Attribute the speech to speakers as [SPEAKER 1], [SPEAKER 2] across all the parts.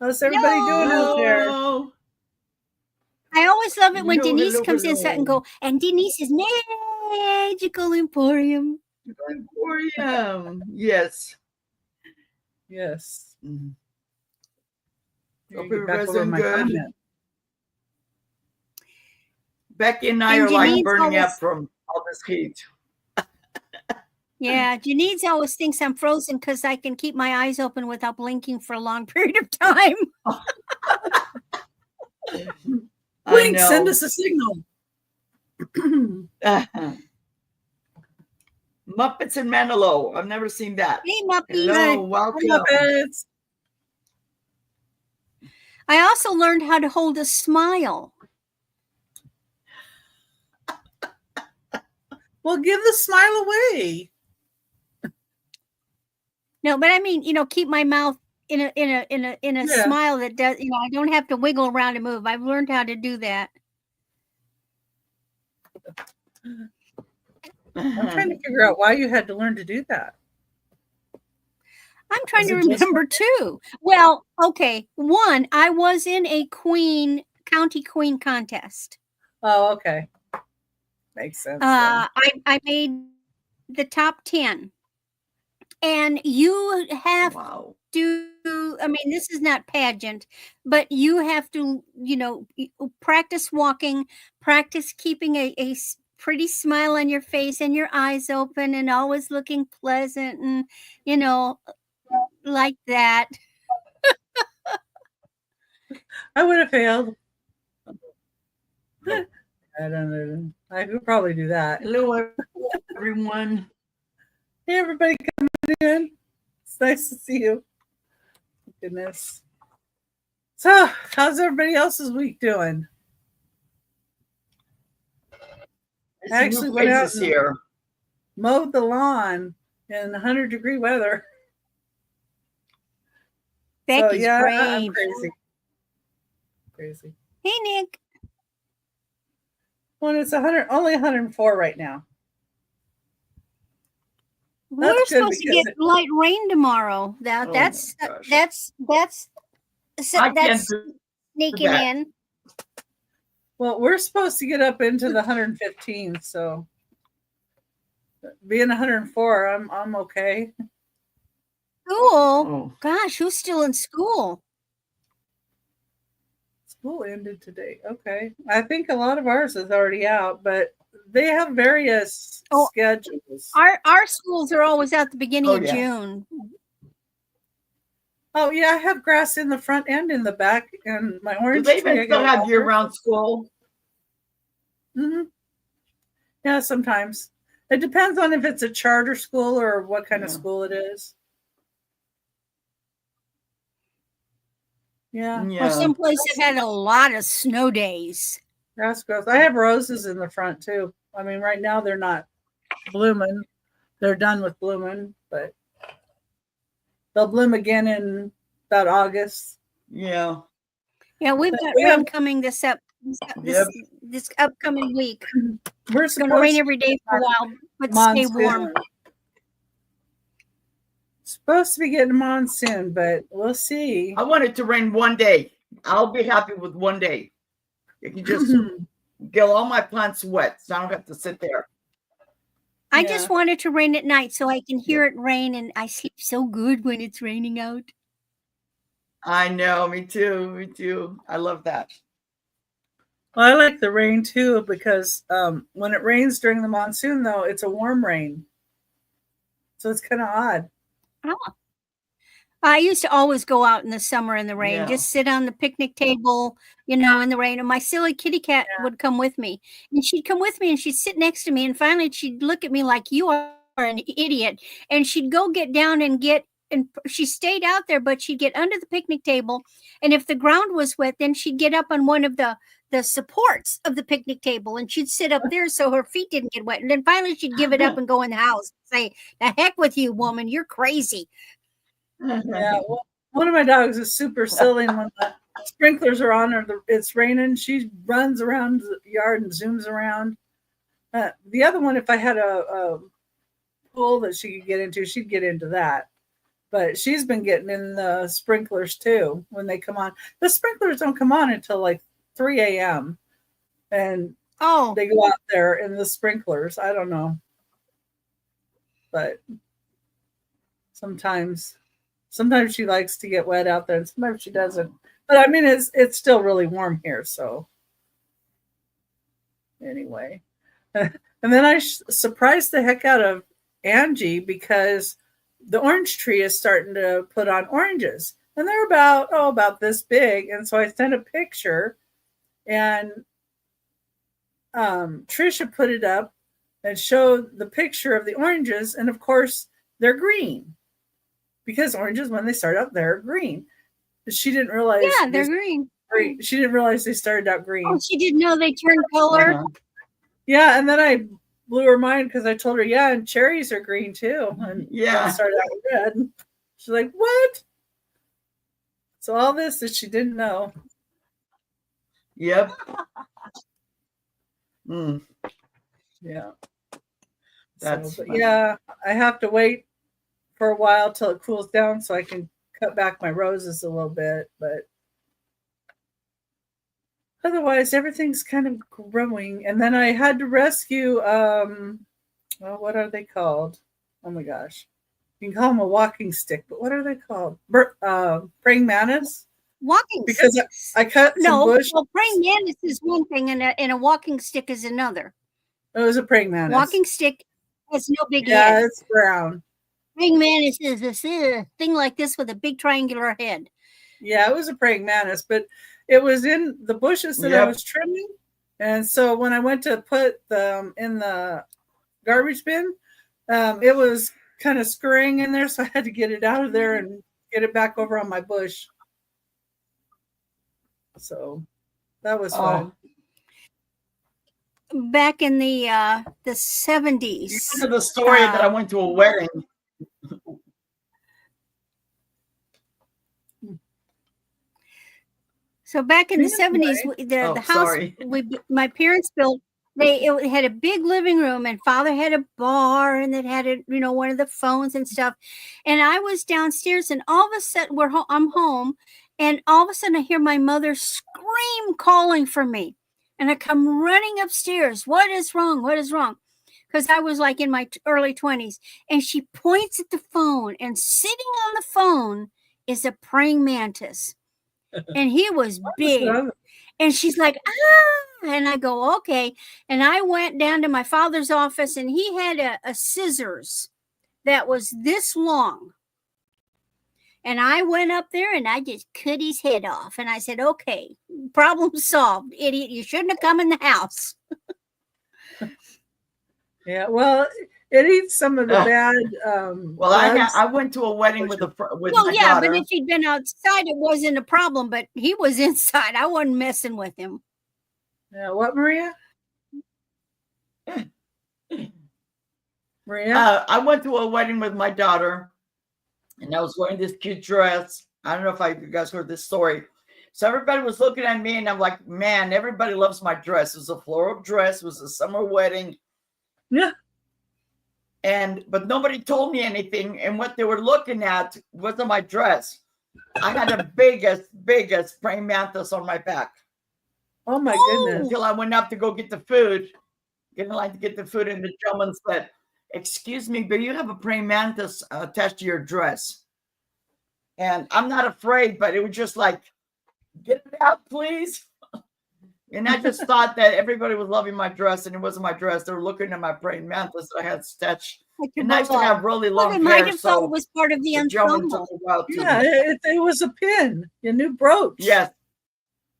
[SPEAKER 1] How's everybody doing out there?
[SPEAKER 2] Hello.
[SPEAKER 3] I always love it when
[SPEAKER 2] Hello,
[SPEAKER 3] Denise
[SPEAKER 2] hello,
[SPEAKER 3] comes in and
[SPEAKER 2] hello.
[SPEAKER 3] go, and Denise's Magical Emporium.
[SPEAKER 2] Emporium. Yes.
[SPEAKER 1] Yes.
[SPEAKER 2] Mhm.
[SPEAKER 1] Let
[SPEAKER 2] Hope
[SPEAKER 1] me get back
[SPEAKER 2] everybody's
[SPEAKER 1] over
[SPEAKER 2] doing
[SPEAKER 1] my
[SPEAKER 2] good.
[SPEAKER 1] comment.
[SPEAKER 2] Becky and I
[SPEAKER 3] And
[SPEAKER 2] are like
[SPEAKER 3] Janine's
[SPEAKER 2] burning up
[SPEAKER 3] always,
[SPEAKER 2] from all this heat.
[SPEAKER 3] yeah, Janine's always thinks I'm frozen because I can keep my eyes open without blinking for a long period of time.
[SPEAKER 2] I
[SPEAKER 1] Blink, send
[SPEAKER 2] know.
[SPEAKER 1] us a signal.
[SPEAKER 2] Muppets in Manilow. I've never seen that.
[SPEAKER 3] Hey, Muppy.
[SPEAKER 2] Hello,
[SPEAKER 1] Hi,
[SPEAKER 2] welcome.
[SPEAKER 1] Muppets.
[SPEAKER 3] I also learned how to hold a smile.
[SPEAKER 1] Well, give the smile away.
[SPEAKER 3] No, but I mean, keep my mouth in a
[SPEAKER 1] Yeah.
[SPEAKER 3] smile that does, I don't have to wiggle around and move. I've learned how to do that.
[SPEAKER 1] I'm trying to figure out why you had to learn to do that.
[SPEAKER 3] I'm trying
[SPEAKER 1] Was
[SPEAKER 3] to
[SPEAKER 1] it just
[SPEAKER 3] remember too. Well, okay. One, I was in a county queen contest.
[SPEAKER 1] Oh, okay. Makes sense. then.
[SPEAKER 3] I made the top 10. And you have
[SPEAKER 2] Wow.
[SPEAKER 3] to, I mean, this is not pageant, but you have to, practice walking, practice keeping a pretty smile on your face and your eyes open and always looking pleasant and, like that.
[SPEAKER 1] I would have failed. I don't know. I could probably do that.
[SPEAKER 2] Hello, everyone.
[SPEAKER 1] Hey, everybody coming in. It's nice to see you. Goodness. So, how's everybody else's week doing?
[SPEAKER 2] I actually went out and here.
[SPEAKER 1] Mowed the lawn in 100-degree weather.
[SPEAKER 3] Becky's
[SPEAKER 1] so, yeah,
[SPEAKER 3] brave.
[SPEAKER 1] I'm crazy.
[SPEAKER 3] Hey, Nick.
[SPEAKER 1] Well, it's only 104 right now.
[SPEAKER 3] We're supposed to get light rain tomorrow. That's sneaking in.
[SPEAKER 1] Well, we're supposed to get up into the 115, so being 104, I'm okay.
[SPEAKER 3] Cool. Oh. Gosh, who's still in school?
[SPEAKER 1] School ended today. Okay. I think a lot of ours is already out, but they have various schedules.
[SPEAKER 3] Our schools are always out the beginning of June.
[SPEAKER 1] Oh yeah, I have grass in the front and in the back, and my orange
[SPEAKER 2] tree. Do they
[SPEAKER 1] even
[SPEAKER 2] still have year-round school?
[SPEAKER 1] Mm-hmm. Yeah, sometimes. It depends on if it's a charter school or what kind of school it is. Yeah.
[SPEAKER 3] Well, some places had a lot of snow days.
[SPEAKER 1] Grass grows. I have roses in the front too. I mean, right now they're not blooming. They're done with blooming, but they'll bloom again in about August.
[SPEAKER 2] Yeah.
[SPEAKER 3] Yeah, we've got rain coming this upcoming week.
[SPEAKER 1] We're
[SPEAKER 3] going to rain every day for a while, but stay warm.
[SPEAKER 1] Supposed to be getting a monsoon, but we'll see.
[SPEAKER 2] I want it to rain one day. I'll be happy with one day. You can just get all my plants wet, so I don't have to sit there.
[SPEAKER 3] I just want it to rain at night so I can hear it rain, and I sleep so good when it's raining out.
[SPEAKER 2] I know, me too. I love that.
[SPEAKER 1] Well, I like the rain too because when it rains during the monsoon, though, it's a warm rain. So it's kind of odd.
[SPEAKER 3] Oh. I used to always go out in the summer in the rain, just sit on the picnic table, in the rain. And my silly kitty cat would come with me. And she'd come with me and she'd sit next to me. And finally she'd look at me like, you are an idiot. And she'd go get down and she stayed out there, but she'd get under the picnic table. And if the ground was wet, then she'd get up on one of the supports of the picnic table and she'd sit up there so her feet didn't get wet. And then finally she'd give it up and go in the house and say, the heck with you, woman, you're crazy.
[SPEAKER 1] Yeah, well, one of my dogs is super silly, and when the sprinklers are on or it's raining, she runs around the yard and zooms around. The other one, if I had a pool that she could get into, she'd get into that. but she's been getting in the sprinklers too when they come on. The sprinklers don't come on until like 3 a.m. and they go out there in the sprinklers. I don't know, but sometimes she likes to get wet out there, and sometimes she doesn't. But I mean, it's still really warm here, so anyway. And then I surprised the heck out of Angie because the orange tree is starting to put on oranges, and they're about this big. And so I sent a picture, and Trisha put it up and showed the picture of the oranges, and of course they're green because oranges, when they start out, they're green. She didn't realize.
[SPEAKER 3] Yeah, they're green.
[SPEAKER 1] She didn't realize they started out green.
[SPEAKER 3] Oh, she didn't know they turned color.
[SPEAKER 1] Yeah, and then I blew her mind because I told her, yeah, and cherries are green too. And
[SPEAKER 2] yeah,
[SPEAKER 1] started out red. She's like, what? So all this that she didn't know.
[SPEAKER 2] Yep.
[SPEAKER 1] Yeah.
[SPEAKER 2] That's
[SPEAKER 1] but yeah, I have to wait for a while till it cools down so I can cut back my roses a little bit, but otherwise everything's kind of growing. And then I had to rescue what are they called? Oh my gosh. You can call them a walking stick, but what are they called? Praying mantis?
[SPEAKER 3] Walking
[SPEAKER 1] because
[SPEAKER 3] sticks.
[SPEAKER 1] I cut some bush.
[SPEAKER 3] Well, praying mantis is one thing, and a walking stick is another.
[SPEAKER 1] It was a praying mantis.
[SPEAKER 3] Walking stick has no big
[SPEAKER 1] yeah,
[SPEAKER 3] head.
[SPEAKER 1] It's brown.
[SPEAKER 3] Praying mantis is this thing like this with a big triangular head.
[SPEAKER 1] Yeah, it was a praying mantis, but it was in the bushes that I was trimming. And so when I went to put them in the garbage bin, it was kind of scurrying in there. So I had to get it out of there and get it back over on my bush. So that was fun.
[SPEAKER 3] Back in the 70s.
[SPEAKER 2] You remember the story that I went to a wedding.
[SPEAKER 3] So back in the 70s, the house my parents built, it had a big living room, and Father had a bar, and it had one of the phones and stuff. And I was downstairs, and all of a sudden I'm home, and all of a sudden I hear my mother scream calling for me, and I come running upstairs. What is wrong? What is wrong? Because I was like in my early 20s, and she points at the phone, and sitting on the phone is a praying mantis. And he was big. And she's like, ah. And I go, okay. And I went down to my father's office, and he had a scissors that was this long. And I went up there, and I just cut his head off. And I said, okay, problem solved, idiot. You shouldn't have come in the house.
[SPEAKER 1] Yeah, well, it eats some of the bad.
[SPEAKER 2] Well, I went to a wedding with my daughter.
[SPEAKER 3] But if he'd been outside, it wasn't a problem. But he was inside. I wasn't messing with him.
[SPEAKER 1] Yeah, what, Maria? Maria?
[SPEAKER 2] I went to a wedding with my daughter, and I was wearing this cute dress. I don't know if you guys heard this story. So everybody was looking at me, and I'm like, man, everybody loves my dress. It was a floral dress. It was a summer wedding.
[SPEAKER 1] Yeah.
[SPEAKER 2] But nobody told me anything. And what they were looking at wasn't my dress. I had the biggest praying mantis on my back.
[SPEAKER 1] Oh my goodness.
[SPEAKER 2] Until I went up to go get the food. Get in line to get the food, and the gentleman said, excuse me, but you have a praying mantis attached to your dress. And I'm not afraid, but it was just like, get it out, please. And I just thought that everybody was loving my dress, and it wasn't my dress. They were looking at my praying mantis that I had stitched. It's nice to have really long hair.
[SPEAKER 3] Might have thought it was part of the
[SPEAKER 1] ensemble. Yeah, it was a pin, a new brooch.
[SPEAKER 2] Yes.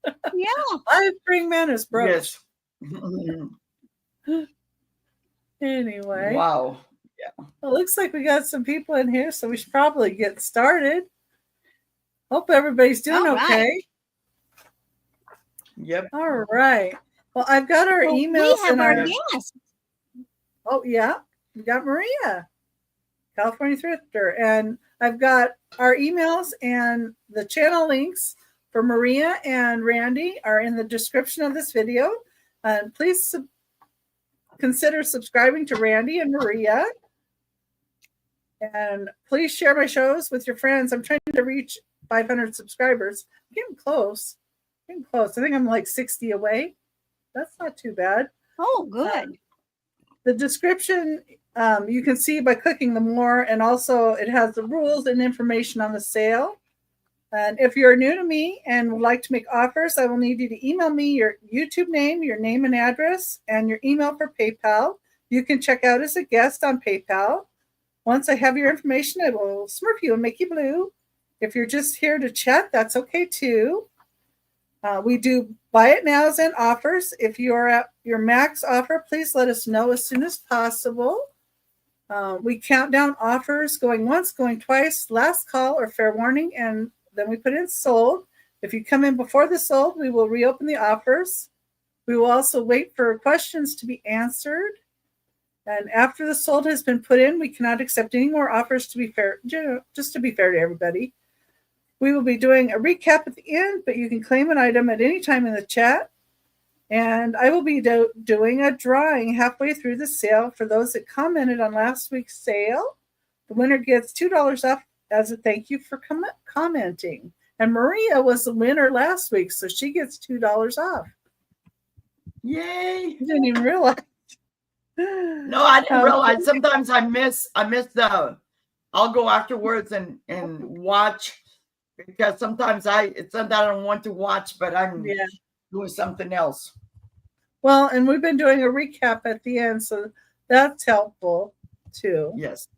[SPEAKER 3] Yeah.
[SPEAKER 1] I have praying mantis brooch.
[SPEAKER 2] Yes.
[SPEAKER 1] Anyway.
[SPEAKER 2] Wow. Yeah.
[SPEAKER 1] Well, it looks like we got some people in here, so we should probably get started. Hope everybody's doing okay.
[SPEAKER 2] Yep.
[SPEAKER 1] All right. Well, I've got our emails
[SPEAKER 3] and our guests.
[SPEAKER 1] Oh, yeah. We got Maria, California Thrifter. And I've got our emails, and the channel links for Maria and Randy are in the description of this video. And please consider subscribing to Randy and Maria. And please share my shows with your friends. I'm trying to reach 500 subscribers. I'm getting close. I think I'm like 60 away. That's not too bad.
[SPEAKER 3] Oh, good.
[SPEAKER 1] The description you can see by clicking the more, and also it has the rules and information on the sale. And if you're new to me and would like to make offers, I will need you to email me your YouTube name, your name and address, and your email for PayPal. You can check out as a guest on PayPal. Once I have your information, I will smurf you and make you blue. If you're just here to chat, that's okay too. We do buy it nows and offers. If you're at your max offer, please let us know as soon as possible. We count down offers going once, going twice, last call or fair warning, and then we put in sold. If you come in before the sold, we will reopen the offers. We will also wait for questions to be answered. And after the sold has been put in, we cannot accept any more offers, to be fair, just to be fair to everybody. We will be doing a recap at the end, but you can claim an item at any time in the chat. And I will be doing a drawing halfway through the sale for those that commented on last week's sale. The winner gets $2 off as a thank you for commenting. And Maria was the winner last week, so she gets $2 off.
[SPEAKER 2] Yay!
[SPEAKER 1] You didn't even realize.
[SPEAKER 2] No, I didn't realize. Sometimes I miss the. I'll go afterwards and watch, because sometimes it's not that I don't want to watch, but I'm doing something else.
[SPEAKER 1] Well, and we've been doing a recap at the end, so that's helpful too.
[SPEAKER 2] Yes.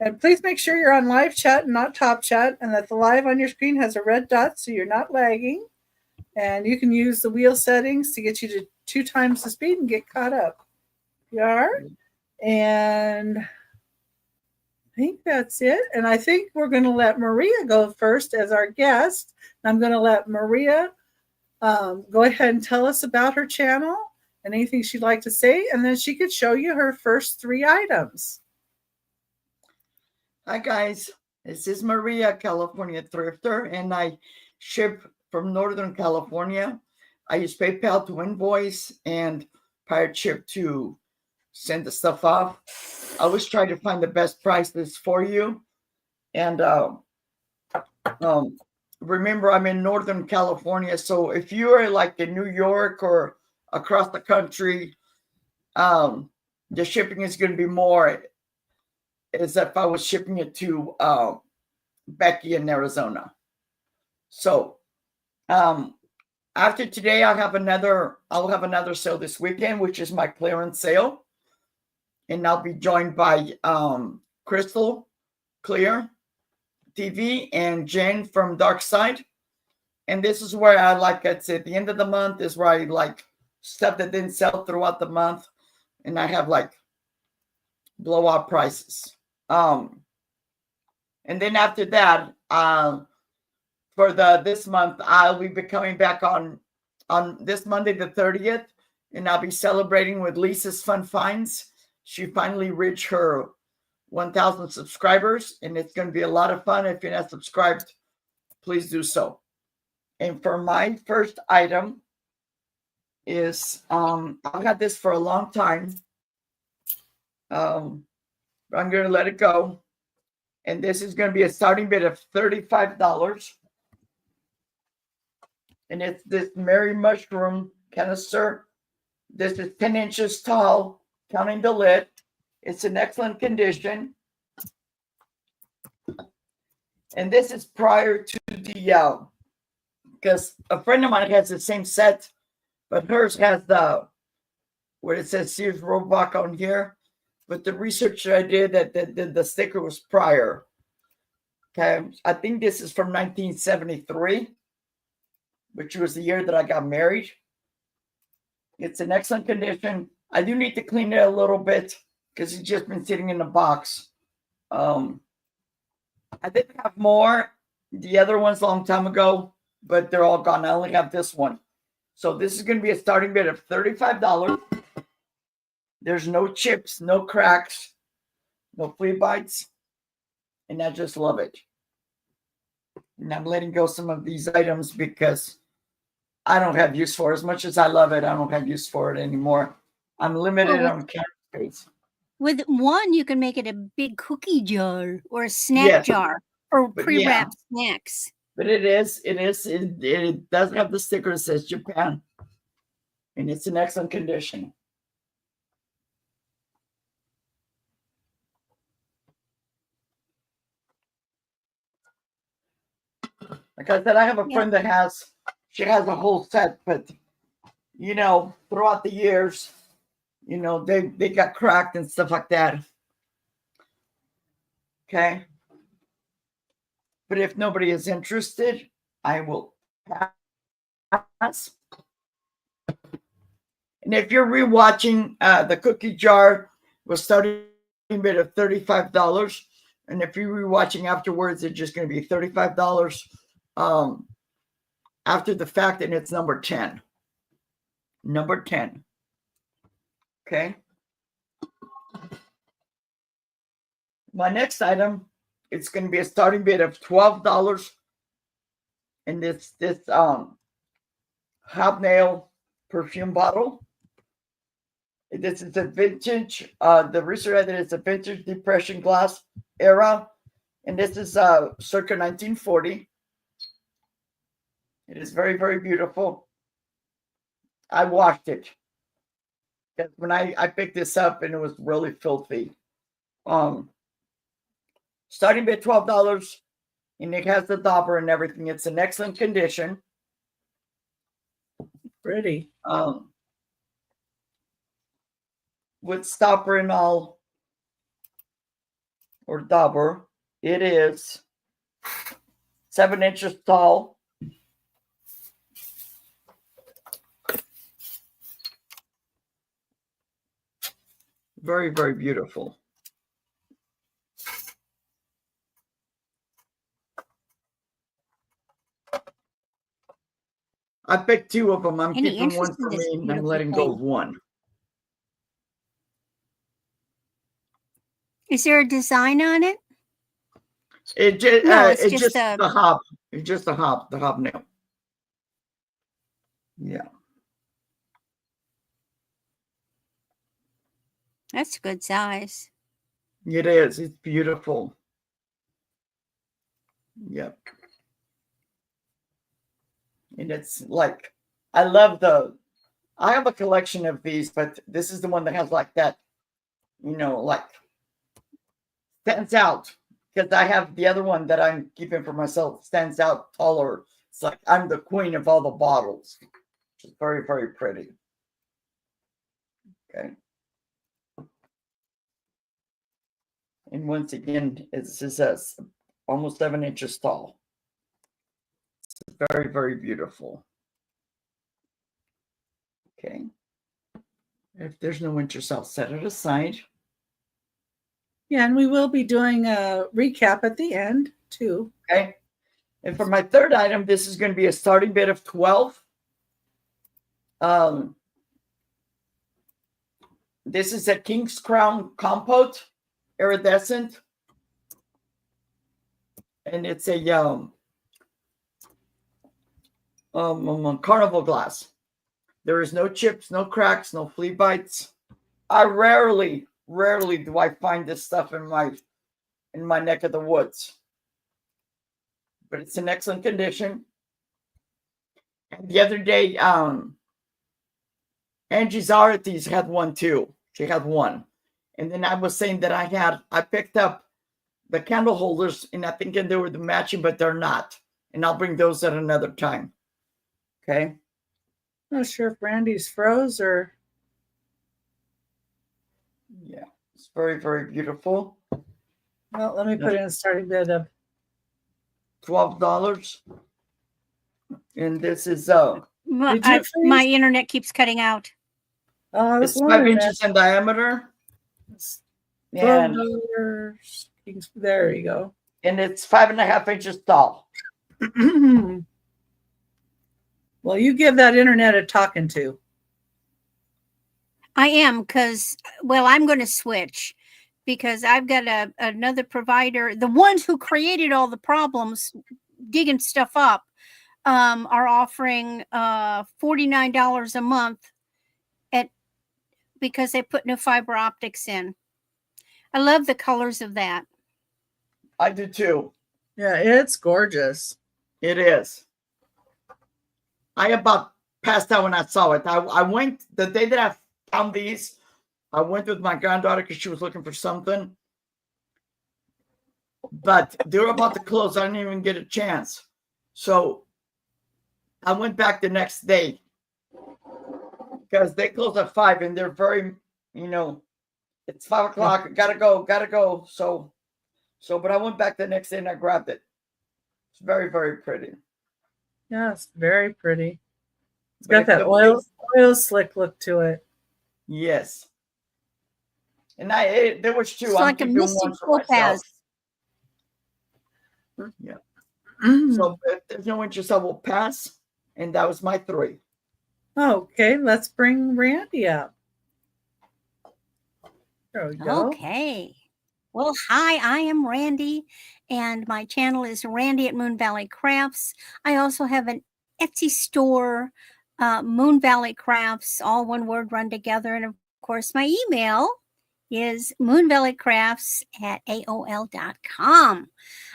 [SPEAKER 1] And please make sure you're on live chat and not top chat, and that the live on your screen has a red dot so you're not lagging. And you can use the wheel settings to get you to 2 times the speed and get caught up. You are. And I think that's it. And I think we're going to let Maria go first as our guest. I'm going to let Maria go ahead and tell us about her channel and anything she'd like to say, and then she could show you her first 3 items.
[SPEAKER 2] Hi guys, this is Maria, California Thrifter, and I ship from Northern California. I use PayPal to invoice and pirate ship to send the stuff off. I always try to find the best prices for you. And remember, I'm in Northern California, so if you are like in New York or across the country, the shipping is going to be more as if I was shipping it to Becky in Arizona. So after today, I'll have another sale this weekend, which is my clearance sale. And I'll be joined by Crystal Clear TV and Jen from Dark Side. And this is where I like at the end of the month is where I like stuff that didn't sell throughout the month. And I have like blowout prices. And then after that, for this month, I'll be coming back on this Monday, the 30th, and I'll be celebrating with Lisa's Fun Finds. She finally reached her 1,000 subscribers, and it's going to be a lot of fun. If you're not subscribed, please do so. And for my first item is, I've had this for a long time. I'm going to let it go. And this is going to be a starting bid of $35. And it's this Mary Mushroom canister. This is 10 inches tall, counting the lid. It's in excellent condition. And this is prior to the, because a friend of mine has the same set, but hers has the, where it says Sears Roebuck on here. But the research that I did, that the sticker was prior. Okay, I think this is from 1973, which was the year that I got married. It's in excellent condition. I do need to clean it a little bit because it's just been sitting in the box. I did have more, the other ones a long time ago, but they're all gone. I only have this one. So this is going to be a starting bid of $35. There's no chips, no cracks, no flea bites, and I just love it. And I'm letting go some of these items because I don't have use for it. As much as I love it, I don't have use for it anymore. I'm limited on counter space.
[SPEAKER 3] With one, you can make it a big cookie jar or a snack
[SPEAKER 2] Yes,
[SPEAKER 3] jar for
[SPEAKER 2] but
[SPEAKER 3] pre-wrapped snacks.
[SPEAKER 2] but it does have the sticker that says Japan, and it's in excellent condition. Like I said, I have a friend that she has a whole set, but throughout the years, they got cracked and stuff like that. Okay. But if nobody is interested, I will pass. And if you're rewatching, the cookie jar was starting bid of $35. And if you're rewatching afterwards, it's just going to be $35 after the fact, and it's number 10. Number 10. Okay. My next item, it's going to be a starting bid of $12. And this hobnail perfume bottle. This is a vintage, the research that it's a vintage depression glass era. And this is circa 1940. It is very, very beautiful. I washed it. When I picked this up, and it was really filthy. Starting bid $12, and it has the dauber and everything. It's in excellent condition.
[SPEAKER 1] Pretty.
[SPEAKER 2] With stopper and all, or dauber, it is 7 inches tall. Very, very beautiful. I picked 2 of them. I'm keeping one for me, and I'm letting go of one.
[SPEAKER 3] Is there a design on it?
[SPEAKER 2] It's just the hob. It's just the hobnail. Yeah.
[SPEAKER 3] That's a good size.
[SPEAKER 2] It is. It's beautiful. Yep. And it's like, I have a collection of these, but this is the one that has like that, like stands out, because I have the other one that I'm keeping for myself, stands out taller. It's like I'm the queen of all the bottles. It's very, very pretty. Okay. And once again, it's just almost 7 inches tall. It's very, very beautiful. Okay. If there's no interest, I'll set it aside.
[SPEAKER 1] Yeah, and we will be doing a recap at the end too.
[SPEAKER 2] Okay. And for my third item, this is going to be a starting bid of 12. This is a King's Crown Compote iridescent, and it's a carnival glass. There is no chips, no cracks, no flea bites. I rarely do I find this stuff in my neck of the woods, but it's in excellent condition. And the other day, Angie Zarates had one too. She had one. And then I was saying that I picked up the candle holders, and I think they were the matching, but they're not. And I'll bring those at another time. Okay.
[SPEAKER 1] Not sure if Brandy's froze or.
[SPEAKER 2] Yeah, it's very, very beautiful.
[SPEAKER 1] Well, let me put in a starting bid of
[SPEAKER 2] $12. And this is
[SPEAKER 3] my internet keeps cutting out.
[SPEAKER 2] It's 5 inches in diameter. And
[SPEAKER 1] $12. There you go.
[SPEAKER 2] And it's 5.5 inches tall.
[SPEAKER 1] Well, you give that internet a talking to.
[SPEAKER 3] I am, because, well, I'm going to switch because I've got another provider. The ones who created all the problems digging stuff up are offering $49 a month because they put new fiber optics in. I love the colors of that.
[SPEAKER 2] I do too.
[SPEAKER 1] Yeah, it's gorgeous.
[SPEAKER 2] It is. I about passed out when I saw it. I went the day that I found these. I went with my granddaughter because she was looking for something. But they were about to close. I didn't even get a chance. So I went back the next day because they close at 5 and they're very, it's 5 o'clock. Gotta go. So, but I went back the next day and I grabbed it. It's very, very pretty.
[SPEAKER 1] Yeah, it's very pretty. It's
[SPEAKER 2] But
[SPEAKER 1] got that oil slick look to it.
[SPEAKER 2] Yes. And there was 2.
[SPEAKER 3] It's
[SPEAKER 2] I'm
[SPEAKER 3] like a
[SPEAKER 2] keeping
[SPEAKER 3] Mystic
[SPEAKER 2] one for myself.
[SPEAKER 3] Topaz.
[SPEAKER 2] Yeah.
[SPEAKER 1] Mm.
[SPEAKER 2] So if there's no interest, I will pass. And that was my 3.
[SPEAKER 1] Okay, let's bring Randy up. There we go.
[SPEAKER 3] Okay. Well, hi, I am Randy, and my channel is Randy at Moon Valley Crafts. I also have an Etsy store, Moon Valley Crafts, all one word run together. And of course, my email is moonvalleycrafts@aol.com.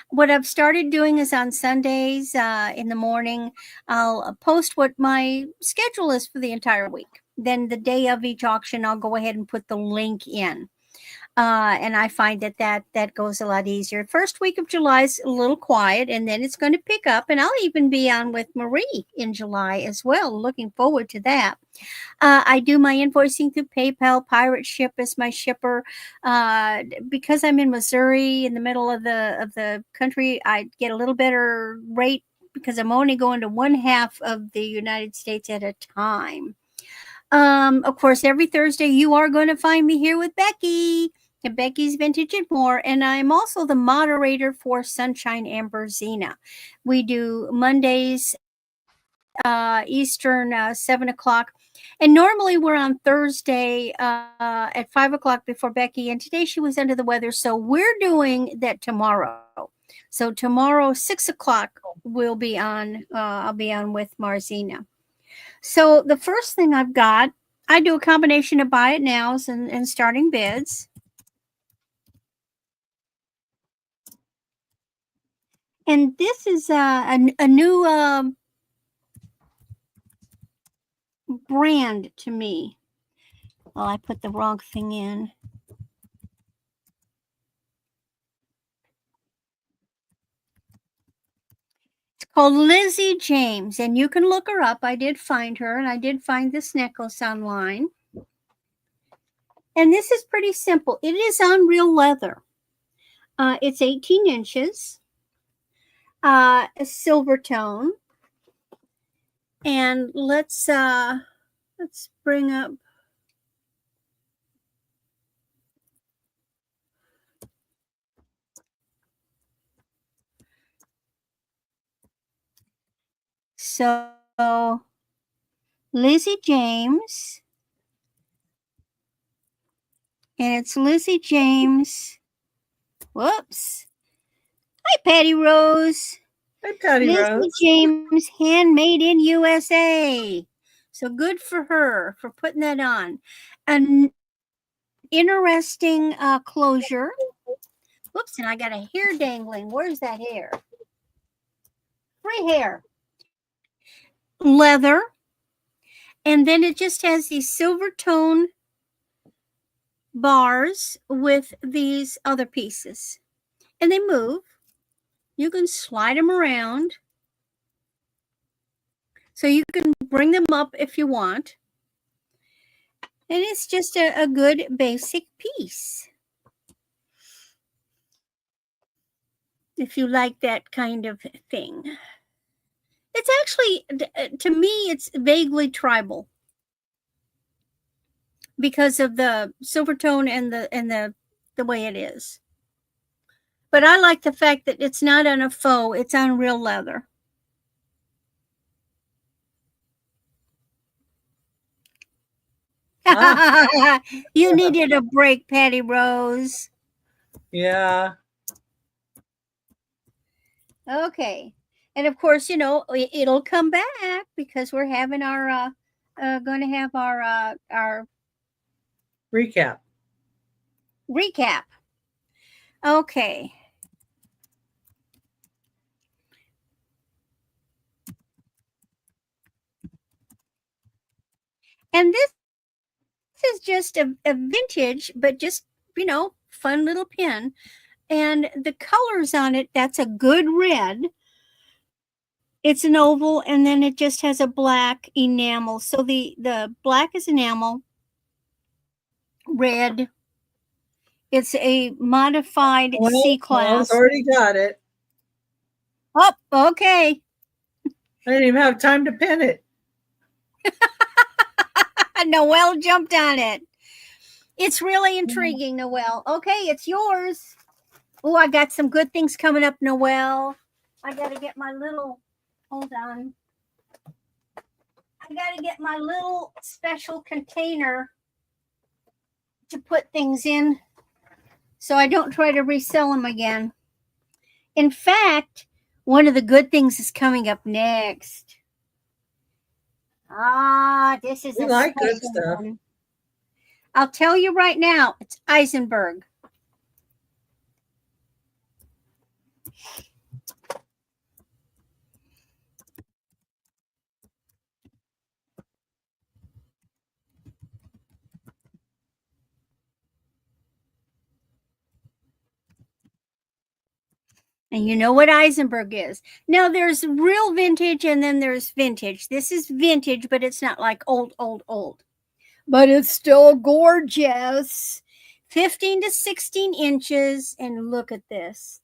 [SPEAKER 3] What I've started doing is on Sundays in the morning, I'll post what my schedule is for the entire week. Then the day of each auction, I'll go ahead and put the link in. And I find that goes a lot easier. First week of July is a little quiet, and then it's going to pick up. And I'll even be on with Marie in July as well. Looking forward to that. I do my invoicing through PayPal. Pirate Ship is my shipper. Because I'm in Missouri, in the middle of the country, I get a little better rate because I'm only going to one half of the United States at a time. Of course, every Thursday you are going to find me here with Becky and Becky's Vintage and More, and I'm also the moderator for Sunshine Amberzina. We do Mondays, Eastern, 7 o'clock, and normally we're on Thursday at 5 o'clock before Becky, and today she was under the weather, so we're doing that tomorrow. So tomorrow, 6 o'clock, we'll be on. I'll be on with Marzina. So the first thing I've got, I do a combination of buy it nows and starting bids. And this is a new brand to me. Well, I put the wrong thing in. It's called Lizzie James, and you can look her up. I did find her, and I did find this necklace online. And this is pretty simple. It is on real leather. It's 18 inches. A silver tone, and let's bring up so Lizzie James, and it's Lizzie James. Whoops. Hi, Patty Rose.
[SPEAKER 1] Hi, Patty
[SPEAKER 3] Lizzie
[SPEAKER 1] Rose.
[SPEAKER 3] James, handmade in USA. So good for her for putting that on. An interesting closure. Whoops, and I got a hair dangling. Where's that hair? Free hair. Leather. And then it just has these silver tone bars with these other pieces. And they move. You can slide them around. So you can bring them up if you want. And it's just a good basic piece. If you like that kind of thing. It's actually, to me, it's vaguely tribal. Because of the silver tone and the way it is. But I like the fact that it's not on a faux, it's on real leather. You needed a break, Patty Rose.
[SPEAKER 1] Yeah.
[SPEAKER 3] Okay. And of course, it'll come back because we're having our going to have our
[SPEAKER 1] Recap.
[SPEAKER 3] Okay. And this is just a vintage, but just, fun little pin. And the colors on it, that's a good red. It's an oval, and then it just has a black enamel. So the black is enamel, red. It's a modified C class.
[SPEAKER 1] Already got it.
[SPEAKER 3] Oh, okay.
[SPEAKER 1] I didn't even have time to pin it.
[SPEAKER 3] Noelle jumped on it. It's really intriguing, Noelle. Okay, it's yours. Oh, I got some good things coming up, Noelle. I got to get my little, hold on. I got to get my little special container to put things in so I don't try to resell them again. In fact, one of the good things is coming up next. This is
[SPEAKER 1] We
[SPEAKER 3] a
[SPEAKER 1] like good
[SPEAKER 3] special
[SPEAKER 1] stuff.
[SPEAKER 3] one. I'll tell you right now, it's Eisenberg. And you know what Eisenberg is. Now there's real vintage and then there's vintage. This is vintage, but it's not like old. But it's still gorgeous. 15 to 16 inches. And look at this.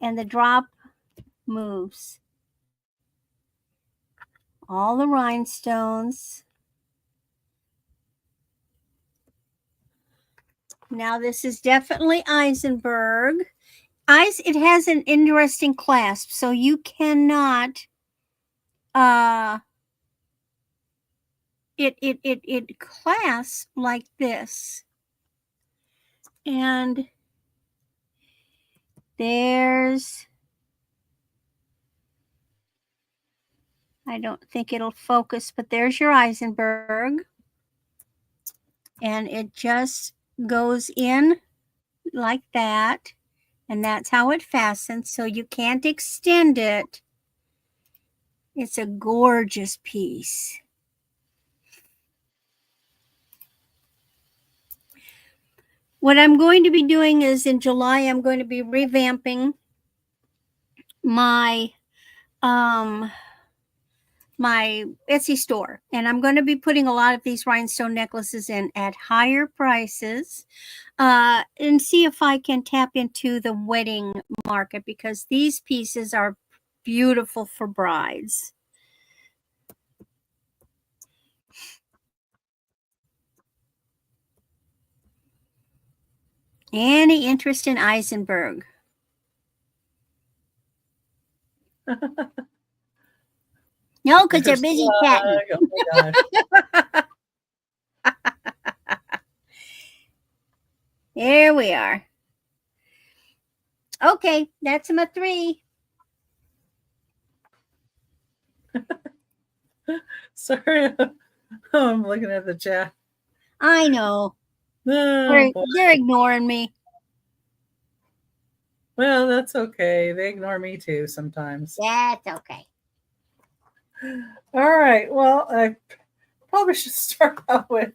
[SPEAKER 3] And the drop moves. All the rhinestones. Now this is definitely Eisenberg. It has an interesting clasp, so you cannot it clasps like this. And there's, I don't think it'll focus, but there's your Eisenberg. And it just goes in like that. And that's how it fastens. So you can't extend it. It's a gorgeous piece. What I'm going to be doing is in July, I'm going to be revamping my my Etsy store, and I'm going to be putting a lot of these rhinestone necklaces in at higher prices, and see if I can tap into the wedding market, because these pieces are beautiful for brides. Any interest in Eisenberg? No, because they're busy chatting.
[SPEAKER 1] Oh my gosh.
[SPEAKER 3] There we are. Okay, that's my 3.
[SPEAKER 1] Sorry. Oh, I'm looking at the chat.
[SPEAKER 3] I know.
[SPEAKER 1] Oh,
[SPEAKER 3] They're ignoring me.
[SPEAKER 1] well, that's okay. They ignore me too sometimes.
[SPEAKER 3] That's okay.
[SPEAKER 1] All right. Well, I probably should start out with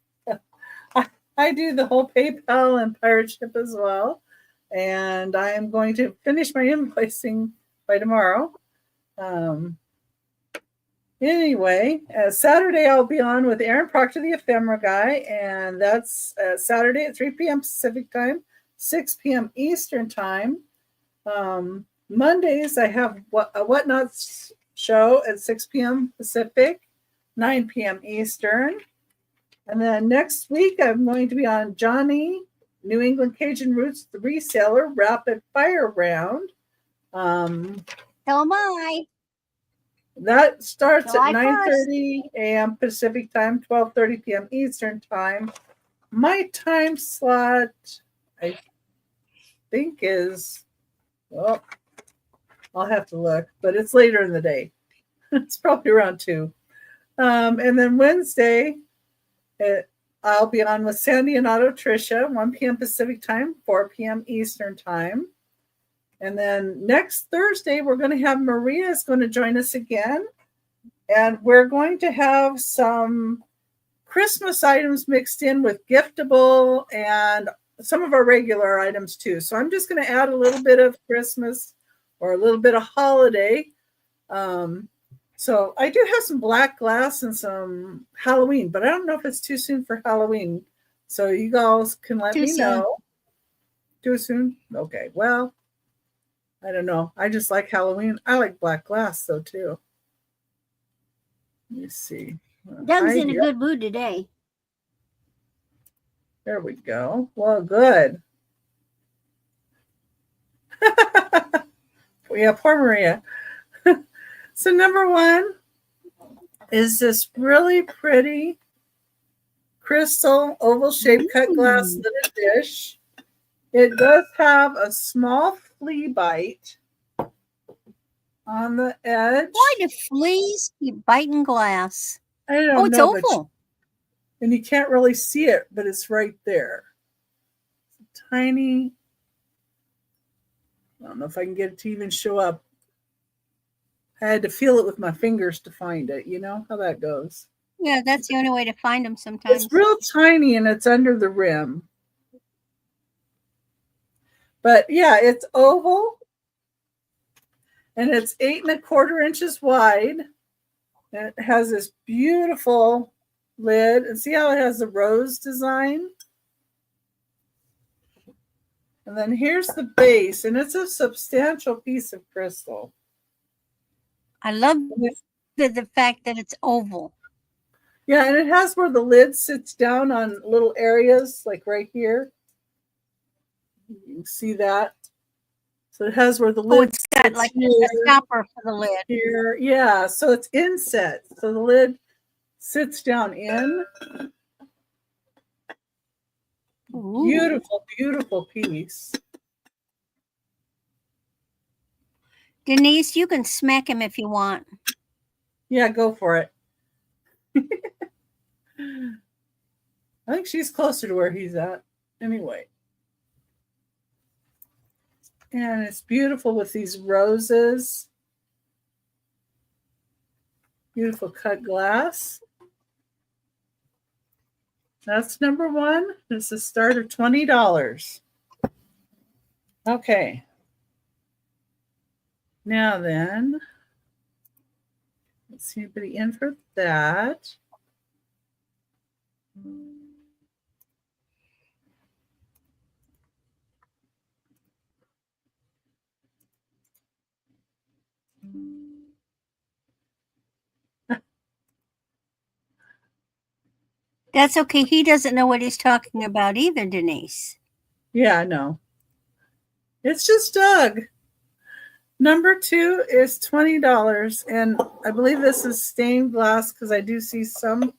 [SPEAKER 1] I do the whole PayPal and pirate ship as well. And I am going to finish my invoicing by tomorrow. Anyway, Saturday I'll be on with Aaron Proctor, the ephemera guy, and that's Saturday at 3 p.m. Pacific time, 6 p.m. Eastern time. Mondays I have a Whatnots show at 6 p.m. Pacific, 9 p.m. Eastern. And then next week I'm going to be on Johnny, New England Cajun Roots, the reseller, rapid fire round.
[SPEAKER 3] So am I.
[SPEAKER 1] That starts
[SPEAKER 3] July
[SPEAKER 1] at 9:30 a.m. Pacific time, 12:30 p.m. Eastern time. My time slot, I think, is, well, I'll have to look, but it's later in the day. It's probably around 2. And then Wednesday, I'll be on with Sandy and Auto Tricia, 1 p.m. Pacific time, 4 p.m. Eastern time. And then next Thursday, we're going to have Maria is going to join us again. And we're going to have some Christmas items mixed in with giftable and some of our regular items too. So I'm just going to add a little bit of Christmas or a little bit of holiday. So I do have some black glass and some Halloween, but I don't know if it's too soon for Halloween. So you guys can let me know. Too soon? Okay. Well, I don't know. I just like Halloween. I like black glass though too. Let me see.
[SPEAKER 3] Doug's in a good mood today.
[SPEAKER 1] There we go. Well, good. Yeah, poor Maria. So number 1 is this really pretty crystal oval shaped cut glass lidded dish. It does have a small flea bite on the edge.
[SPEAKER 3] Why do fleas keep biting glass?
[SPEAKER 1] I don't
[SPEAKER 3] know. Oh, it's oval.
[SPEAKER 1] And you can't really see it, but it's right there. It's tiny. I don't know if I can get it to even show up. I had to feel it with my fingers to find it. You know how that goes.
[SPEAKER 3] Yeah, that's the only way to find them sometimes.
[SPEAKER 1] It's real tiny and it's under the rim. But yeah, it's oval. And it's 8 1/4 inches wide. And it has this beautiful lid. And see how it has the rose design? And then here's the base. And it's a substantial piece of crystal.
[SPEAKER 3] I love the fact that it's oval.
[SPEAKER 1] Yeah, and it has where the lid sits down on little areas, like right here. You can see that. So it has where the lid
[SPEAKER 3] it's got like a stopper for the lid.
[SPEAKER 1] Here, yeah. So it's inset. So the lid sits down in.
[SPEAKER 3] Ooh.
[SPEAKER 1] Beautiful, beautiful piece.
[SPEAKER 3] Denise, you can smack him if you want.
[SPEAKER 1] Yeah, go for it. I think she's closer to where he's at. Anyway. And it's beautiful with these roses. Beautiful cut glass. That's number 1. It's a start of $20. Okay. Now then, let's see anybody in for that.
[SPEAKER 3] That's okay. He doesn't know what he's talking about either, Denise.
[SPEAKER 1] Yeah, I know. It's just Doug. Number 2 is $20. And I believe this is stained glass because I do see some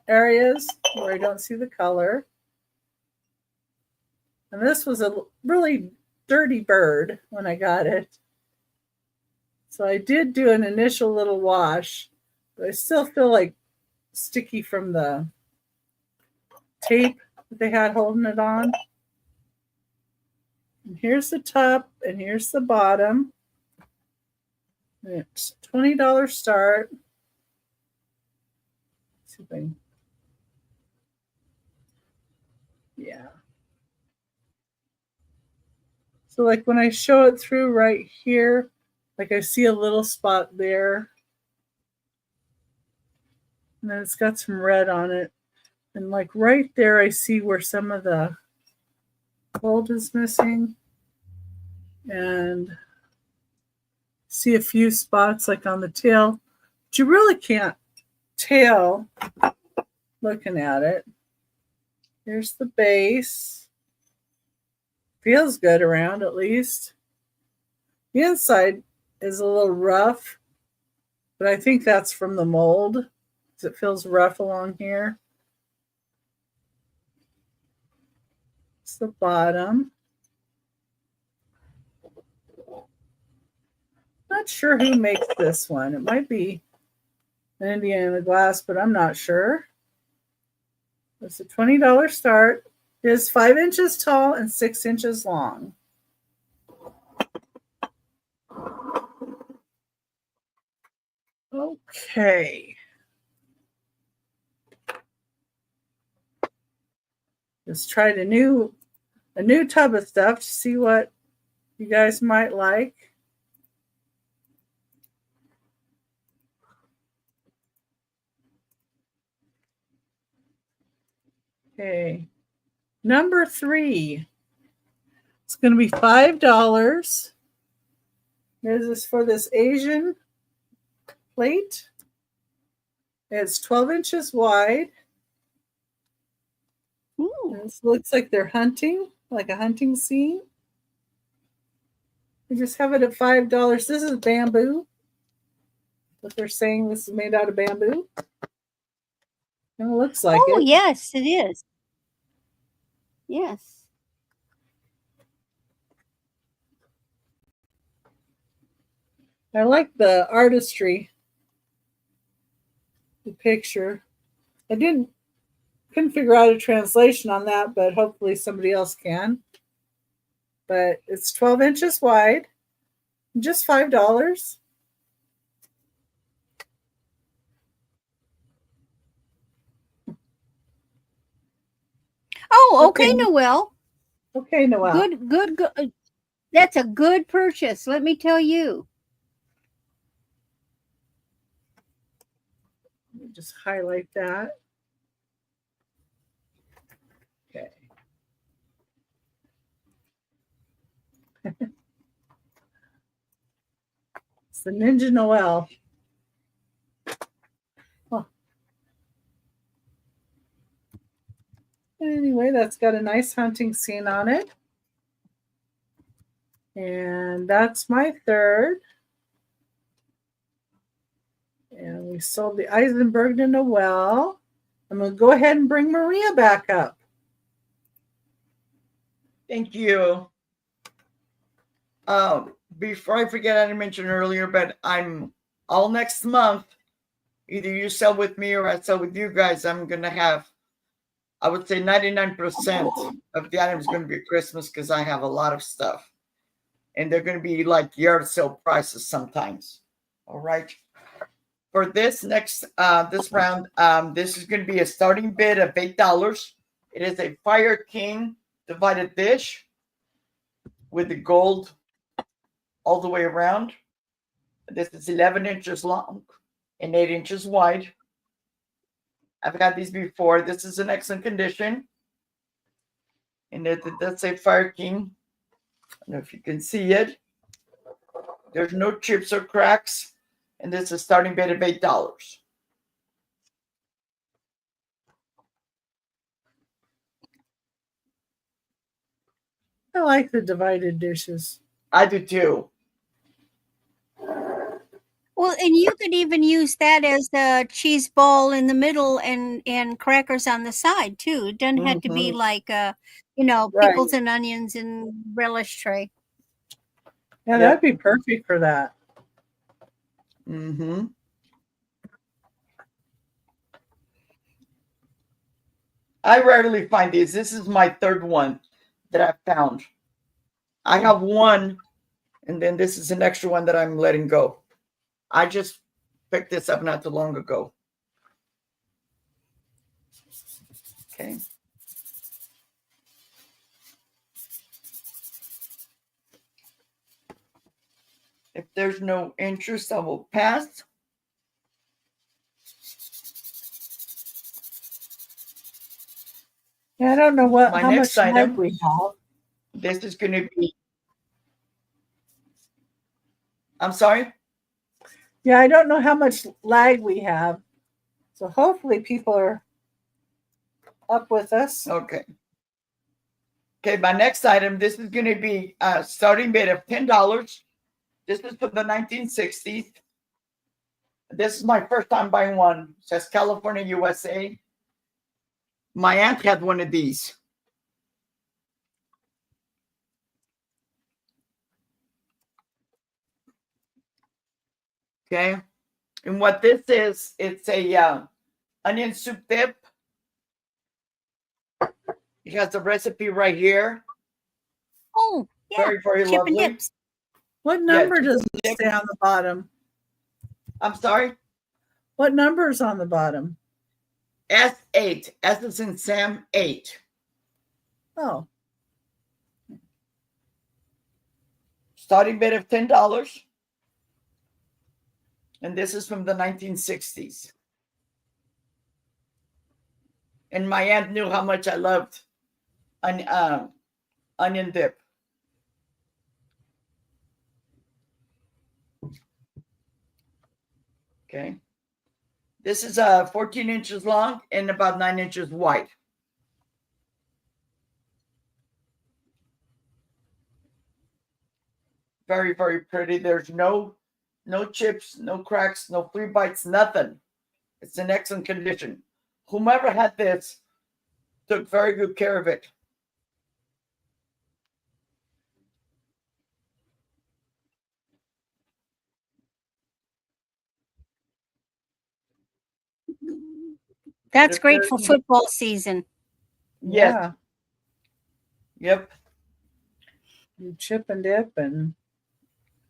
[SPEAKER 1] areas where I don't see the color. And this was a really dirty bird when I got it. So I did do an initial little wash, but I still feel like sticky from the tape that they had holding it on. And here's the top and here's the bottom. It's $20 start. Let's see if I can... Yeah. So like when I show it through right here, like I see a little spot there. And then it's got some red on it. And like right there, I see where some of the gold is missing. And see a few spots like on the tail. But you really can't tell looking at it. Here's the base. Feels good around at least. The inside is a little rough, but I think that's from the mold because it feels rough along here. It's the bottom. Not sure who makes this one. It might be an Indiana glass, but I'm not sure. It's a $20 start. It is 5 inches tall and 6 inches long. Okay. Just tried a new tub of stuff to see what you guys might like. Okay. Number 3. It's going to be $5. This is for this Asian plate. It's 12 inches wide.
[SPEAKER 3] Ooh.
[SPEAKER 1] This looks like they're hunting, like a hunting scene. We just have it at $5. This is bamboo. What they're saying, this is made out of bamboo. And it looks like
[SPEAKER 3] Oh,
[SPEAKER 1] it.
[SPEAKER 3] yes, it is. Yes.
[SPEAKER 1] I like the artistry, the picture. I couldn't figure out a translation on that, but hopefully somebody else can. But it's 12 inches wide, just $5.
[SPEAKER 3] Oh, okay, Noelle.
[SPEAKER 1] Okay, Noelle.
[SPEAKER 3] Good. That's a good purchase, let me tell you.
[SPEAKER 1] Let me just highlight that. Okay. It's the Ninja Noelle. Oh. Anyway, that's got a nice hunting scene on it. And that's my third. And we sold the Eisenberg to Noelle. I'm going to go ahead and bring Maria back up.
[SPEAKER 2] Thank you. Before I forget, I didn't mention earlier, but I'm all next month. Either you sell with me or I sell with you guys. I'm going to have, I would say 99% of the items going to be Christmas because I have a lot of stuff. And they're going to be like yard sale prices sometimes. All right. For this next, this round, this is going to be a starting bid of $8. It is a Fire King divided dish with the gold all the way around. This is 11 inches long and 8 inches wide. I've had these before. This is in excellent condition. And it does say Fire King. I don't know if you can see it. There's no chips or cracks. And this is starting bid of $8.
[SPEAKER 1] I like the divided dishes.
[SPEAKER 2] I do too.
[SPEAKER 3] Well, and you could even use that as a cheese ball in the middle and crackers on the side too. It doesn't have to be like pickles and onions and relish tray.
[SPEAKER 1] Yeah, that'd be perfect for that.
[SPEAKER 2] Mm-hmm. I rarely find these. This is my third one that I found. I have one, and then this is an extra one that I'm letting go. I just picked this up not too long ago. Okay. If there's no interest, I will pass.
[SPEAKER 1] Yeah, I don't know how
[SPEAKER 2] next
[SPEAKER 1] much
[SPEAKER 2] item,
[SPEAKER 1] we have.
[SPEAKER 2] This is going to be. I'm sorry?
[SPEAKER 1] Yeah, I don't know how much lag we have. So hopefully people are up with us.
[SPEAKER 2] Okay. Okay, my next item, this is going to be a starting bid of $10. This is from the 1960s. This is my first time buying one. It says California, USA. My aunt had one of these. Okay. And what this is, it's a onion soup dip. It has the recipe right here.
[SPEAKER 3] Oh, yeah.
[SPEAKER 2] Very, very
[SPEAKER 3] Chip and
[SPEAKER 2] lovely.
[SPEAKER 3] dips.
[SPEAKER 1] What number
[SPEAKER 2] chip
[SPEAKER 1] does
[SPEAKER 2] and
[SPEAKER 1] it
[SPEAKER 2] dip.
[SPEAKER 1] say on the bottom?
[SPEAKER 2] I'm sorry?
[SPEAKER 1] What number is on the bottom?
[SPEAKER 2] S8. S is in Sam 8.
[SPEAKER 1] Oh,
[SPEAKER 2] Starting bid of $10. And this is from the 1960s. And my aunt knew how much I loved onion dip. Okay. This is 14 inches long and about 9 inches wide. Very, very pretty. There's no chips, no cracks, no free bites, nothing. It's in excellent condition. Whomever had this took very good care of it.
[SPEAKER 3] That's great for football season.
[SPEAKER 2] Yes.
[SPEAKER 1] yeah.
[SPEAKER 2] Yep.
[SPEAKER 1] You chip and dip and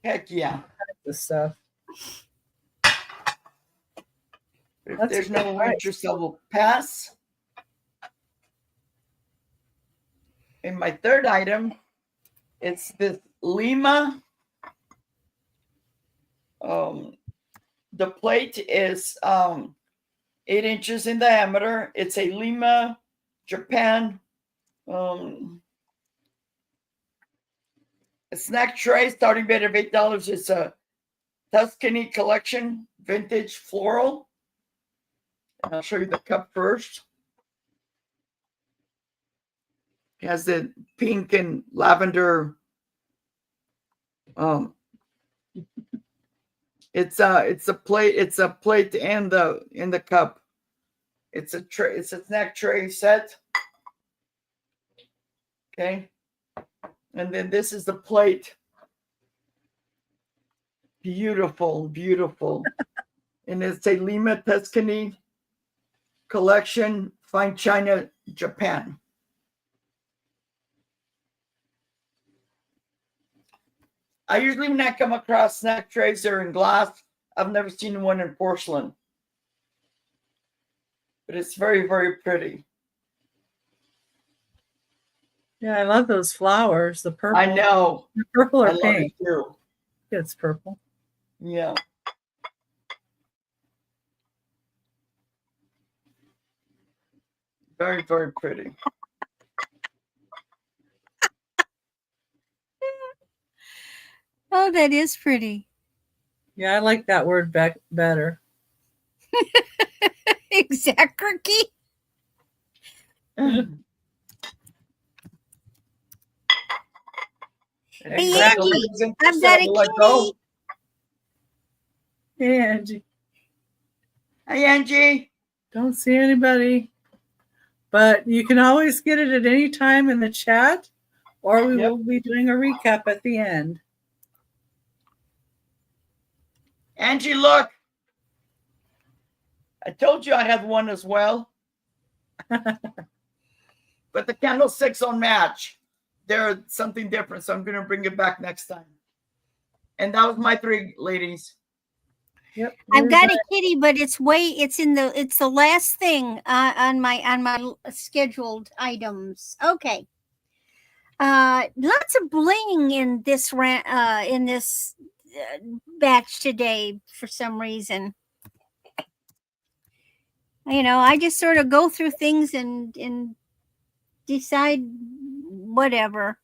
[SPEAKER 2] Heck yeah.
[SPEAKER 1] the stuff.
[SPEAKER 2] If
[SPEAKER 1] That's
[SPEAKER 2] there's
[SPEAKER 1] a
[SPEAKER 2] no
[SPEAKER 1] good price.
[SPEAKER 2] interest, I will pass. And my third item, it's this Lima. The plate is 8 inches in diameter. It's a Lima, Japan a snack tray, starting bid of $8. It's a Tuscany collection, vintage floral. And I'll show you the cup first. It has the pink and lavender. It's a plate. It's a plate and the cup. It's a tray. It's a snack tray set. Okay. And then this is the plate. Beautiful, beautiful. And it's a Lima Tuscany collection, fine china, Japan. I usually, when I come across snack trays, they're in glass. I've never seen one in porcelain. But it's very, very pretty.
[SPEAKER 1] Yeah, I love those flowers. The purple.
[SPEAKER 2] I know.
[SPEAKER 1] The purple or
[SPEAKER 2] I love
[SPEAKER 1] pink?
[SPEAKER 2] it too.
[SPEAKER 1] It's purple.
[SPEAKER 2] Yeah. Very, very pretty.
[SPEAKER 3] Oh, that is pretty.
[SPEAKER 1] Yeah, I like that word better.
[SPEAKER 3] Exactly. Hey, Angie, I've got a kitty.
[SPEAKER 1] Hey, Angie.
[SPEAKER 2] Hey, Angie.
[SPEAKER 1] Don't see anybody. But you can always get it at any time in the chat, or we will be doing a recap at the end.
[SPEAKER 2] Angie, look. I told you I had one as well. But the candlesticks don't match. They're something different, so I'm going to bring it back next time. And that was my 3 ladies.
[SPEAKER 1] Yep.
[SPEAKER 3] I've got a kitty, but it's the last thing on my scheduled items. Okay. Lots of bling in this batch today for some reason. You know, I just sort of go through things and decide whatever.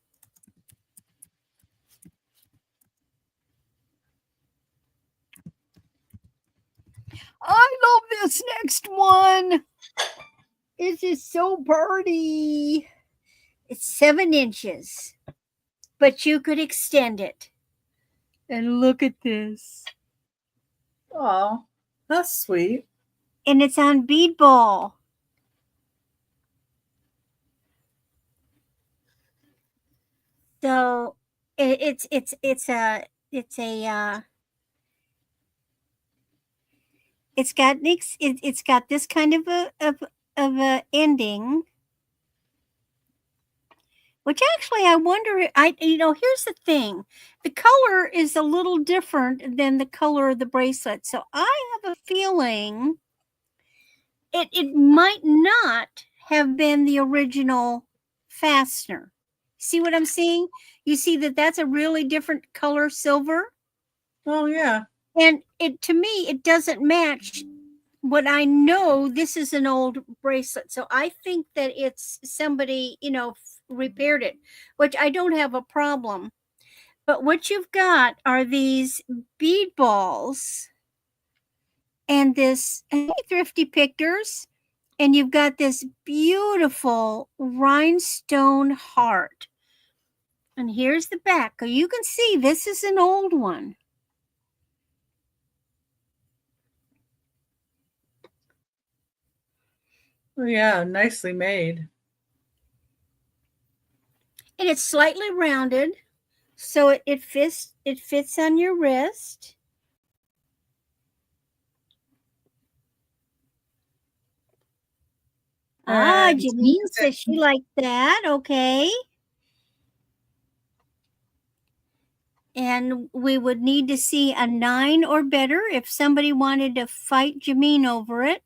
[SPEAKER 3] I love this next one. It is so pretty. It's 7 inches, but you could extend it. And look at this.
[SPEAKER 1] Oh, that's sweet.
[SPEAKER 3] And it's on bead ball. So it's a It's got it's got this kind of a ending. Which actually, I wonder. Here's the thing: the color is a little different than the color of the bracelet. So I have a feeling it might not have been the original fastener. See what I'm seeing? You see that that's a really different color silver.
[SPEAKER 1] Oh yeah.
[SPEAKER 3] And to me, it doesn't match what I know. This is an old bracelet. So I think that it's somebody, repaired it, which I don't have a problem. But what you've got are these bead balls and this, hey, Thrifty Pictures, and you've got this beautiful rhinestone heart. And here's the back. You can see this is an old one.
[SPEAKER 1] Oh, yeah, nicely made.
[SPEAKER 3] And it's slightly rounded, so it fits on your wrist. Janine says she liked that. Okay. And we would need to see a 9 or better if somebody wanted to fight Jameen over it.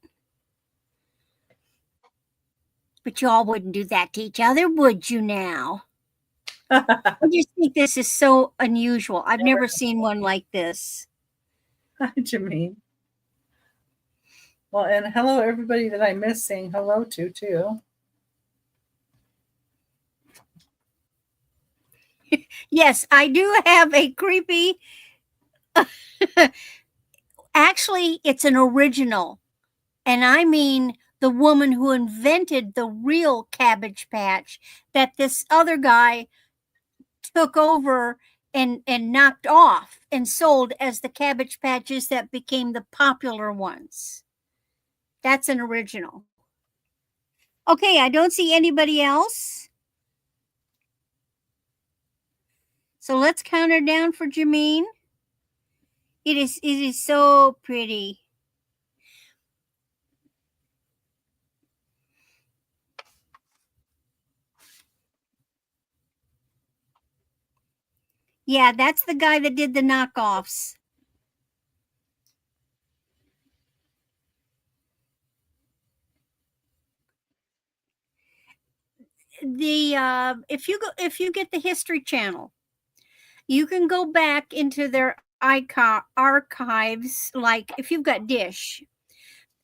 [SPEAKER 3] But y'all wouldn't do that to each other, would you now? I just think this is so unusual. I've never seen one like this.
[SPEAKER 1] Hi, Jameen. Well, and hello, everybody that I missed saying hello to, too.
[SPEAKER 3] Yes, I do have a creepy... Actually, it's an original. And I mean the woman who invented the real Cabbage Patch that this other guy took over and knocked off and sold as the Cabbage Patches that became the popular ones. That's an original. Okay, I don't see anybody else. So let's count her down for Jameen. It is so pretty. Yeah, that's the guy that did the knockoffs. If you get the History Channel, you can go back into their archives, like if you've got Dish.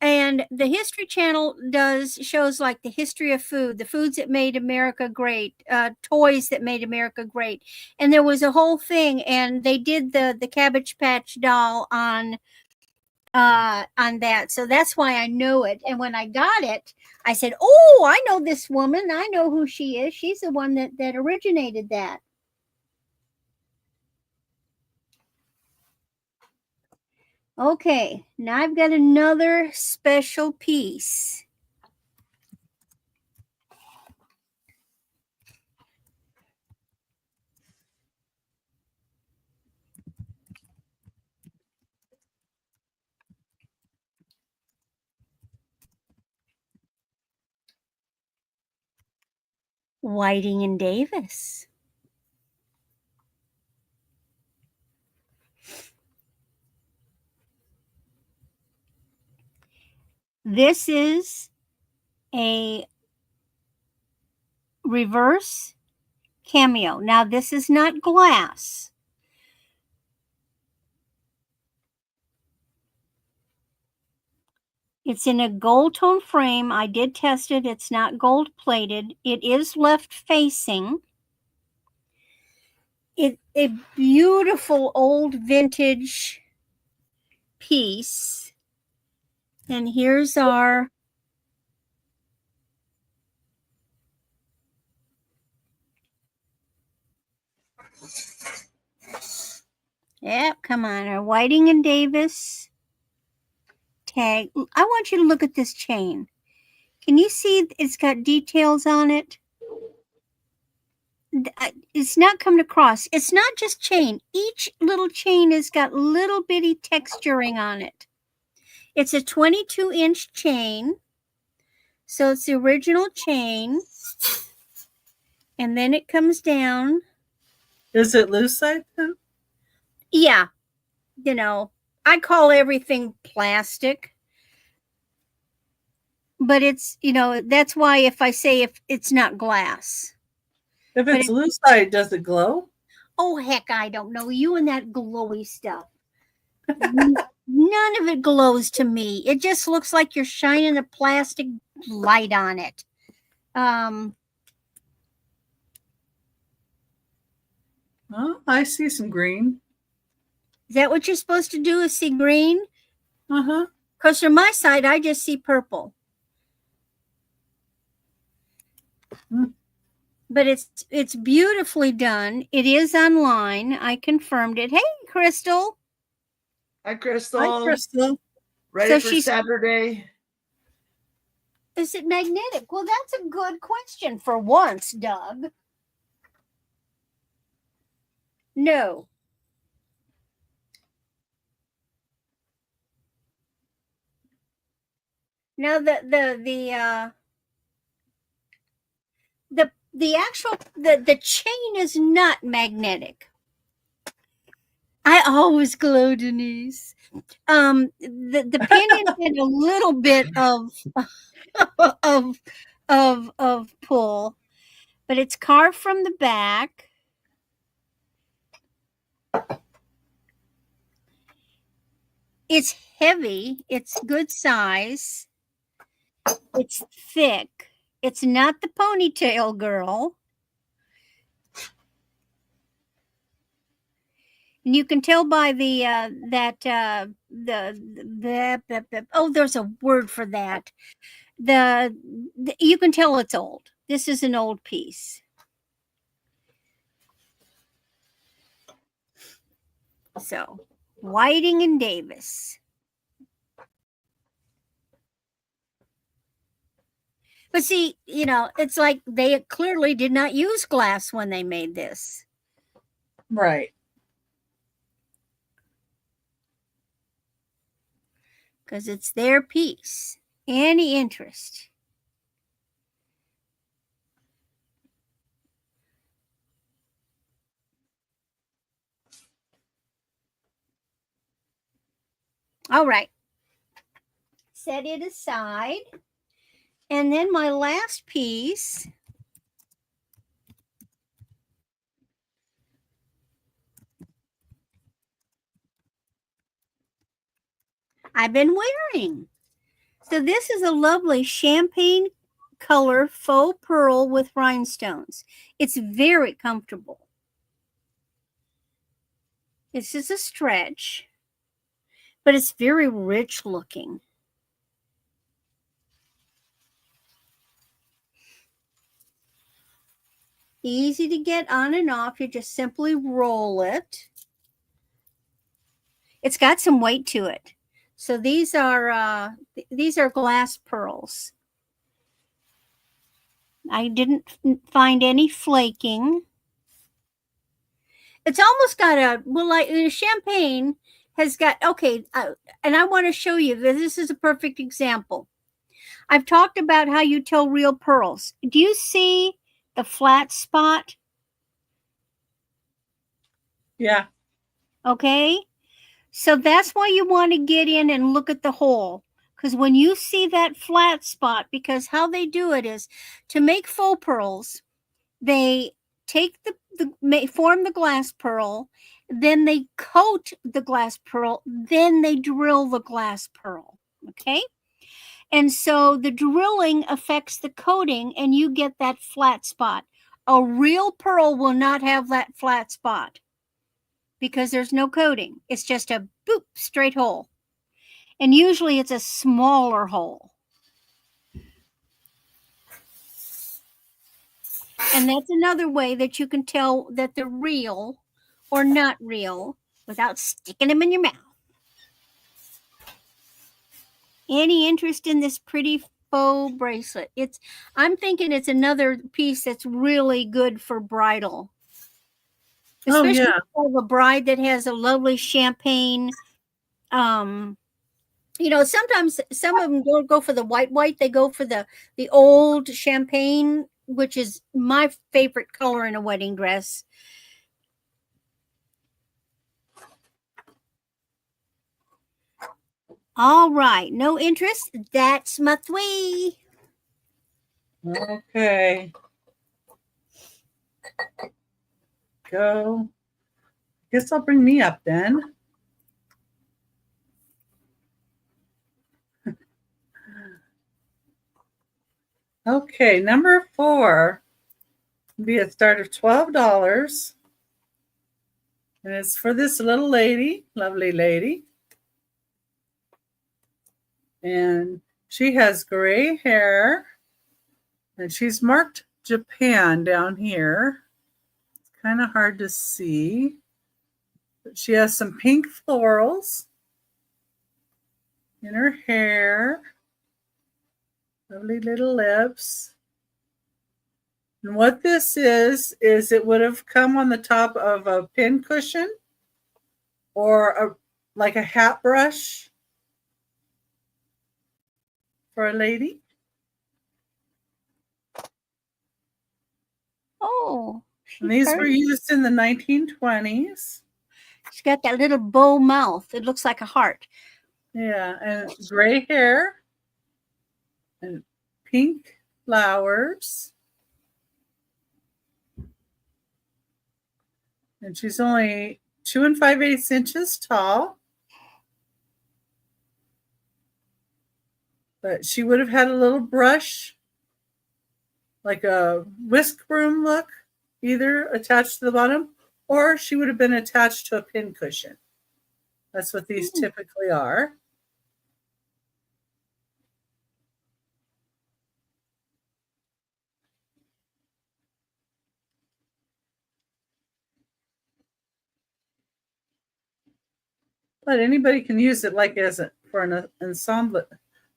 [SPEAKER 3] And the History Channel does shows like the history of food, the foods that made America great, toys that made America great. And there was a whole thing, and they did the Cabbage Patch doll on that. So that's why I know it. And when I got it, I said, oh, I know this woman. I know who she is. She's the one that originated that. Okay, now I've got another special piece. Whiting and Davis. This is a reverse cameo. Now, this is not glass. It's in a gold tone frame. I did test it. It's not gold plated. It is left facing. It's a beautiful old vintage piece. And here's our come on, our Whiting and Davis tag. I want you to look at this chain. Can you see it's got details on it? It's not coming across. It's not just chain. Each little chain has got little bitty texturing on it. It's a 22-inch chain. So it's the original chain. And then it comes down.
[SPEAKER 1] Is it lucite then?
[SPEAKER 3] Yeah. You know, I call everything plastic. But it's, you know, that's why if I say if it's not glass.
[SPEAKER 1] If it's lucite, does it glow?
[SPEAKER 3] Oh, heck, I don't know. You and that glowy stuff. None of it glows to me. It just looks like you're shining a plastic light on it.
[SPEAKER 1] Oh, I see some green.
[SPEAKER 3] Is that what you're supposed to do, is see green?
[SPEAKER 1] Uh-huh.
[SPEAKER 3] Because from my side, I just see purple. But it's beautifully done. It is online. I confirmed it. Hey, Crystal.
[SPEAKER 2] Hi, Crystal.
[SPEAKER 1] Hi, Crystal.
[SPEAKER 2] Ready for Saturday?
[SPEAKER 3] Is it magnetic? Well, that's a good question for once, Doug. No. Now the chain is not magnetic. I always glow, Denise. The pinion had a little bit of pull, but it's carved from the back. It's heavy. It's good size. It's thick. It's not the ponytail girl. And you can tell by there's a word for that. You can tell it's old. This is an old piece. So, Whiting and Davis. But see, you know, it's like they clearly did not use glass when they made this.
[SPEAKER 1] Right.
[SPEAKER 3] Because it's their piece. Any interest? All right. Set it aside. And then my last piece. I've been wearing. So this is a lovely champagne color faux pearl with rhinestones. It's very comfortable. This is a stretch, but it's very rich looking. Easy to get on and off. You just simply roll it. It's got some weight to it. So these are glass pearls. I didn't find any flaking. It's almost got like champagne has got, okay, and I want to show you that this is a perfect example. I've talked about how you tell real pearls. Do you see the flat spot?
[SPEAKER 1] Yeah.
[SPEAKER 3] Okay. So that's why you want to get in and look at the hole. Because when you see that flat spot, because how they do it is to make faux pearls, they take form the glass pearl, then they coat the glass pearl, then they drill the glass pearl. Okay. And so the drilling affects the coating and you get that flat spot. A real pearl will not have that flat spot because there's no coating. It's just a boop, straight hole. And usually it's a smaller hole. And that's another way that you can tell that they're real or not real without sticking them in your mouth. Any interest in this pretty faux bracelet? I'm thinking it's another piece that's really good for bridal. Especially for a bride that has a lovely champagne You know, sometimes some of them don't go for the white. They go for the old champagne, which is my favorite color in a wedding dress. All right, no interest. That's my three.
[SPEAKER 1] Okay. Go. Guess I'll bring me up then. Okay, number 4 will be a start of $12. And it's for this little lady, lovely lady. And she has gray hair. And she's marked Japan down here. It's kind of hard to see. But she has some pink florals in her hair. Lovely little lips. And what this is it would have come on the top of a pin cushion or like a hat brush for a lady.
[SPEAKER 3] Oh.
[SPEAKER 1] And these were used in the 1920s.
[SPEAKER 3] She's got that little bow mouth. It looks like a heart.
[SPEAKER 1] Yeah, and gray hair and pink flowers. And she's only 2 5/8 inches tall. But she would have had a little brush, like a whisk broom look, either attached to the bottom, or she would have been attached to a pin cushion. That's what these typically are. But anybody can use it like as for an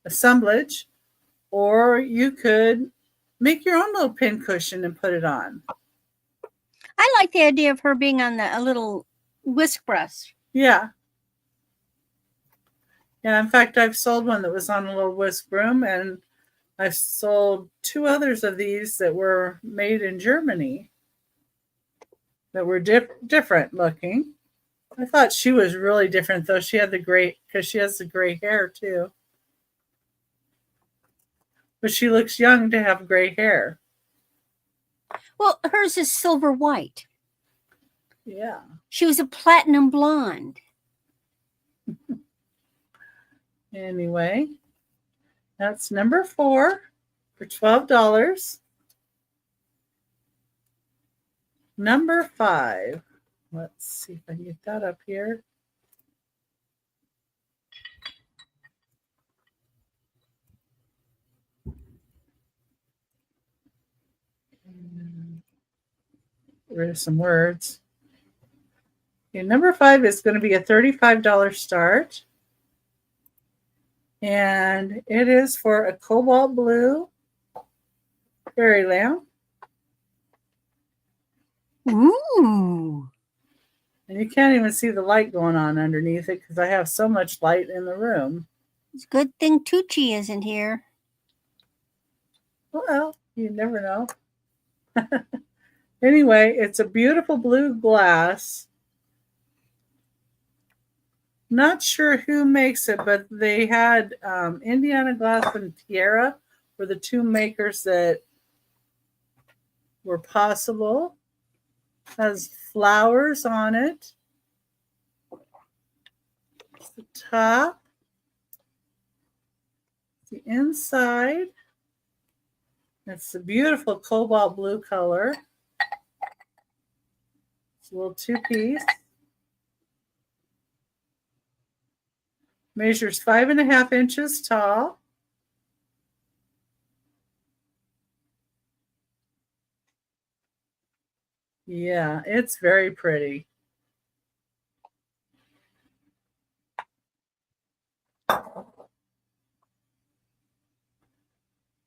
[SPEAKER 1] assemblage, or you could make your own little pin cushion and put it on.
[SPEAKER 3] I like the idea of her being on a little whisk brush.
[SPEAKER 1] Yeah. Yeah, in fact, I've sold one that was on a little whisk broom, and I've sold 2 others of these that were made in Germany that were different looking. I thought she was really different, though. She had because she has the gray hair, too. But she looks young to have gray hair.
[SPEAKER 3] Well, hers is silver white.
[SPEAKER 1] Yeah.
[SPEAKER 3] She was a platinum blonde.
[SPEAKER 1] Anyway, that's number 4 for $12. Number 5. Let's see if I can get that up here. Get rid of some words. Okay, number 5 is going to be a $35 start. And it is for a cobalt blue fairy lamp.
[SPEAKER 3] Ooh.
[SPEAKER 1] And you can't even see the light going on underneath it because I have so much light in the room.
[SPEAKER 3] It's a good thing Tucci isn't here.
[SPEAKER 1] Well, you never know. Anyway, it's a beautiful blue glass. Not sure who makes it, but they had Indiana Glass and Tierra were the 2 makers that were possible. Has flowers on it. It's the top. The inside. It's a beautiful cobalt blue color. It's a little 2-piece. Measures 5.5 inches tall. Yeah, it's very pretty.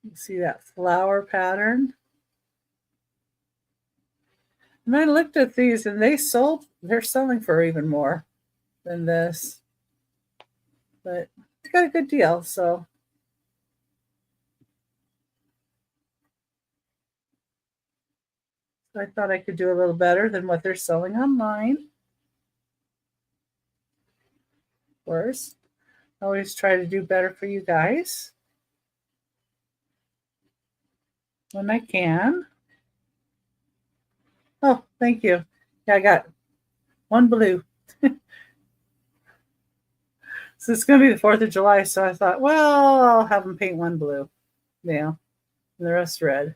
[SPEAKER 1] You see that flower pattern? And I looked at these and they're selling for even more than this. But I got a good deal, so I thought I could do a little better than what they're selling online. Of course, I always try to do better for you guys when I can. Oh, thank you. Yeah, I got one blue. So it's going to be the 4th of July, so I thought, well, I'll have them paint one blue. Yeah, and the rest red.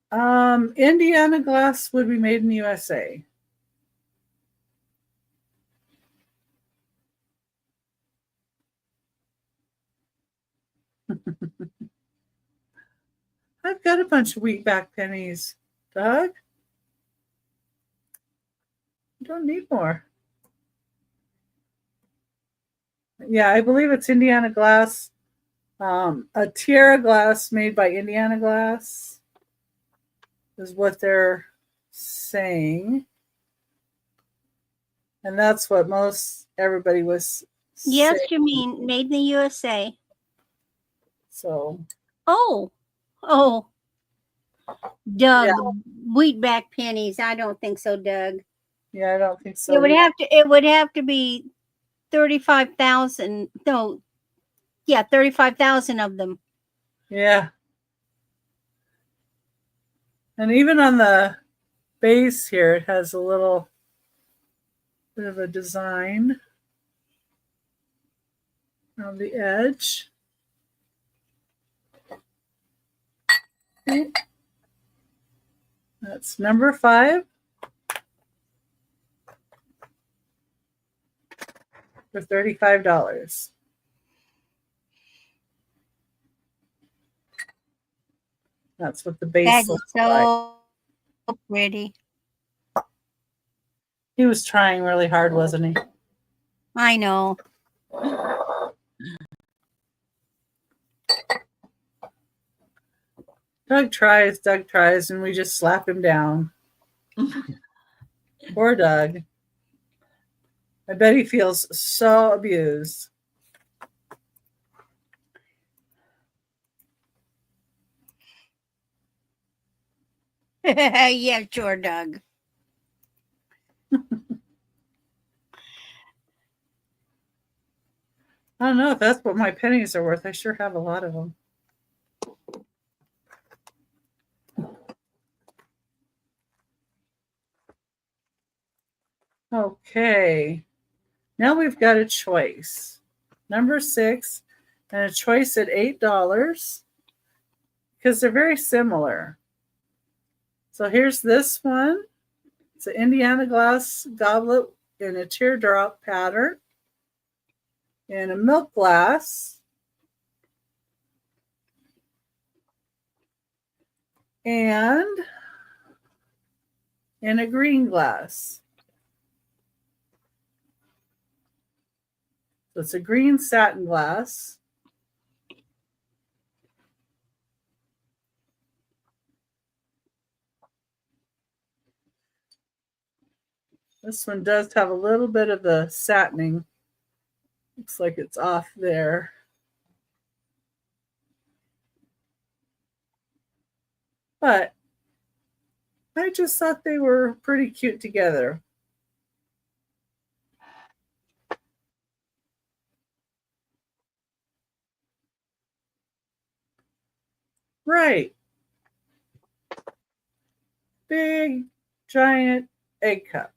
[SPEAKER 1] Indiana glass would be made in the USA. I've got a bunch of wheatback pennies, Doug. You don't need more. Yeah, I believe it's Indiana glass. A tiara glass made by Indiana Glass is what they're saying. And that's what most everybody was
[SPEAKER 3] Yes,
[SPEAKER 1] saying.
[SPEAKER 3] you mean made in the USA.
[SPEAKER 1] So.
[SPEAKER 3] Oh. Doug, wheatback pennies. I don't think so, Doug.
[SPEAKER 1] Yeah, I don't think so.
[SPEAKER 3] It would have to be 35,000. No. Yeah, 35,000 of them.
[SPEAKER 1] Yeah. And even on the base here, it has a little bit of a design on the edge. Okay. That's number 5 for $35. That's what the base looks like.
[SPEAKER 3] So pretty.
[SPEAKER 1] He was trying really hard, wasn't he?
[SPEAKER 3] I know.
[SPEAKER 1] Doug tries, and we just slap him down. Poor Doug. I bet he feels so abused.
[SPEAKER 3] Yeah, sure, Doug.
[SPEAKER 1] I don't know if that's what my pennies are worth. I sure have a lot of them. Okay. Now we've got a choice. Number 6 and a choice at $8 because they're very similar. So here's this one. It's an Indiana glass goblet in a teardrop pattern and a milk glass and in a green glass. So it's a green satin glass. This one does have a little bit of the satining. Looks like it's off there. But I just thought they were pretty cute together. Right. Big, giant egg cup.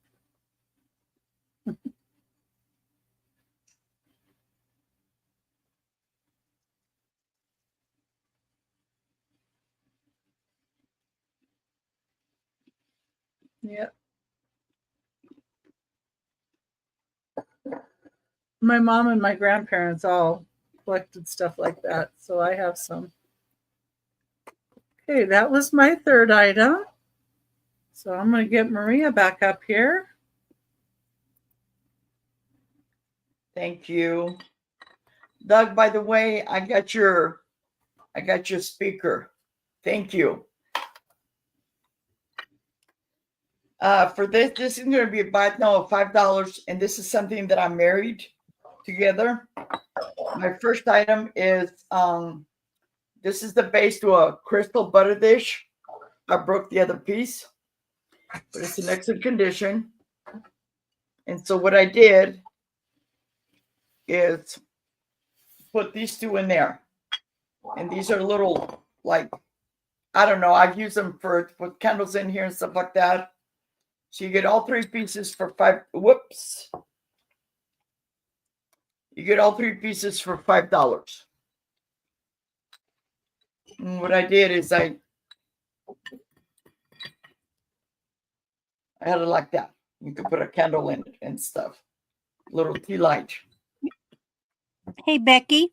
[SPEAKER 1] Yep. My mom and my grandparents all collected stuff like that, so I have some. Okay, that was my 3rd item. So I'm going to get Maria back up here.
[SPEAKER 2] Thank you. Doug, by the way, I got your speaker. Thank you. For this is going to be a buy now of $5, and this is something that I married together. My first item is this is the base to a crystal butter dish. I broke the other piece, but it's in excellent condition. And so what I did is put these two in there. And these are little, like, I don't know, I've used them to put candles in here and stuff like that. So you get all three pieces for whoops. You get all three pieces for $5. And what I did is I had it like that. You could put a candle in it and stuff. Little tea light.
[SPEAKER 3] Hey, Becky.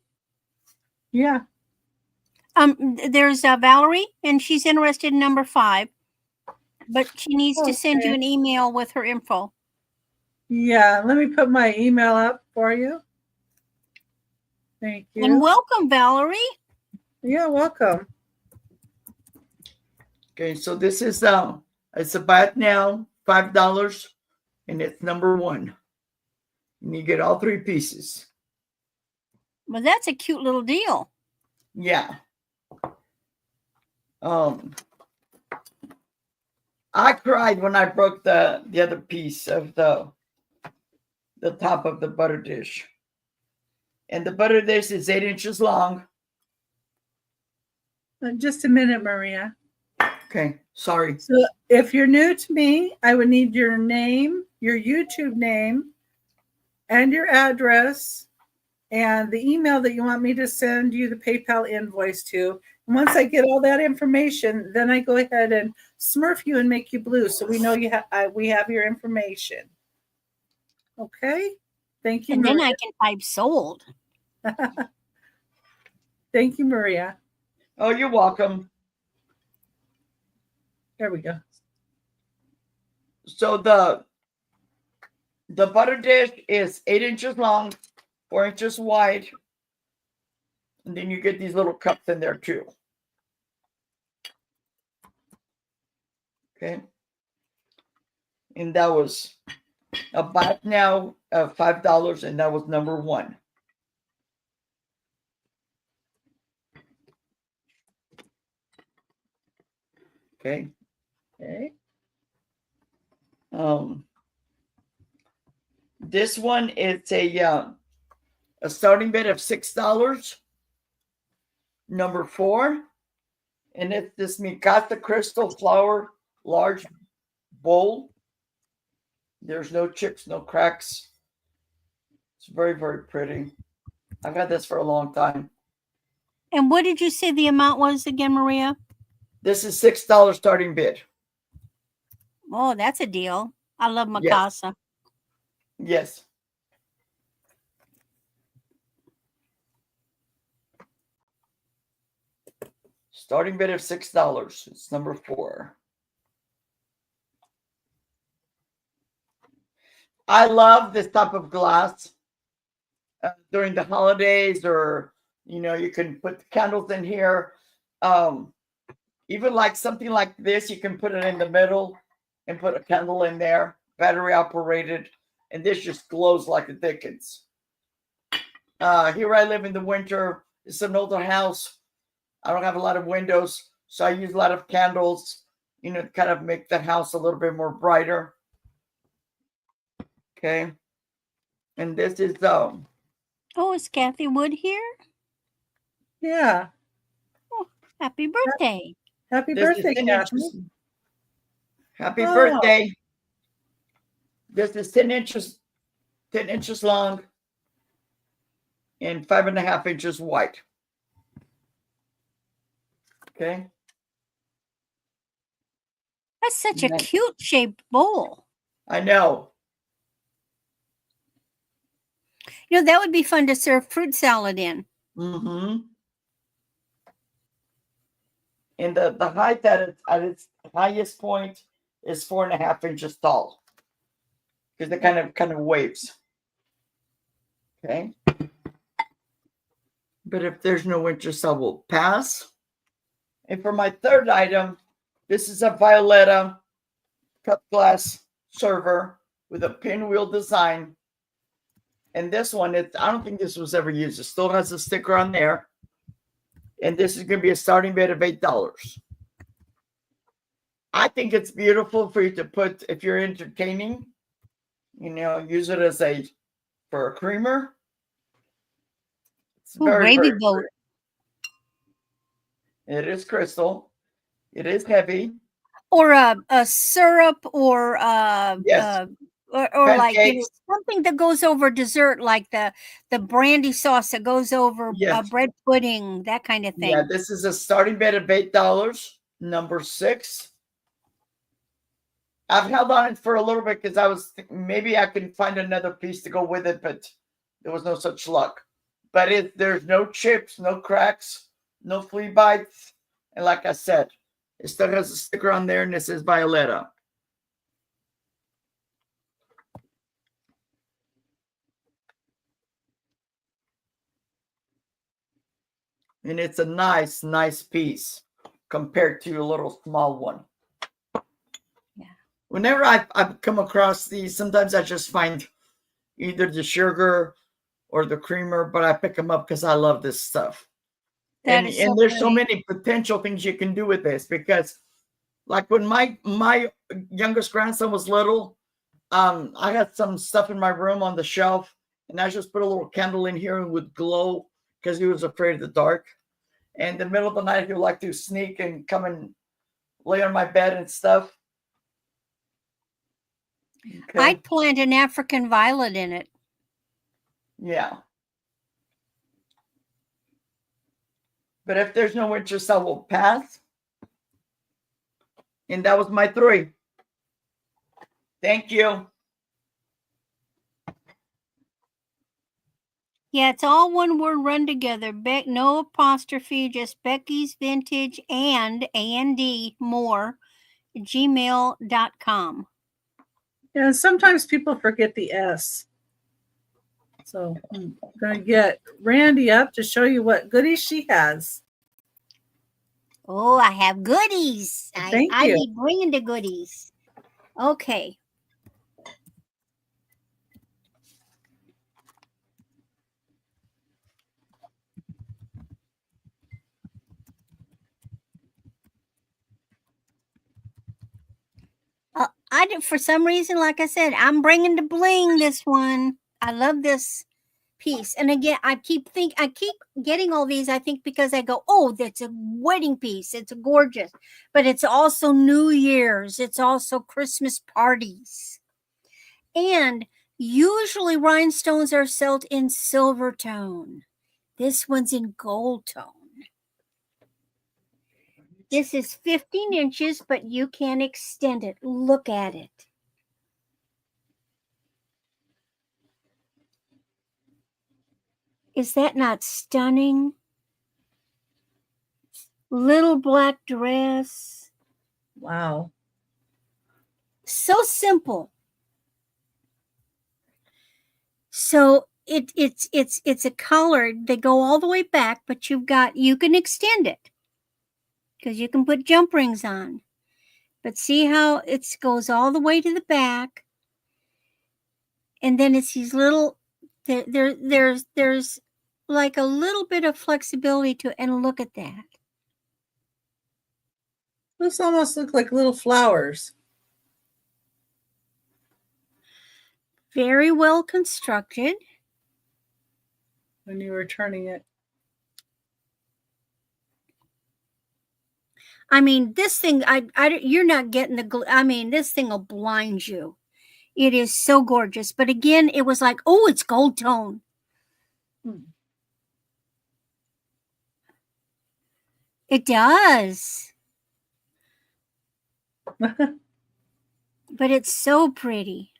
[SPEAKER 1] Yeah.
[SPEAKER 3] There's Valerie, and she's interested in number 5, but she needs to send you an email with her info.
[SPEAKER 1] Yeah, let me put my email up for you. Thank you.
[SPEAKER 3] And welcome, Valerie.
[SPEAKER 1] Yeah, welcome.
[SPEAKER 2] Okay, so this is it's a buy it now, $5, and it's number 1. And you get all three pieces.
[SPEAKER 3] Well, that's a cute little deal.
[SPEAKER 2] Yeah. I cried when I broke the other piece of the top of the butter dish. And the butter dish is 8 inches long.
[SPEAKER 1] Just a minute, Maria.
[SPEAKER 2] Okay, sorry.
[SPEAKER 1] So if you're new to me, I would need your name, your YouTube name, and your address, and the email that you want me to send you the PayPal invoice to. And once I get all that information, then I go ahead and smurf you and make you blue, so we know we have your information. Okay? Thank you,
[SPEAKER 3] And
[SPEAKER 1] Maria.
[SPEAKER 3] then I can type sold.
[SPEAKER 1] Thank you, Maria.
[SPEAKER 2] Oh, you're welcome.
[SPEAKER 1] There we go.
[SPEAKER 2] So the butter dish is 8 inches long, 4 inches wide. And then you get these little cups in there too. Okay. And that was a buy it now of $5, and that was number 1. Okay.
[SPEAKER 1] Okay.
[SPEAKER 2] This one is a starting bid of $6, number 4, and it's this Mikasa crystal flower large bowl. There's no chips, no cracks. It's very, very pretty. I've had this for a long time.
[SPEAKER 3] And what did you say the amount was again, Maria?
[SPEAKER 2] This is $6 starting bid.
[SPEAKER 3] Oh, that's a deal. I love Mikasa.
[SPEAKER 2] Yes. Starting bid of $6. It's number 4. I love this type of glass during the holidays, or you can put the candles in here. Even like something like this, you can put it in the middle and put a candle in there, battery operated, and this just glows like the dickens. Here I live in the winter. It's an older house. I don't have a lot of windows, so I use a lot of candles, to kind of make the house a little bit more brighter. Okay. And this is
[SPEAKER 3] Oh, is Kathy Wood here?
[SPEAKER 1] Yeah.
[SPEAKER 3] Oh, happy birthday.
[SPEAKER 1] Happy birthday, Kathy.
[SPEAKER 2] Happy birthday. This is 10 inches long and 5.5 inches wide. Okay.
[SPEAKER 3] That's such a cute shaped bowl.
[SPEAKER 2] I know.
[SPEAKER 3] That would be fun to serve fruit salad in.
[SPEAKER 2] Mm-hmm. And the height at its highest point is 4.5 inches tall, because it kind of waves. Okay. But if there's no interest, I will pass. And for my third item, this is a Violetta cut glass server with a pinwheel design. And this one, I don't think this was ever used. It still has a sticker on there. And this is going to be a starting bid of $8. I think it's beautiful for you to put, if you're entertaining, use it as for a creamer. It's very,
[SPEAKER 3] gravy
[SPEAKER 2] very
[SPEAKER 3] boat.
[SPEAKER 2] pretty. It is crystal. It is heavy.
[SPEAKER 3] Or a syrup or
[SPEAKER 2] Yes.
[SPEAKER 3] or like
[SPEAKER 2] Pancakes.
[SPEAKER 3] something that goes over dessert, like the brandy sauce that goes over
[SPEAKER 2] Yes.
[SPEAKER 3] bread pudding, that kind of thing.
[SPEAKER 2] Yeah, this is a starting bid of $8. Number 6. I've held on it for a little bit because I was maybe I can find another piece to go with it, but there was no such luck. But there's no chips, no cracks, no flea bites, and like I said, it still has a sticker on there, and it says Violetta. And it's a nice, nice piece compared to a little small one.
[SPEAKER 3] Yeah.
[SPEAKER 2] Whenever I've come across these, sometimes I just find either the sugar or the creamer, but I pick them up because I love this stuff. And there's so many potential things you can do with this, because like when my youngest grandson was little, I had some stuff in my room on the shelf, and I just put a little candle in here and would glow because he was afraid of the dark. And in the middle of the night, he would like to sneak and come and lay on my bed and stuff. Okay.
[SPEAKER 3] I'd plant an African violet in it.
[SPEAKER 2] Yeah. But if there's no interest, I will pass. And that was my 3. Thank you.
[SPEAKER 3] Yeah, it's all one word run together. No apostrophe, just Becky's Vintage and A&D more, gmail.com.
[SPEAKER 1] Yeah, sometimes people forget the S. So I'm going to get Randy up to show you what goodies she has.
[SPEAKER 3] Oh, I have goodies.
[SPEAKER 1] Thank
[SPEAKER 3] I
[SPEAKER 1] you.
[SPEAKER 3] be bringing the goodies. Okay. I did, for some reason, like I said, I'm bringing the bling this one. I love this piece. And again, I keep getting all these, I think, because I go, oh, that's a wedding piece. It's gorgeous. But it's also New Year's. It's also Christmas parties. And usually rhinestones are sold in silver tone. This one's in gold tone. This is 15 inches, but you can extend it. Look at it. Is that not stunning? Little black dress.
[SPEAKER 1] Wow.
[SPEAKER 3] So simple. So it's a color. They go all the way back, but you can extend it because you can put jump rings on. But see how it goes all the way to the back, and then it's these little. There's like a little bit of flexibility to it, and look at that.
[SPEAKER 1] Those almost look like little flowers.
[SPEAKER 3] Very well constructed.
[SPEAKER 1] When you were turning it.
[SPEAKER 3] I mean, this thing, you're not getting this thing will blind you. It is so gorgeous. But again, it was like, oh, it's gold tone. It does. But it's so pretty.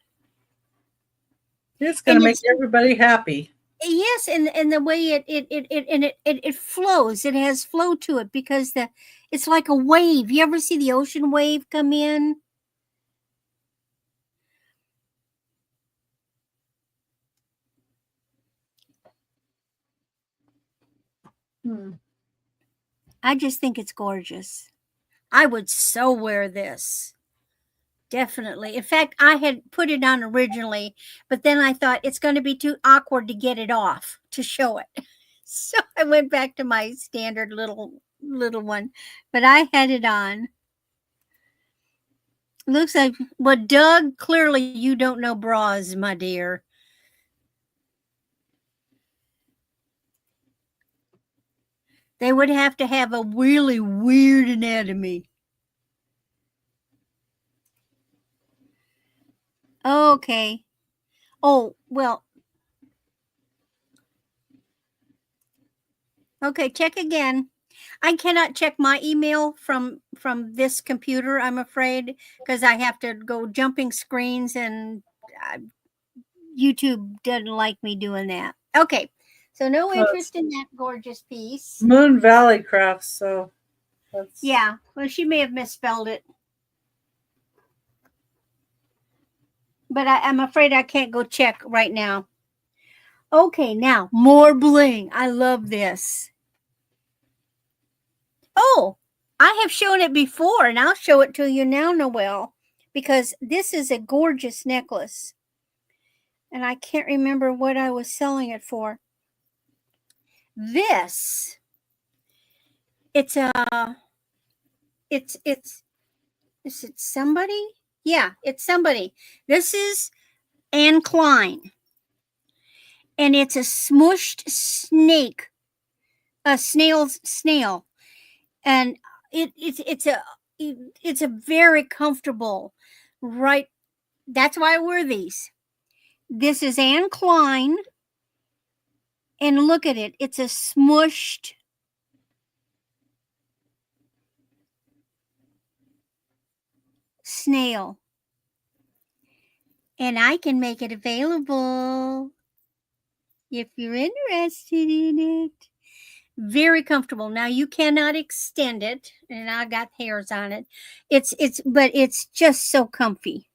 [SPEAKER 1] It's going to make everybody happy.
[SPEAKER 3] Yes, and the way it flows, it has flow to it because it's like a wave. You ever see the ocean wave come in? I just think it's gorgeous. I would so wear this. Definitely. In fact, I had put it on originally, but then I thought it's going to be too awkward to get it off to show it. So I went back to my standard little one, but I had it on. Looks like, well, Doug, clearly you don't know bras, my dear. They would have to have a really weird anatomy. Okay. Oh, well. Okay, check again. I cannot check my email from this computer, I'm afraid, because I have to go jumping screens, and YouTube doesn't like me doing that. Okay, so no interest in that gorgeous piece.
[SPEAKER 1] MoonValleyCrafts, so that's...
[SPEAKER 3] Yeah, well, she may have misspelled it. But I'm afraid I can't go check right now. Okay, now, more bling. I love this. Oh, I have shown it before, and I'll show it to you now, Noelle, because this is a gorgeous necklace. And I can't remember what I was selling it for. This, is it somebody? Yeah, it's somebody. This is Anne Klein. And it's a smushed snake, a snail. And it's a very comfortable, right? That's why I wear these. This is Anne Klein, and look at it. It's a smushed snail, and I can make it available if you're interested in it. Very comfortable. Now you cannot extend it, and I got hairs on it. But it's just so comfy.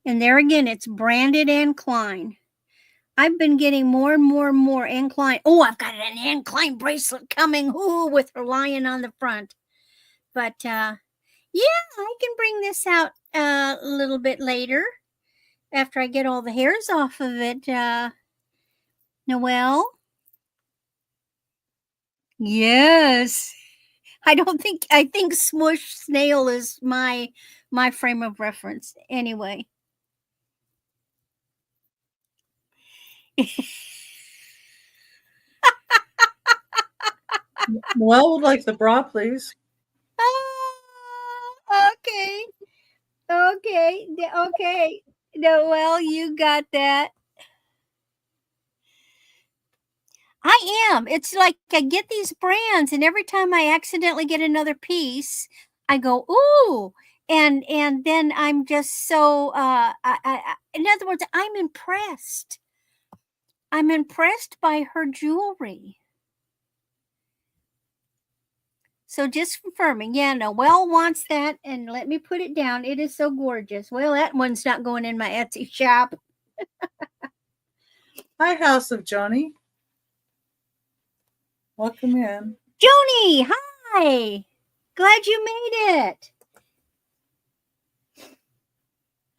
[SPEAKER 3] And there again, it's branded Anne Klein. I've been getting more and more Anne Klein. Oh, I've got an Anne Klein bracelet coming. Ooh, with her lion on the front. But yeah, I can bring this out a little bit later after I get all the hairs off of it. Noelle? Yes. I think smush snail is my frame of reference anyway.
[SPEAKER 1] Well, would like the bra, please.
[SPEAKER 3] Okay. Noelle, you got that. I am. It's like I get these brands, and every time I accidentally get another piece, I go, ooh. And then I'm just so in other words, I'm impressed. I'm impressed by her jewelry. So just confirming, yeah, Noelle wants that, and let me put it down. It is so gorgeous. Well, that one's not going in my Etsy shop.
[SPEAKER 1] Hi, House of Joni. Welcome in.
[SPEAKER 3] Joni, hi. Glad you made it.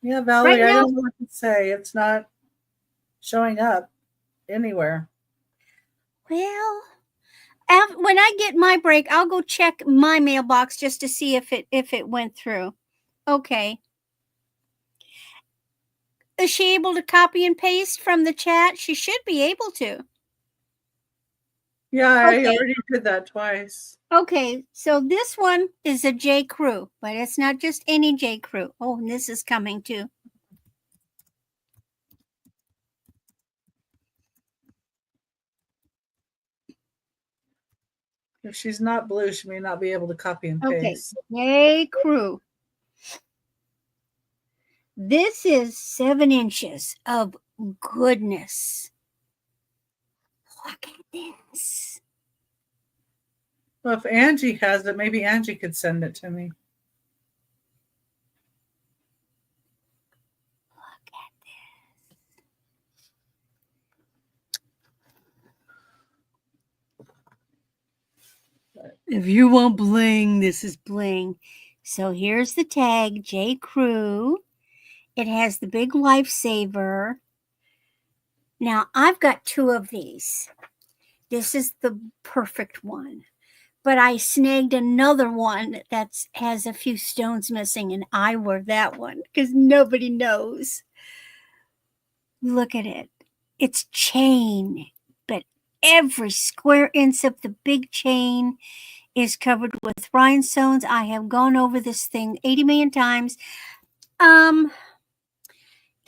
[SPEAKER 1] Yeah, Valerie,
[SPEAKER 3] Right
[SPEAKER 1] I
[SPEAKER 3] now-
[SPEAKER 1] don't know what to say. It's not showing up anywhere.
[SPEAKER 3] Well, when I get my break, I'll go check my mailbox just to see if it went through. Okay. Is she able to copy and paste from the chat? She should be able to.
[SPEAKER 1] Yeah, I
[SPEAKER 3] Okay.
[SPEAKER 1] already did that twice.
[SPEAKER 3] Okay, so this one is a J. Crew, but it's not just any J. Crew. Oh, and this is coming too.
[SPEAKER 1] If she's not blue, she may not be able to copy and paste.
[SPEAKER 3] Okay, J. Crew. This is 7 inches of goodness. Look at this.
[SPEAKER 1] Well, if Angie has it, maybe Angie could send it to me.
[SPEAKER 3] Look at this. If you want bling, this is bling. So here's the tag, J. Crew. It has the big lifesaver. Now, I've got 2 of these. This is the perfect one. But I snagged another one that has a few stones missing, and I wear that one because nobody knows. Look at it. It's chain, but every square inch of the big chain is covered with rhinestones. I have gone over this thing 80 million times.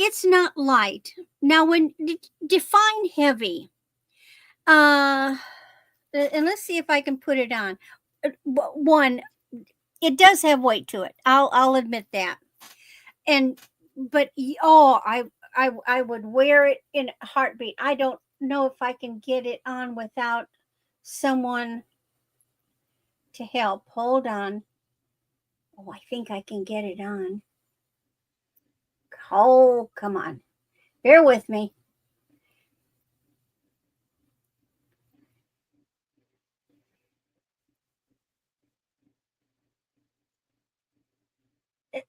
[SPEAKER 3] It's not light. Now, when define heavy, and let's see if I can put it on. One, it does have weight to it. I'll admit that. But I would wear it in a heartbeat. I don't know if I can get it on without someone to help. Hold on. Oh, I think I can get it on. Oh, come on. Bear with me.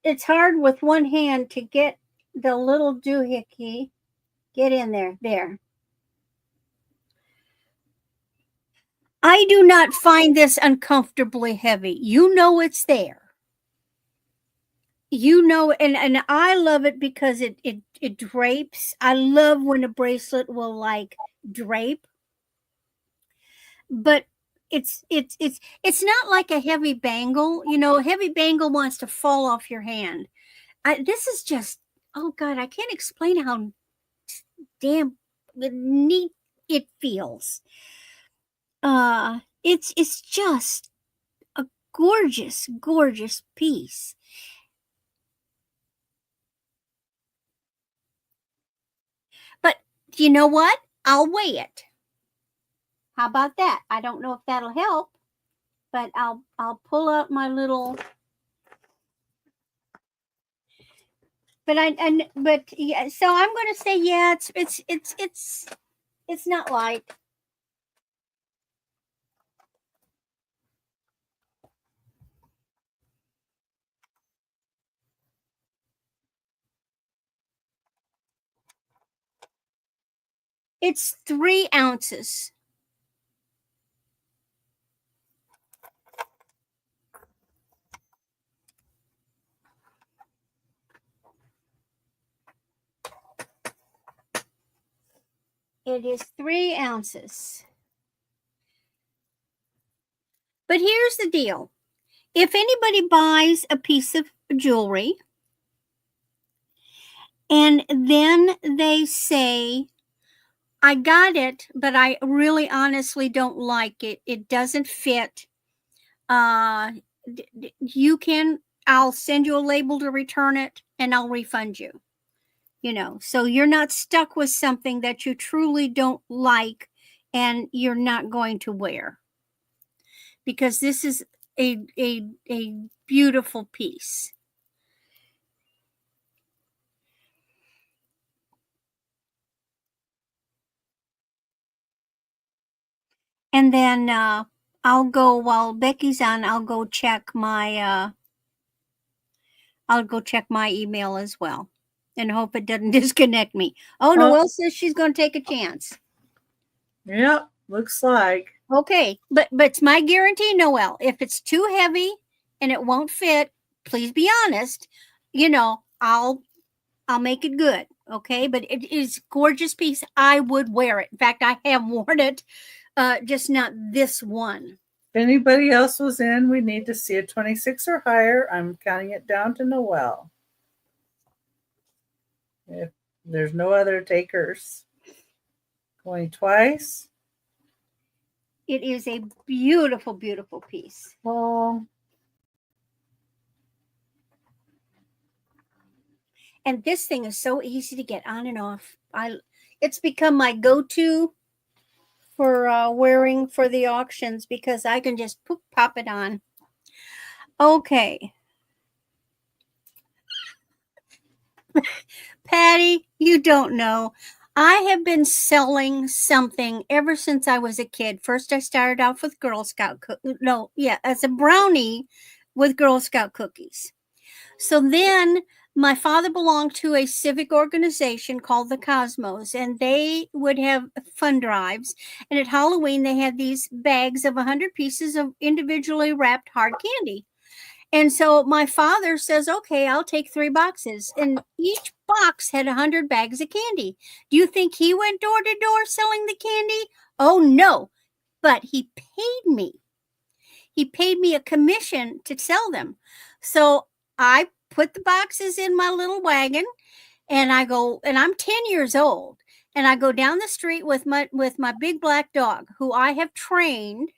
[SPEAKER 3] It's hard with one hand to get the little doohickey. Get in there. There. I do not find this uncomfortably heavy. You know it's there. You know, and I love it because it drapes. I love when a bracelet will like drape. But it's not like a heavy bangle. You know, a heavy bangle wants to fall off your hand. This is just, oh God, I can't explain how damn neat it feels. It's just a gorgeous, gorgeous piece. But you know what? I'll weigh it. How about that? I don't know if that'll help, but I'll pull out my little. But yeah, so I'm going to say yeah, it's not light. It's 3 ounces. It is 3 ounces. But here's the deal. If anybody buys a piece of jewelry and then they say, I got it, but I really honestly don't like it. It doesn't fit. I'll send you a label to return it and I'll refund you. You know, so you're not stuck with something that you truly don't like and you're not going to wear. Because this is a beautiful piece. And then I'll go, while Becky's on, I'll go check my email as well and hope it doesn't disconnect me. Oh, Noelle says she's going to take a chance.
[SPEAKER 1] Yep, looks like.
[SPEAKER 3] Okay, but it's my guarantee, Noelle, if it's too heavy and it won't fit, please be honest. You know, I'll make it good. Okay, but it is a gorgeous piece. I would wear it. In fact, I have worn it, just not this one.
[SPEAKER 1] If anybody else was in, we need to see a 26 or higher. I'm counting it down to Noelle. If there's no other takers. Going twice.
[SPEAKER 3] It is a beautiful, beautiful piece.
[SPEAKER 1] Oh.
[SPEAKER 3] And this thing is so easy to get on and off. It's become my go-to for wearing for the auctions because I can just pop it on. Okay. Patty, you don't know. I have been selling something ever since I was a kid. First, I started off with Girl Scout as a brownie with Girl Scout cookies. So then my father belonged to a civic organization called the Cosmos, and they would have fun drives. And at Halloween, they had these bags of 100 pieces of individually wrapped hard candy. And so my father says, okay, I'll take 3 boxes. And each box had 100 bags of candy. Do you think he went door to door selling the candy? Oh, no. But he paid me. He paid me a commission to sell them. So I put the boxes in my little wagon, and I go, and I'm 10 years old, and I go down the street with my big black dog, who I have trained,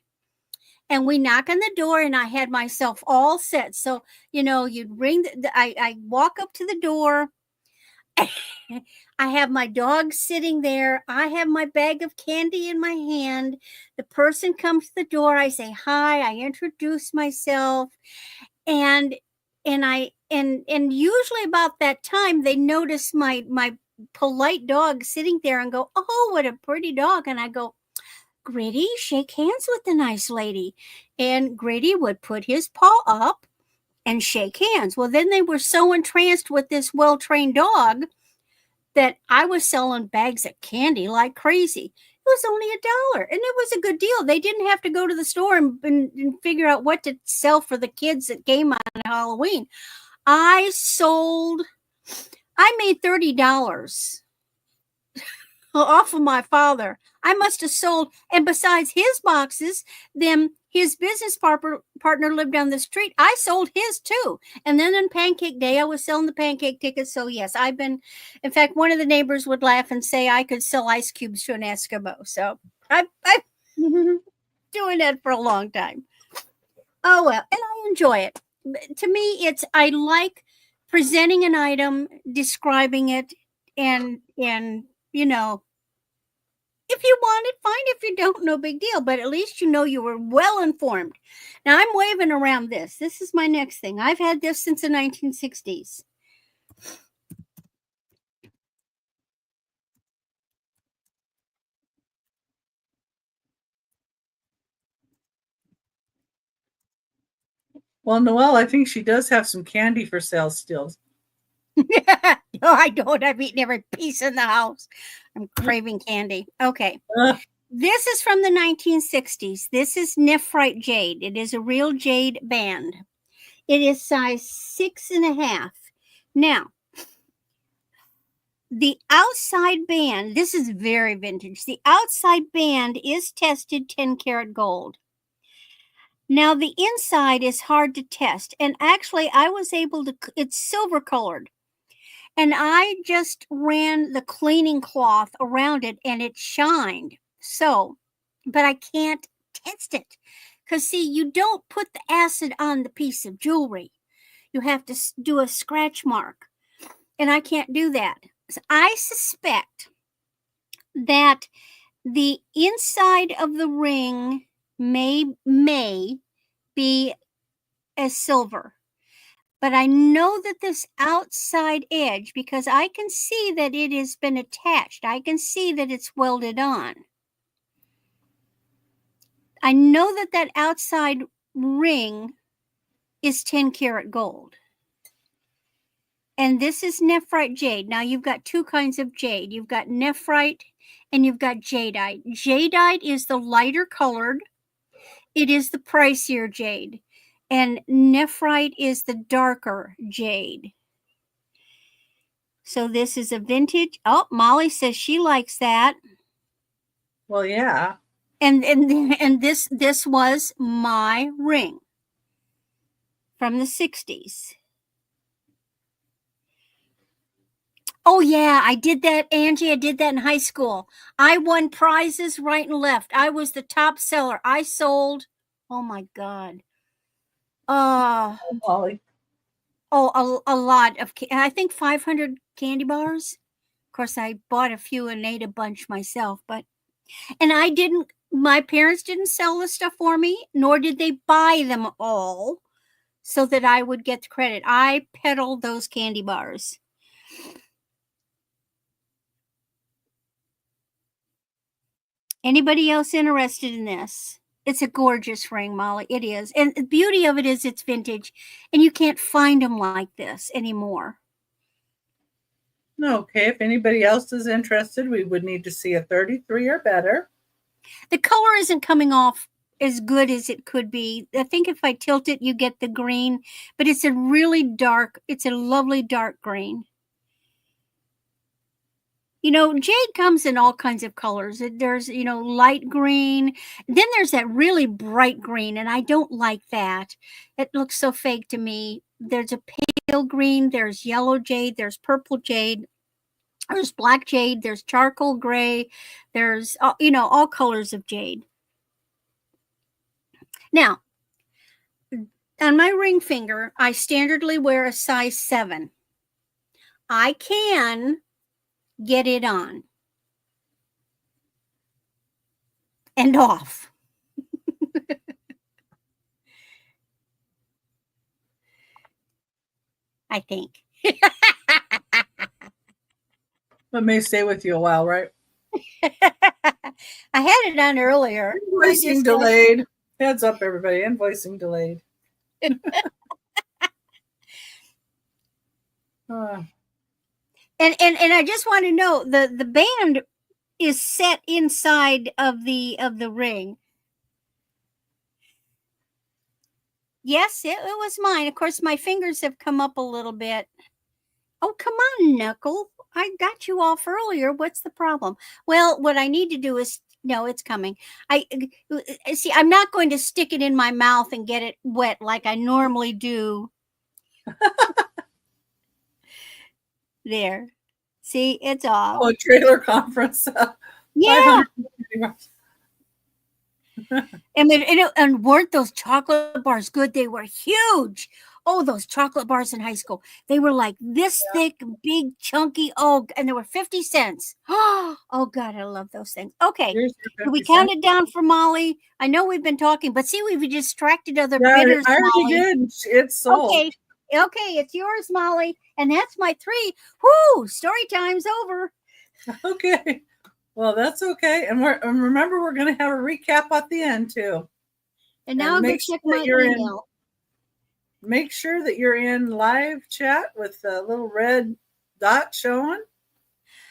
[SPEAKER 3] and we knock on the door, and I had myself all set. So, you'd ring, I walk up to the door. I have my dog sitting there. I have my bag of candy in my hand. The person comes to the door. I say hi. I introduce myself, and usually about that time they notice my polite dog sitting there and go, oh, what a pretty dog. And I go, Gritty, shake hands with the nice lady. And Gritty would put his paw up and shake hands. Well, then they were so entranced with this well-trained dog that I was selling bags of candy like crazy. It was only $1, and it was a good deal. They didn't have to go to the store and figure out what to sell for the kids that came on Halloween. I made $30 off of my father. I must have sold, and besides his boxes, then his business partner lived down the street. I sold his too. And then on Pancake Day, I was selling the pancake tickets. So yes, in fact, one of the neighbors would laugh and say I could sell ice cubes to an Eskimo. So I've doing that for a long time. Oh, well, and I enjoy it. To me, I like presenting an item, describing it, and if you want it, fine. If you don't, no big deal. But at least you were well informed. Now, I'm waving around this. This is my next thing. I've had this since the 1960s.
[SPEAKER 1] Well, Noelle, I think she does have some candy for sale still.
[SPEAKER 3] No, I don't. I've eaten every piece in the house. I'm craving candy. Okay. This is from the 1960s. This is nephrite jade. It is a real jade band. It is size 6.5. Now, the outside band, this is very vintage. The outside band is tested 10 karat gold. Now, the inside is hard to test. And actually, I was able to, it's silver colored. And I just ran the cleaning cloth around it and it shined. So, but I can't test it. Because, see, you don't put the acid on the piece of jewelry. You have to do a scratch mark. And I can't do that. So I suspect that the inside of the ring may be as silver. But I know that this outside edge, because I can see that it has been attached. I can see that it's welded on. I know that that outside ring is 10 karat gold. And this is nephrite jade. Now, you've got 2 kinds of jade. You've got nephrite and you've got jadeite. Jadeite is the lighter colored. It is the pricier jade. And nephrite is the darker jade. So this is a vintage. Oh, Molly says she likes that.
[SPEAKER 1] Well, yeah.
[SPEAKER 3] And this was my ring from the 60s. Oh, yeah, I did that, Angie. I did that in high school. I won prizes right and left. I was the top seller. I sold, oh, my God.
[SPEAKER 1] Molly.
[SPEAKER 3] Oh, a lot of, I think 500 candy bars. Of course, I bought a few and ate a bunch myself, and my parents didn't sell the stuff for me, nor did they buy them all so that I would get the credit. I peddled those candy bars. Anybody else interested in this? It's a gorgeous ring, Molly. It is. And the beauty of it is it's vintage, and you can't find them like this anymore.
[SPEAKER 1] Okay, if anybody else is interested, we would need to see a 33 or better.
[SPEAKER 3] The color isn't coming off as good as it could be. I think if I tilt it, you get the green, but it's a really dark, it's a lovely dark green. You know, jade comes in all kinds of colors. There's, you know, light green. Then there's that really bright green, and I don't like that. It looks so fake to me. There's a pale green. There's yellow jade. There's purple jade. There's black jade. There's charcoal gray. There's, you know, all colors of jade. Now, on my ring finger, I standardly wear a size 7. I can get it on and off. I think.
[SPEAKER 1] It may stay with you a while, right?
[SPEAKER 3] I had it on earlier.
[SPEAKER 1] Invoicing delayed. Heads up, everybody. Invoicing delayed.
[SPEAKER 3] And I just want to know the band is set inside of the ring. Yes, it was mine. Of course, my fingers have come up a little bit. Oh, come on, Knuckle. I got you off earlier. What's the problem? Well, what I need to do is, no, it's coming. I see, I'm not going to stick it in my mouth and get it wet like I normally do. There. See, it's off.
[SPEAKER 1] Oh, trailer conference.
[SPEAKER 3] Yeah. And weren't those chocolate bars good? They were huge. Oh, those chocolate bars in high school. They were like this thick, big, chunky. Oh, and they were 50 cents. Oh, God, I love those things. Okay. We counted down for Molly. I know we've been talking, but see, we've distracted other bidders.
[SPEAKER 1] I already did. It's sold.
[SPEAKER 3] Okay, it's yours, Molly. And that's my 3. Whoo, story time's over.
[SPEAKER 1] Okay. Well, that's okay. And remember, we're going to have a recap at the end, too.
[SPEAKER 3] And now I'm going to check my email.
[SPEAKER 1] Make sure that you're in live chat with the little red dot showing.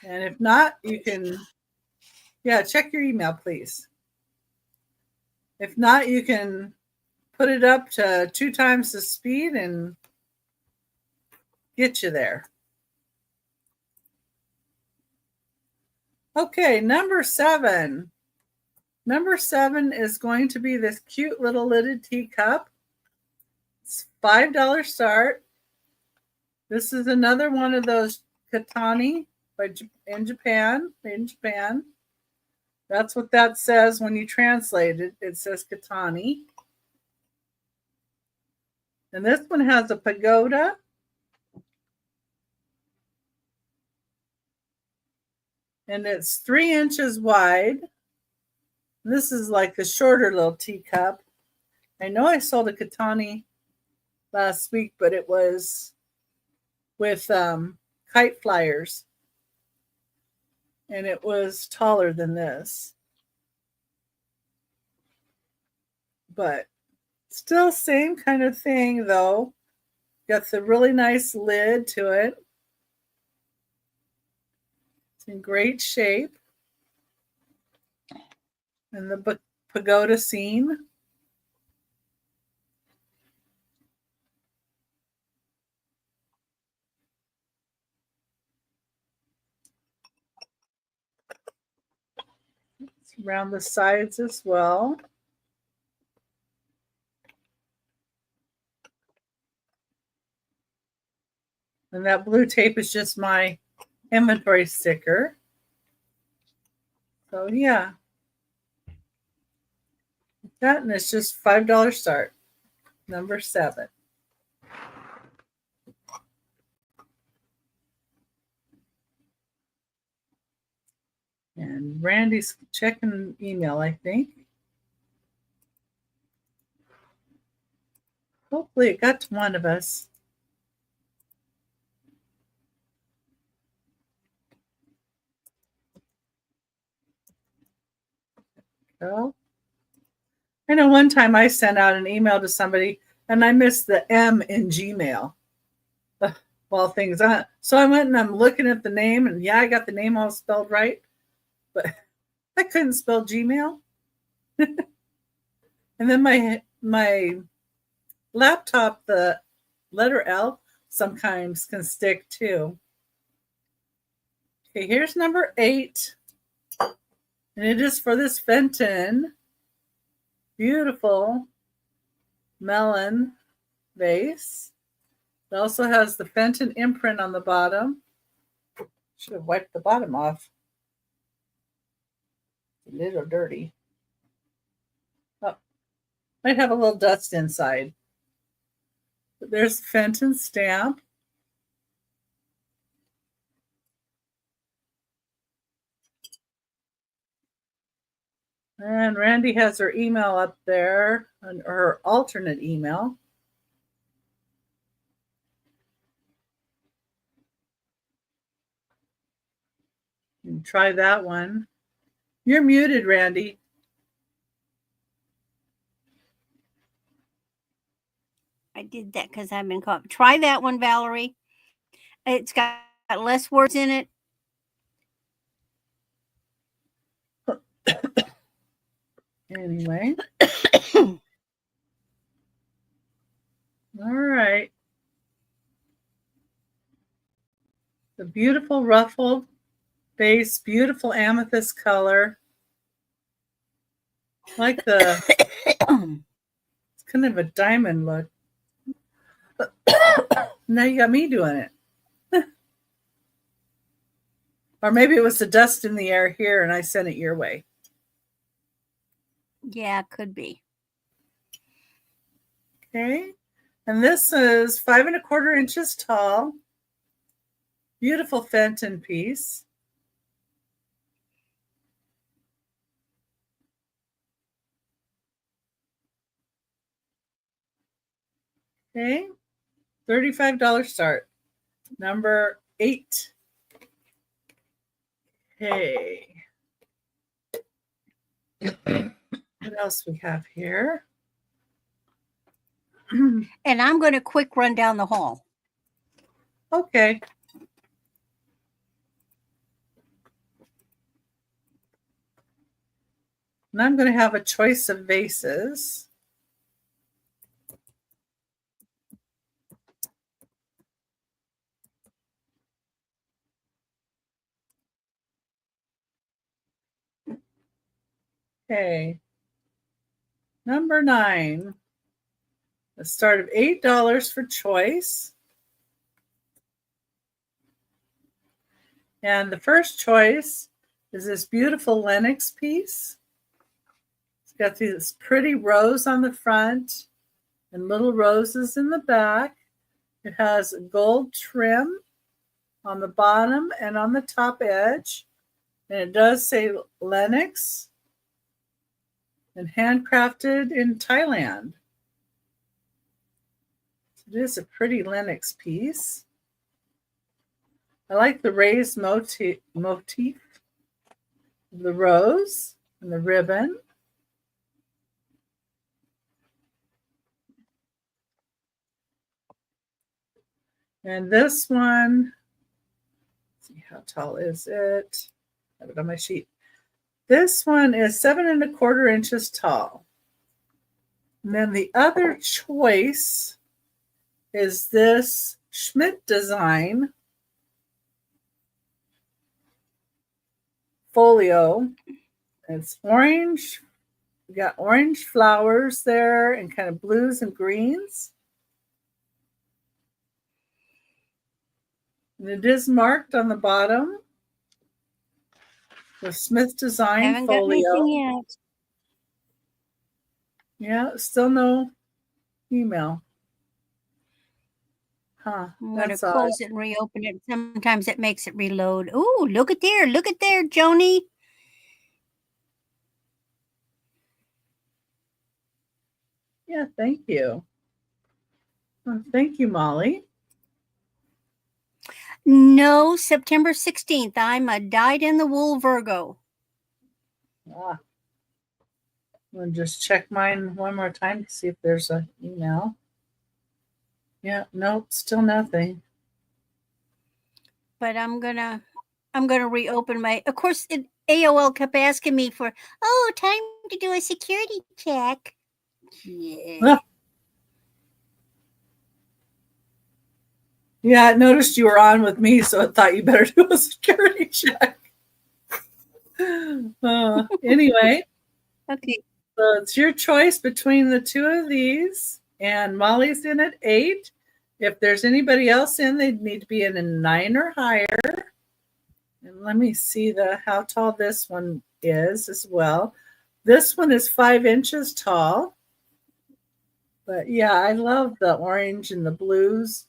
[SPEAKER 1] And if not, you can, check your email, please. If not, you can put it up to 2 times the speed and get you there. Okay, number 7. Number 7 is going to be this cute little lidded teacup. It's $5 start. This is another one of those katani in Japan. That's what that says when you translate it. It says katani. And this one has a pagoda. And it's 3 inches wide. This is like the shorter little teacup. I know I sold a katani last week, but it was with kite flyers. And it was taller than this. But still same kind of thing, though. Got the really nice lid to it. It's in great shape. And the pagoda scene. It's around the sides as well. And that blue tape is just my inventory sticker. So yeah. That, and it's just $5 start. Number 7. And Randy's checking email, I think. Hopefully it got to one of us. Go. I know one time I sent out an email to somebody and I missed the M in Gmail. Well, things on. So I went and I'm looking at the name, and yeah, I got the name all spelled right, but I couldn't spell Gmail. And then my laptop, the letter L sometimes can stick too. Okay, here's number 8. And it is for this Fenton. Beautiful melon vase. It also has the Fenton imprint on the bottom. Should have wiped the bottom off. It's a little dirty. Oh, might have a little dust inside. But there's the Fenton stamp. And Randy has her email up there, her alternate email. You can try that one. You're muted, Randy.
[SPEAKER 3] I did that because I've been caught. Try that one, Valerie. It's got less words in it.
[SPEAKER 1] Anyway. All right. The beautiful ruffled base, beautiful amethyst color. Like the, it's kind of a diamond look. Now you got me doing it. Or maybe it was the dust in the air here and I sent it your way.
[SPEAKER 3] Yeah, could be.
[SPEAKER 1] Okay. And this is 5 1/4 inches tall. Beautiful Fenton piece. Okay. $35 start. Number 8. Okay. What else we have here?
[SPEAKER 3] And I'm going to quick run down the hall.
[SPEAKER 1] Okay. And I'm going to have a choice of vases. Okay. Number 9. A start of $8 for choice. And the first choice is this beautiful Lenox piece. It's got this pretty rose on the front and little roses in the back. It has a gold trim on the bottom and on the top edge. And it does say Lenox and handcrafted in Thailand. It is a pretty Lenox piece. I like the raised motif of the rose and the ribbon. And this one, let's see, how tall is it? I have it on my sheet. This one is 7 1/4 inches tall. And then the other choice is this Schmidt design folio. It's orange. We got orange flowers there and kind of blues and greens. And it is marked on the bottom with Smith Design
[SPEAKER 3] Haven't got
[SPEAKER 1] folio.
[SPEAKER 3] anything yet.
[SPEAKER 1] Yeah, still no email. Huh.
[SPEAKER 3] I'm going to
[SPEAKER 1] That's odd.
[SPEAKER 3] close it and reopen it. Sometimes it makes it reload. Ooh, look at there. Look at there, Joni.
[SPEAKER 1] Yeah, thank you. Well, thank you, Molly.
[SPEAKER 3] No, September 16th. I'm a dyed-in-the-wool Virgo.
[SPEAKER 1] Ah. I'll just check mine one more time to see if there's an email. Yeah, nope, still nothing.
[SPEAKER 3] But I'm gonna reopen my. Of course, AOL kept asking me for, oh, time to do a security check. Yeah.
[SPEAKER 1] Yeah, I noticed you were on with me, so I thought you better do a security check. Anyway,
[SPEAKER 3] Okay.
[SPEAKER 1] so it's your choice between the two of these, and Molly's in at 8. If there's anybody else in, they'd need to be in a 9 or higher. And let me see how tall this one is as well. This one is 5 inches tall. But yeah, I love the orange and the blues.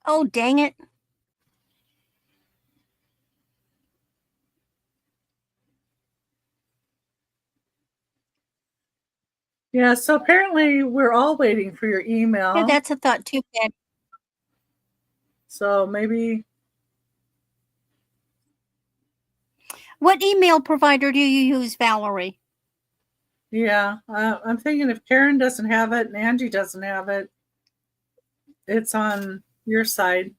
[SPEAKER 3] Oh, dang it.
[SPEAKER 1] Yeah, so apparently we're all waiting for your email.
[SPEAKER 3] Yeah, that's a thought too, Pat.
[SPEAKER 1] So maybe.
[SPEAKER 3] What email provider do you use, Valerie?
[SPEAKER 1] Yeah, I'm thinking if Karen doesn't have it and Angie doesn't have it, it's on your side.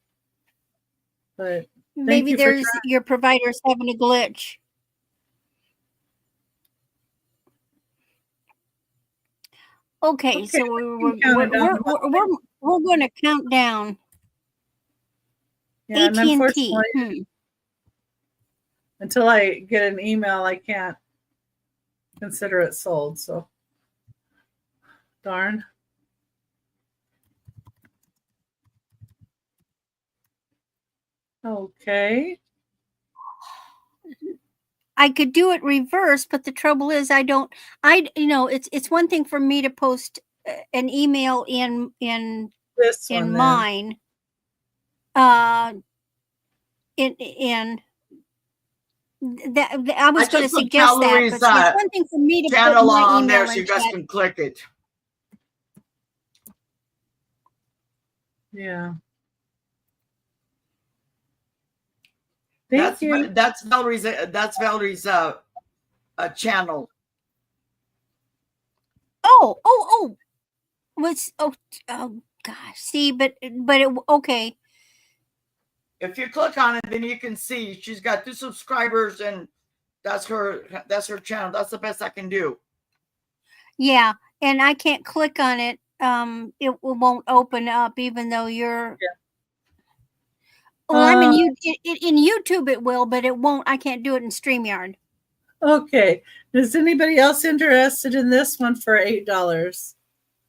[SPEAKER 1] But
[SPEAKER 3] maybe your provider's having a glitch. Okay, so we're going to count down.
[SPEAKER 1] Yeah,
[SPEAKER 3] AT&T.
[SPEAKER 1] Until I get an email, I can't consider it sold. So, darn. Okay.
[SPEAKER 3] I could do it reverse, but the trouble is it's one thing for me to post an email in
[SPEAKER 1] this one,
[SPEAKER 3] in mine. I was going to suggest that, but it's one thing for me to
[SPEAKER 2] channel
[SPEAKER 3] put my
[SPEAKER 2] on
[SPEAKER 3] email
[SPEAKER 2] there so you guys can click it.
[SPEAKER 1] Yeah.
[SPEAKER 2] That's Valerie's channel.
[SPEAKER 3] Oh gosh. See, but okay.
[SPEAKER 2] If you click on it, then you can see she's got 2 subscribers, and that's her channel. That's the best I can do.
[SPEAKER 3] Yeah, and I can't click on it. It won't open up, even though you're. Yeah. Well, I mean, in YouTube it will, but it won't. I can't do it in StreamYard.
[SPEAKER 1] Okay. Is anybody else interested in this one for $8?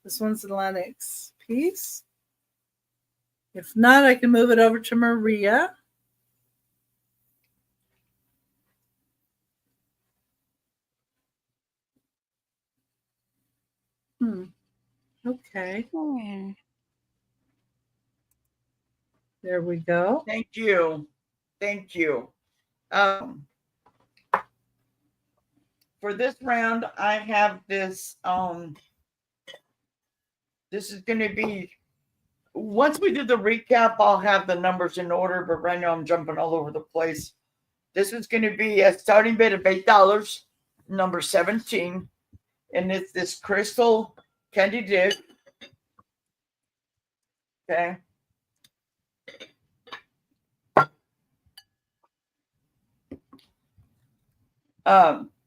[SPEAKER 1] This one's an Lennox piece. If not, I can move it over to Maria. Okay. There we go.
[SPEAKER 2] Thank you. For this round, I have this. This is going to be, once we do the recap, I'll have the numbers in order, but right now I'm jumping all over the place. This is going to be a starting bid of $8, number 17, and it's this crystal candy dish. Okay.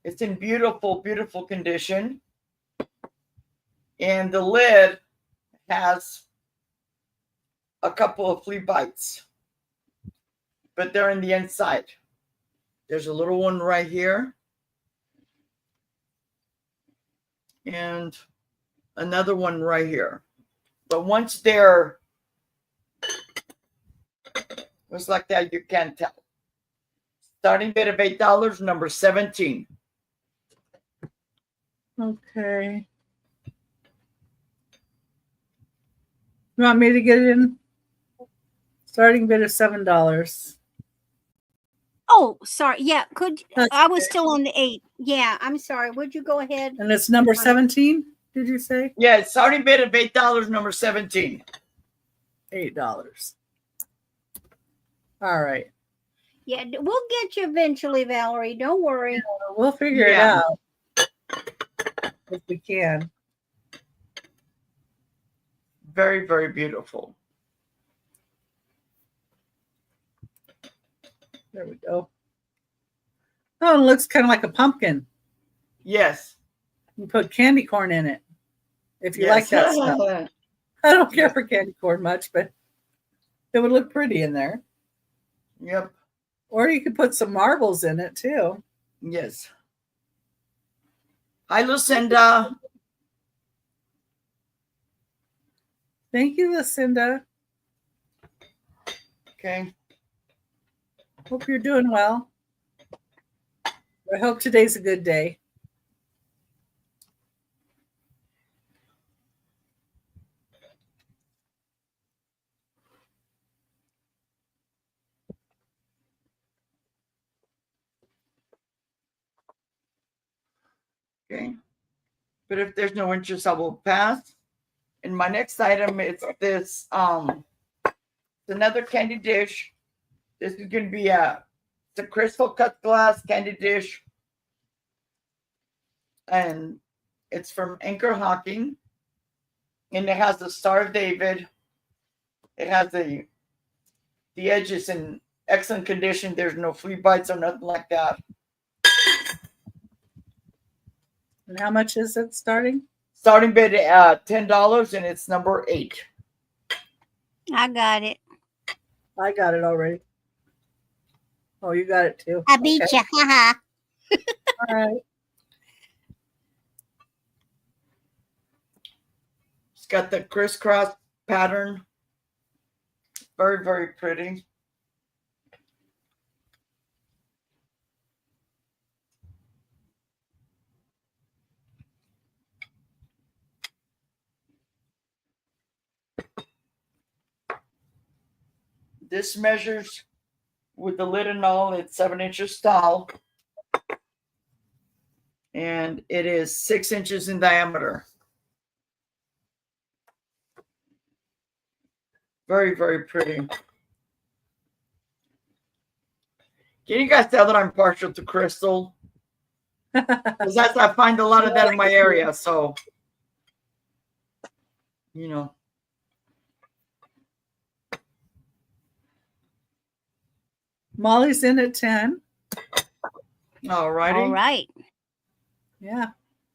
[SPEAKER 2] It's in beautiful, beautiful condition. And the lid has a couple of flea bites, but they're in the inside. There's a little one right here. And another one right here. But once they're just like that, you can't tell. Starting bid of $8, number 17.
[SPEAKER 1] Okay. You want me to get it in? Starting bid of $7.
[SPEAKER 3] Oh, sorry. Yeah, I was still on the 8. Yeah, I'm sorry. Would you go ahead?
[SPEAKER 1] And it's number 17, did you say?
[SPEAKER 2] Yeah, it's starting bid of $8, number 17.
[SPEAKER 1] $8. All right.
[SPEAKER 3] Yeah, we'll get you eventually, Valerie. Don't worry.
[SPEAKER 1] Yeah, we'll figure it out. if we can.
[SPEAKER 2] Very, very beautiful.
[SPEAKER 1] There we go. Oh, it looks kind of like a pumpkin.
[SPEAKER 2] Yes.
[SPEAKER 1] You put candy corn in it if you
[SPEAKER 2] Yes.
[SPEAKER 1] like that stuff. I don't care for candy corn much, but it would look pretty in there.
[SPEAKER 2] Yep.
[SPEAKER 1] Or you could put some marbles in it too.
[SPEAKER 2] Yes. Hi, Lucinda.
[SPEAKER 1] Thank you, Lucinda.
[SPEAKER 2] Okay.
[SPEAKER 1] Hope you're doing well. I hope today's a good day.
[SPEAKER 2] Okay. But if there's no interest, I will pass. And my next item is this. It's another candy dish. This is going to be it's a crystal cut glass candy dish. And it's from Anchor Hawking. And it has the Star of David. It has the edges in excellent condition. There's no flea bites or nothing like that.
[SPEAKER 1] And how much is it starting?
[SPEAKER 2] Starting bid at $10, and it's number 8.
[SPEAKER 3] I got it.
[SPEAKER 1] I got it already. Oh, you got it too.
[SPEAKER 3] I beat you. Haha.
[SPEAKER 1] All right.
[SPEAKER 2] It's got the crisscross pattern. Very, very pretty. This measures with the lid and all, it's 7 inches tall. And it is 6 inches in diameter. Very, very pretty. Can you guys tell that I'm partial to crystal? Because I find a lot of that in my area. So, you know.
[SPEAKER 1] Molly's in at 10.
[SPEAKER 2] All righty.
[SPEAKER 3] All right.
[SPEAKER 1] Yeah,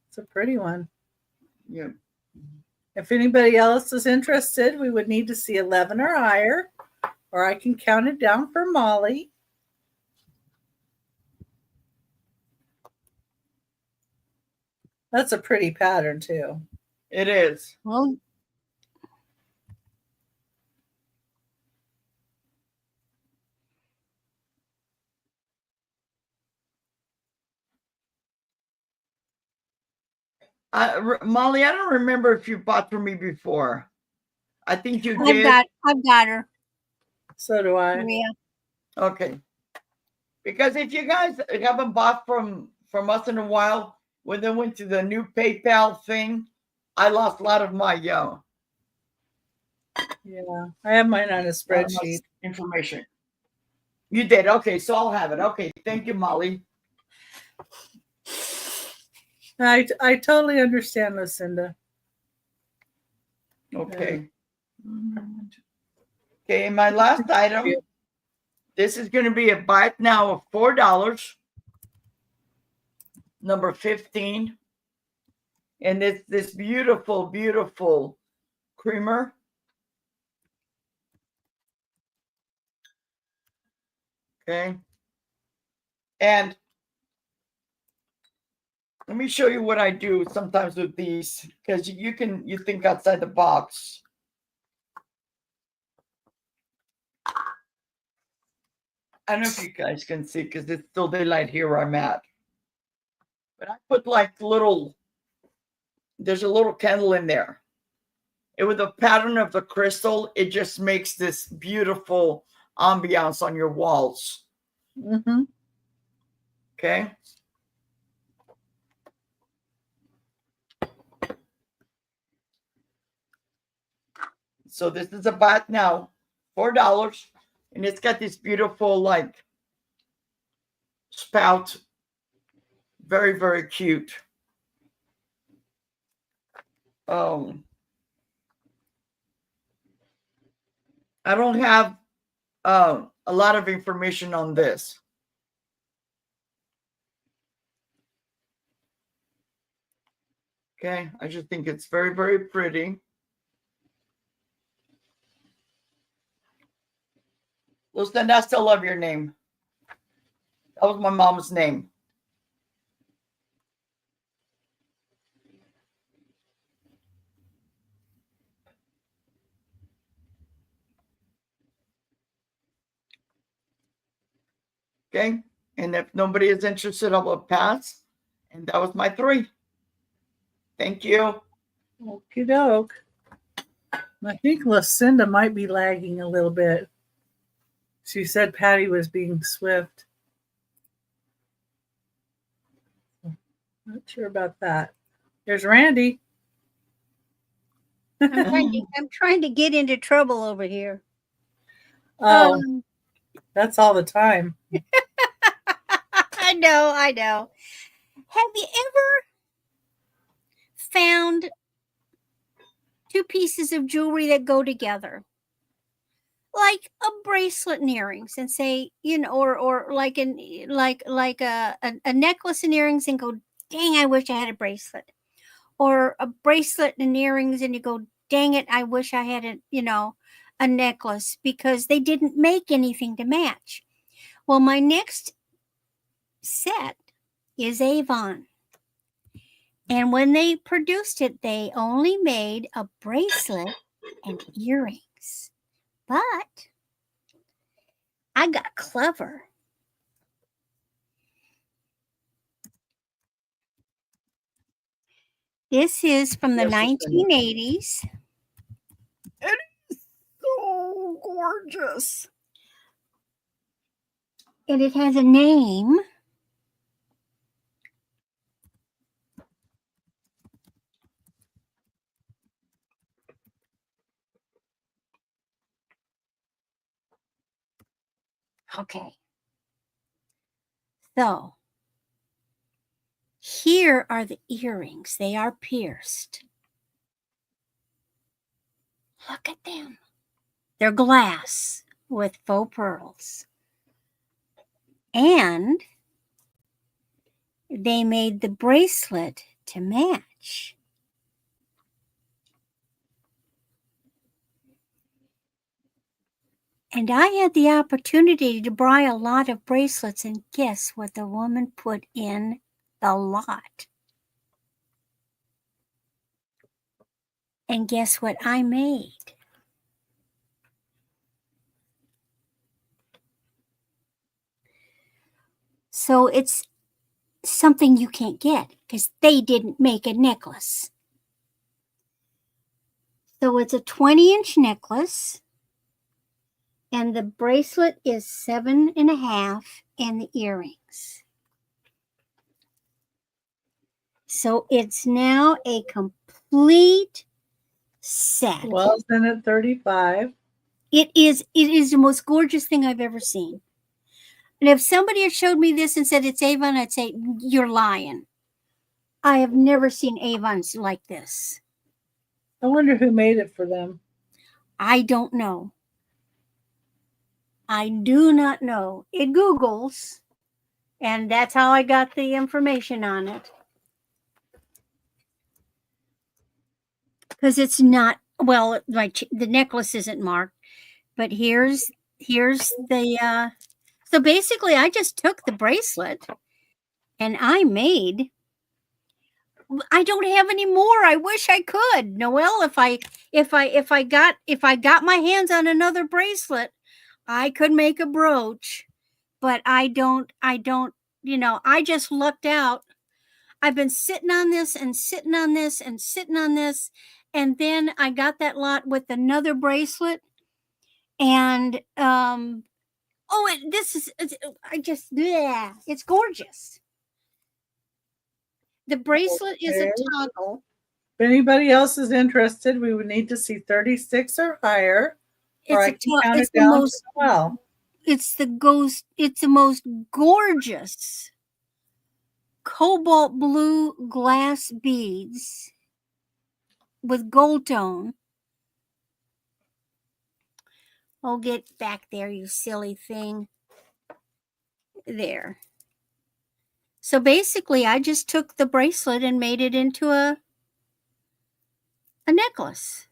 [SPEAKER 1] it's a pretty one.
[SPEAKER 2] Yeah.
[SPEAKER 1] If anybody else is interested, we would need to see 11 or higher, or I can count it down for Molly. That's a pretty pattern too.
[SPEAKER 2] It is.
[SPEAKER 3] Well,
[SPEAKER 2] Molly, I don't remember if you bought from me before. I think you did.
[SPEAKER 3] I've got her.
[SPEAKER 1] So do I.
[SPEAKER 3] Yeah.
[SPEAKER 2] Okay. Because if you guys haven't bought from us in a while, when they went to the new PayPal thing, I lost a lot of my
[SPEAKER 1] Yeah, I have mine on a spreadsheet.
[SPEAKER 2] information. You did. Okay, so I'll have it. Okay, thank you, Molly.
[SPEAKER 1] I totally understand, Lucinda.
[SPEAKER 2] Okay. Okay, and my last item. This is going to be a buy it now of $4. Number 15. And it's this beautiful, beautiful creamer. Okay. And let me show you what I do sometimes with these, because you think outside the box. I don't know if you guys can see because it's still daylight here where I'm at. But I put like there's a little candle in there. And with the pattern of the crystal, it just makes this beautiful ambiance on your walls.
[SPEAKER 1] Mm-hmm.
[SPEAKER 2] Okay. So this is a buy now, $4. And it's got this beautiful like spout. Very, very cute. I don't have a lot of information on this. Okay, I just think it's very, very pretty. Lucinda, I still love your name. That was my mom's name. Okay, and if nobody is interested, I will pass. And that was my 3. Thank you.
[SPEAKER 1] Okie doke. I think Lucinda might be lagging a little bit. She said Patty was being swift. Not sure about that. There's Randy.
[SPEAKER 3] I'm trying to get into trouble over here.
[SPEAKER 1] Oh, that's all the time.
[SPEAKER 3] I know. Have you ever found 2 pieces of jewelry that go together? Like a bracelet and earrings, and say, or like a necklace and earrings, and go, dang, I wish I had a bracelet. Or a bracelet and earrings, and you go, dang it, I wish I had a necklace, because they didn't make anything to match. Well, my next set is Avon. And when they produced it, they only made a bracelet and earrings. But I got clever. This is from the 1980s. It is so gorgeous. And it has a name. Okay. So here are the earrings. They are pierced. Look at them. They're glass with faux pearls. And they made the bracelet to match. And I had the opportunity to buy a lot of bracelets, and guess what the woman put in the lot? And guess what I made? So it's something you can't get, because they didn't make a necklace. So it's a 20-inch necklace. And the bracelet is 7.5, and the earrings. So it's now a complete set.
[SPEAKER 1] Well, then at 35.
[SPEAKER 3] It is the most gorgeous thing I've ever seen. And if somebody had showed me this and said it's Avon, I'd say, you're lying. I have never seen Avons like this.
[SPEAKER 1] I wonder who made it for them.
[SPEAKER 3] I don't know. I do not know. It Googles, and that's how I got the information on it. Because it's not, well, the necklace isn't marked, but here's the, so basically I just took the bracelet and I don't have any more. I wish I could. Noelle, if I got my hands on another bracelet, I could make a brooch, but I don't, I just lucked out. I've been sitting on this and sitting on this and sitting on this. And then I got that lot with another bracelet. And, it's gorgeous. The bracelet is a toggle.
[SPEAKER 1] If anybody else is interested, we would need to see 36 or higher.
[SPEAKER 3] It's the most gorgeous cobalt blue glass beads with gold tone. Oh, get back there, you silly thing. There. So basically, I just took the bracelet and made it into a necklace.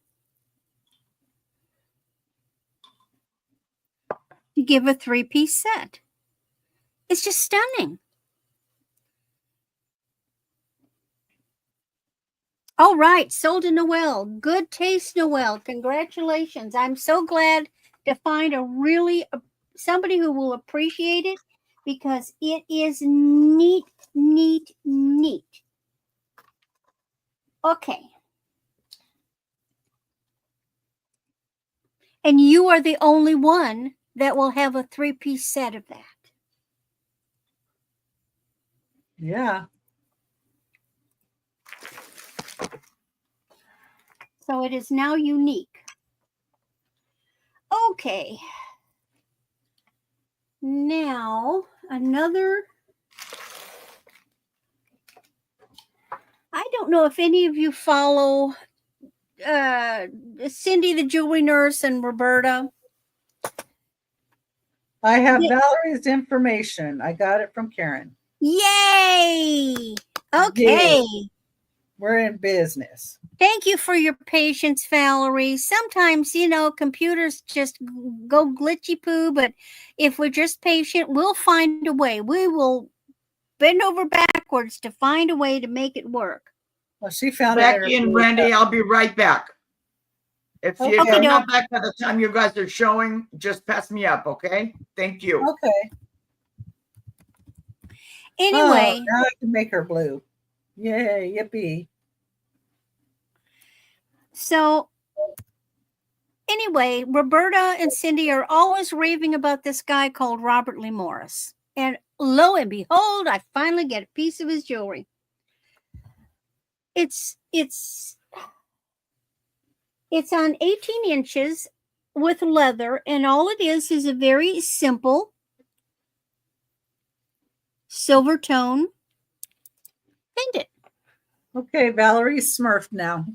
[SPEAKER 3] You give a 3-piece set. It's just stunning. All right, sold to Noelle. Good taste, Noelle. Congratulations. I'm so glad to find somebody who will appreciate it, because it is neat, neat, neat. Okay. And you are the only one that will have a 3-piece set of that.
[SPEAKER 1] Yeah.
[SPEAKER 3] So it is now unique. Okay. Now, another. I don't know if any of you follow Cindy, the jewelry nurse, and Roberta.
[SPEAKER 1] I have Valerie's information. I got it from Karen.
[SPEAKER 3] Yay! Okay.
[SPEAKER 1] Yay. We're in business.
[SPEAKER 3] Thank you for your patience, Valerie. Sometimes, computers just go glitchy poo, but if we're just patient, we'll find a way. We will bend over backwards to find a way to make it work.
[SPEAKER 1] Well, she found
[SPEAKER 2] Becky and Randy, I'll be right back. If you're not back by the time you guys are showing, just pass me up, okay? Thank you.
[SPEAKER 1] Okay.
[SPEAKER 3] Anyway.
[SPEAKER 1] Now I can make her blue. Yay, yippee.
[SPEAKER 3] So, anyway, Roberta and Cindy are always raving about this guy called Robert Lee Morris. And lo and behold, I finally get a piece of his jewelry. It's on 18 inches with leather, and all it is a very simple silver tone pendant.
[SPEAKER 1] Okay, Valerie's smurfed now.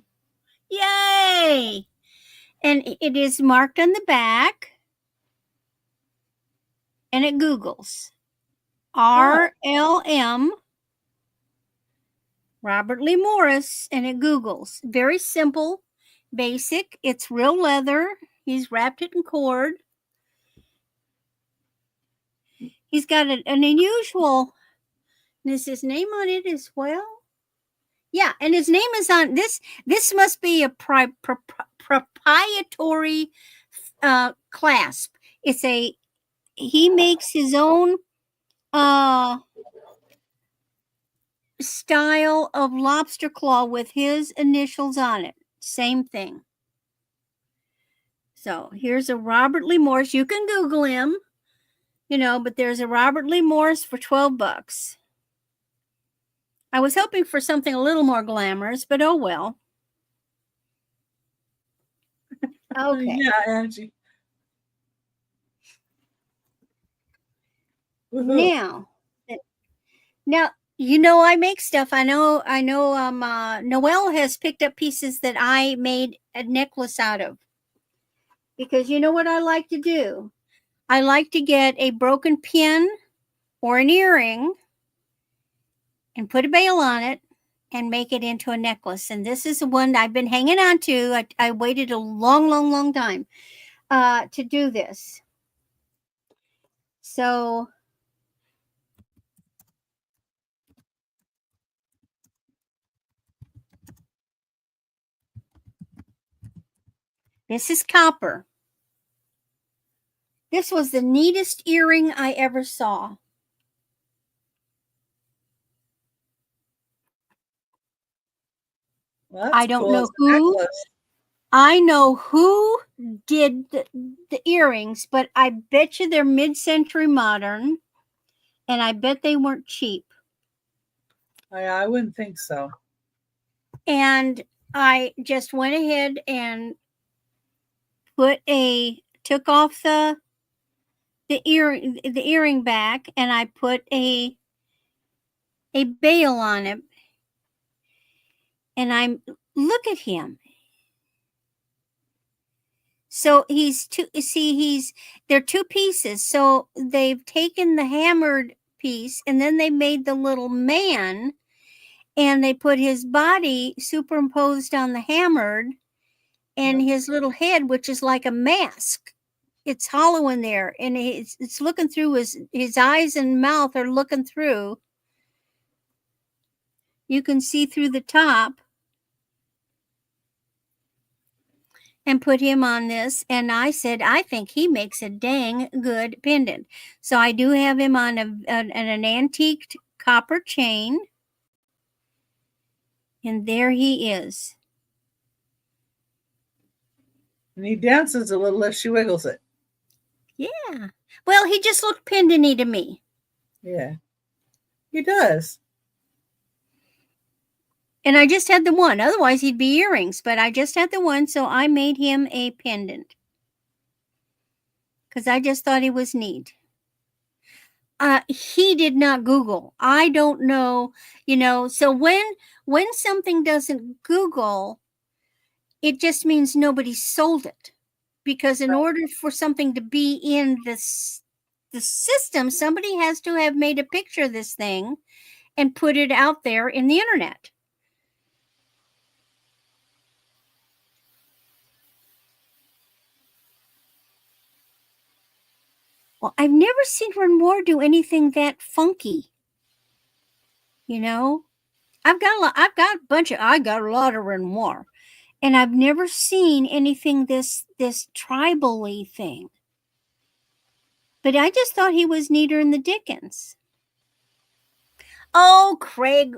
[SPEAKER 3] Yay! And it is marked on the back, and it Googles RLM Robert Lee Morris, and it Googles. Very simple, basic. It's real leather. He's wrapped it in cord. He's got an unusual, is his name on it as well? Yeah, and his name is on this. This must be a proprietary clasp. He makes his own style of lobster claw with his initials on it. Same thing. So here's a Robert Lee Morris. You can Google him, but there's a Robert Lee Morris for $12. I was hoping for something a little more glamorous, but oh well. Okay.
[SPEAKER 1] Yeah, Angie.
[SPEAKER 3] Now, I make stuff. I know. Noelle has picked up pieces that I made a necklace out of. Because you know what I like to do? I like to get a broken pin or an earring and put a bail on it and make it into a necklace. And this is the one I've been hanging on to. I waited a long, long, long time to do this. So this is copper. This was the neatest earring I ever saw.
[SPEAKER 1] Well,
[SPEAKER 3] I don't know who. I know who did the earrings, but I bet you they're mid-century modern, and I bet they weren't cheap.
[SPEAKER 1] I wouldn't think so.
[SPEAKER 3] And I just went ahead and took off the earring back, and I put a bail on it. And look at him. So they're two pieces. So they've taken the hammered piece and then they made the little man and they put his body superimposed on the hammered and his little head, which is like a mask. It's hollow in there and it's looking through his eyes and mouth are looking through. You can see through the top. And put him on this. And I said, I think he makes a dang good pendant. So I do have him on an antiqued copper chain. And there he is.
[SPEAKER 1] And he dances a little as she wiggles it.
[SPEAKER 3] Yeah. Well, he just looked pendant-y to me.
[SPEAKER 1] Yeah. He does.
[SPEAKER 3] And I just had the one. Otherwise, he'd be earrings. But I just had the one, so I made him a pendant. Because I just thought he was neat. He did not Google. I don't know, So when something doesn't Google, it just means nobody sold it. Because in order for something to be in the system, somebody has to have made a picture of this thing and put it out there in the internet. Well, I've never seen Renoir do anything that funky. I've got a lot of Renoir, and I've never seen anything this tribal-y thing. But I just thought he was neater in the Dickens. Oh, Craig,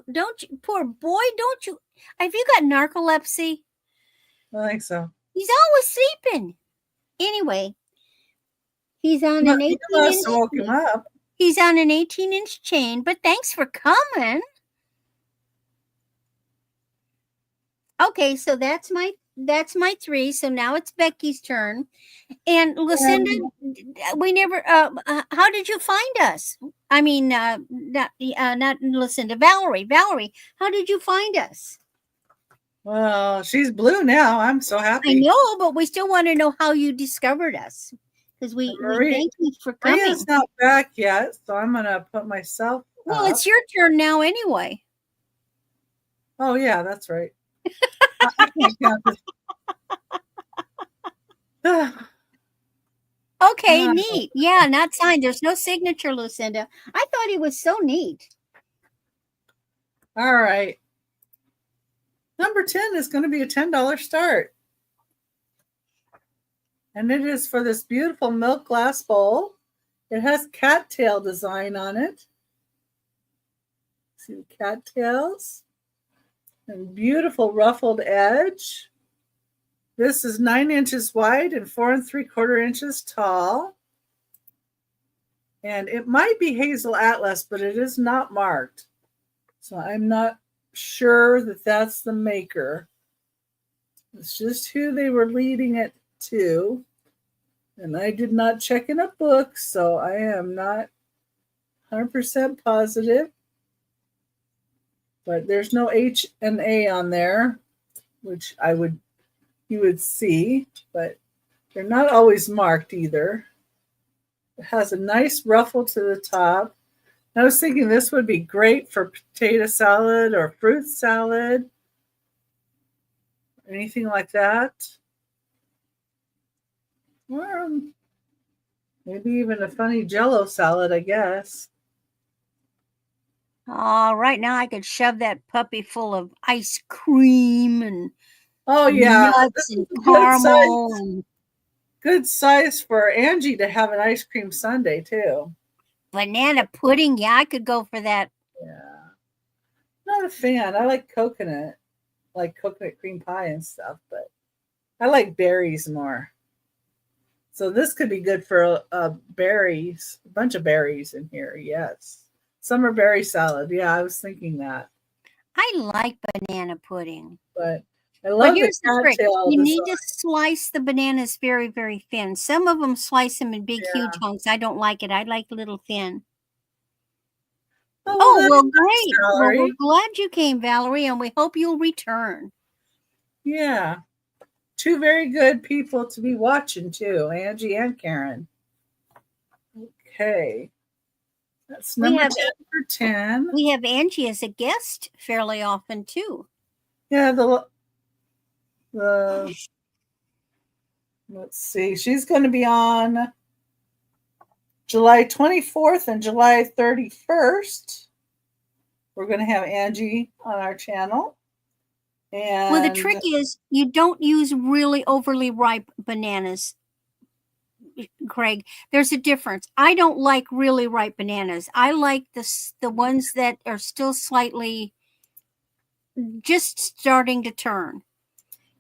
[SPEAKER 3] poor boy, don't you? Have you got narcolepsy?
[SPEAKER 1] I think so.
[SPEAKER 3] He's always sleeping. Anyway. He's on an 18-inch.
[SPEAKER 1] Woke him up.
[SPEAKER 3] He's on an 18-inch chain, but thanks for coming. Okay, so that's my 3. So now it's Becky's turn. And Lucinda, we never. How did you find us? I mean, not Lucinda. Valerie, how did you find us?
[SPEAKER 1] Well, she's blue now. I'm so happy.
[SPEAKER 3] I know, but we still want to know how you discovered us. Because we thank you for coming.
[SPEAKER 1] Maria's not back yet, so I'm going to put myself
[SPEAKER 3] Well,
[SPEAKER 1] up.
[SPEAKER 3] it's your turn now anyway.
[SPEAKER 1] Oh, yeah, that's right. I can't count this.
[SPEAKER 3] Okay, neat. Yeah, not signed. There's no signature, Lucinda. I thought he was so neat.
[SPEAKER 1] All right. Number 10 is going to be a $10 start. And it is for this beautiful milk glass bowl. It has cattail design on it. See the cattails? And beautiful ruffled edge. This is 9 inches wide and 4 3/4 inches tall. And it might be Hazel Atlas, but it is not marked. So I'm not sure that that's the maker. It's just who they were leading it to. And I did not check in a book, so I am not 100% positive. But there's no H and A on there, which you would see, but they're not always marked either. It has a nice ruffle to the top. I was thinking this would be great for potato salad or fruit salad, anything like that. Or maybe even a funny Jell-O salad, I guess.
[SPEAKER 3] Right now I could shove that puppy full of ice cream and nuts and caramel.
[SPEAKER 1] Good size for Angie to have an ice cream sundae too.
[SPEAKER 3] Banana pudding, yeah, I could go for that.
[SPEAKER 1] Yeah, not a fan. I like coconut cream pie and stuff, but I like berries more. So this could be good for berries, a bunch of berries in here. Yes, summer berry salad. Yeah, I was thinking that.
[SPEAKER 3] I like banana pudding,
[SPEAKER 1] but I love
[SPEAKER 3] here's the trick.
[SPEAKER 1] cattail
[SPEAKER 3] You
[SPEAKER 1] design.
[SPEAKER 3] need to slice the bananas very, very thin. Some of them slice them in big, huge hunks. I don't like it. I like little thin. Oh, well, great. Well, we're glad you came, Valerie, and we hope you'll return.
[SPEAKER 1] Yeah. two very good people to be watching too, Angie and Karen. Okay. That's number 10 for 10.
[SPEAKER 3] We have Angie as a guest fairly often too.
[SPEAKER 1] Yeah, let's see. She's going to be on July 24th and July 31st. We're going to have Angie on our channel. And
[SPEAKER 3] well, the trick is you don't use really overly ripe bananas, Craig. There's a difference. I don't like really ripe bananas. I like the ones that are still slightly just starting to turn,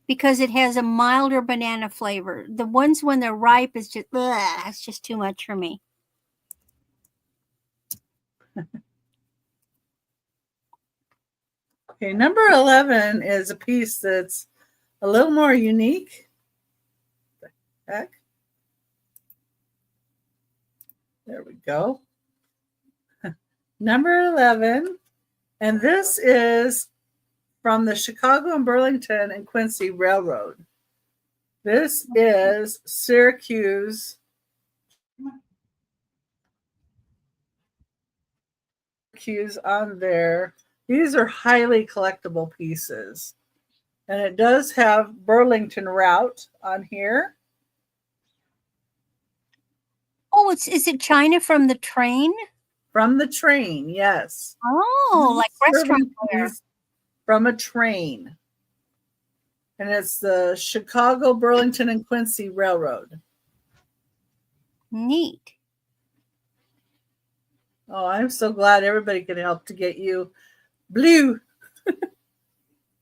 [SPEAKER 3] because it has a milder banana flavor. The ones when they're ripe is just, it's just too much for me.
[SPEAKER 1] Okay, number 11 is a piece that's a little more unique. What the heck? There we go. Number 11, and this is from the Chicago and Burlington and Quincy Railroad. This is Syracuse on there. These are highly collectible pieces. And it does have Burlington route on here.
[SPEAKER 3] Oh, is it China from the train?
[SPEAKER 1] From the train, yes.
[SPEAKER 3] Oh, like restaurant wear.
[SPEAKER 1] From a train. And it's the Chicago, Burlington, and Quincy Railroad.
[SPEAKER 3] Neat.
[SPEAKER 1] Oh, I'm so glad everybody could help to get you blue.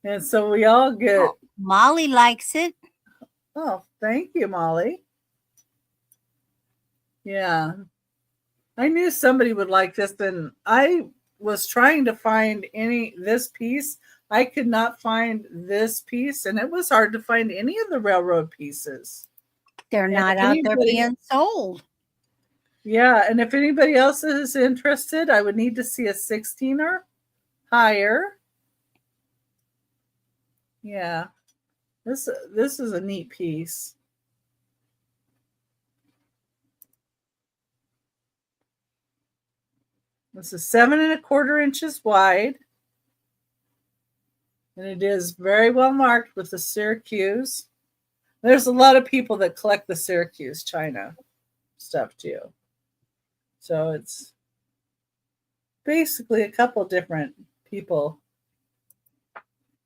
[SPEAKER 1] And so we all get.
[SPEAKER 3] Oh, Molly likes it.
[SPEAKER 1] Oh, thank you, Molly. Yeah. I knew somebody would like this. Then I was trying to find this piece. I could not find this piece, and it was hard to find any of the railroad pieces.
[SPEAKER 3] They're not out there being sold.
[SPEAKER 1] Yeah, and if anybody else is interested, I would need to see a 16 or higher. Yeah, this is a neat piece. This is 7 1/4 inches wide. And it is very well marked with the Syracuse. There's a lot of people that collect the Syracuse China stuff too. So it's basically a couple different people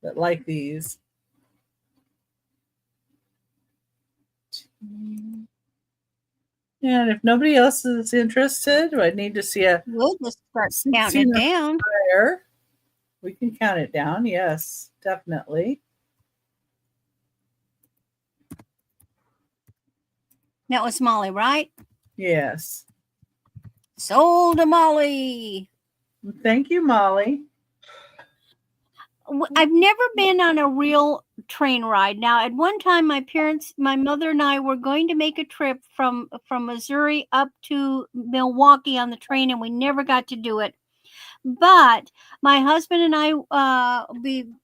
[SPEAKER 1] that like these. And if nobody else is interested, I need to see a.
[SPEAKER 3] We'll just start counting it down.
[SPEAKER 1] Higher. We can count it down. Yes, definitely.
[SPEAKER 3] That was Molly, right?
[SPEAKER 1] Yes.
[SPEAKER 3] Sold to Molly.
[SPEAKER 1] Thank you, Molly.
[SPEAKER 3] I've never been on a real train ride. Now, at one time, my mother and I were going to make a trip from Missouri up to Milwaukee on the train, and we never got to do it. But my husband and I,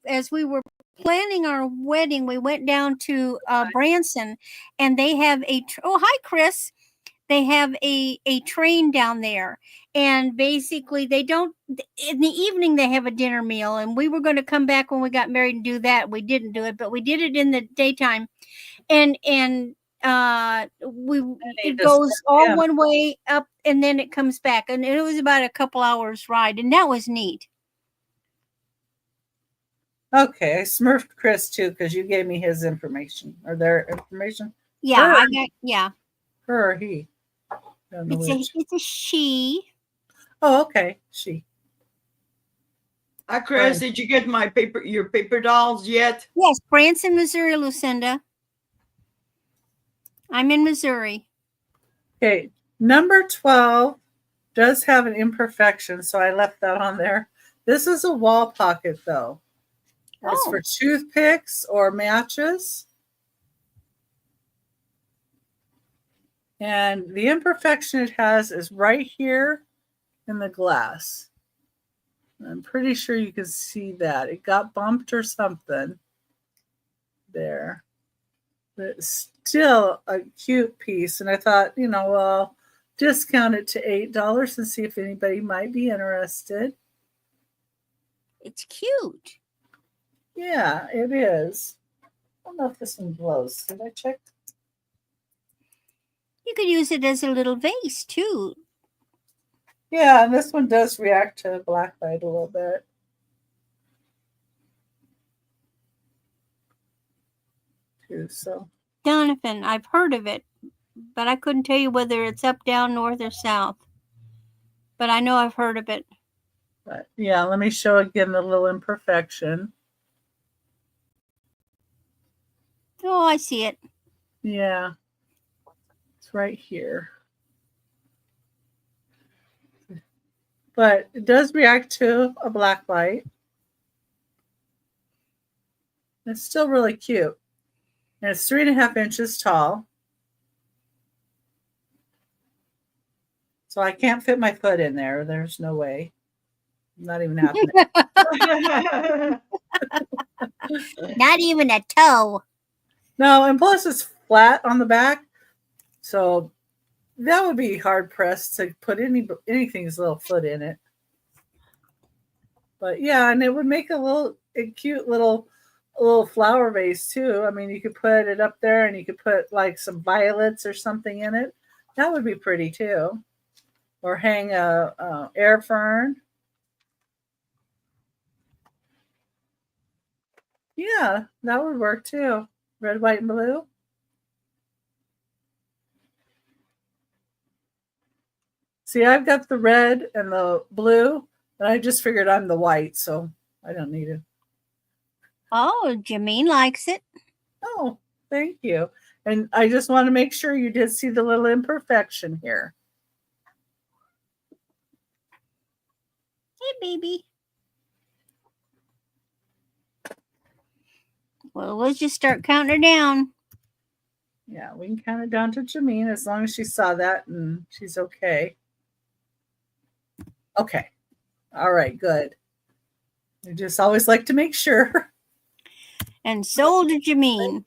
[SPEAKER 3] as we were planning our wedding, we went down to Branson, and they have oh, hi, Chris. They have a train down there, and basically they don't, in the evening they have a dinner meal, and we were going to come back when we got married and do that. We didn't do it, but we did it in the daytime, and it goes all one way up and then it comes back, and it was about a couple hours ride, and that was neat.
[SPEAKER 1] Okay, I smurfed Chris too because you gave me his information or their information.
[SPEAKER 3] Yeah,
[SPEAKER 1] her or he.
[SPEAKER 3] It's a she.
[SPEAKER 1] Oh, okay, she.
[SPEAKER 2] Hi, Chris. Did you get your paper dolls yet?
[SPEAKER 3] Yes, Branson, Missouri, Lucinda. I'm in Missouri.
[SPEAKER 1] Okay, number 12 does have an imperfection, so I left that on there. This is a wall pocket, though. It's for toothpicks or matches. And the imperfection it has is right here in the glass. I'm pretty sure you can see that. It got bumped or something there. But it's still a cute piece. And I thought, well, discount it to $8 and see if anybody might be interested.
[SPEAKER 3] It's cute.
[SPEAKER 1] Yeah, it is. I don't know if this one blows. Did I check?
[SPEAKER 3] You could use it as a little vase too.
[SPEAKER 1] Yeah, and this one does react to black light a little bit. Too, so.
[SPEAKER 3] Donovan, I've heard of it, but I couldn't tell you whether it's up, down, north, or south. But I know I've heard of it.
[SPEAKER 1] But yeah, let me show again the little imperfection.
[SPEAKER 3] Oh, I see it.
[SPEAKER 1] Yeah, it's right here. But it does react to a black light. It's still really cute. And it's 3.5 inches tall. So I can't fit my foot in there. There's no way. I'm not even happening.
[SPEAKER 3] Not even a toe.
[SPEAKER 1] No, and plus it's flat on the back. So that would be hard pressed to put anything's little foot in it. But yeah, and it would make a cute little flower vase too. I mean, you could put it up there and you could put like some violets or something in it. That would be pretty too. Or hang a air fern. Yeah, that would work too. Red, white, and blue. See, I've got the red and the blue, and I just figured I'm the white, so I don't need it.
[SPEAKER 3] Oh, Jameen likes it.
[SPEAKER 1] Oh, thank you. And I just want to make sure you did see the little imperfection here.
[SPEAKER 3] Hey, baby. Well, let's just start counting her down.
[SPEAKER 1] Yeah, we can count it down to Jameen as long as she saw that and she's okay. Okay. All right, good. I just always like to make sure.
[SPEAKER 3] And so did Jameen.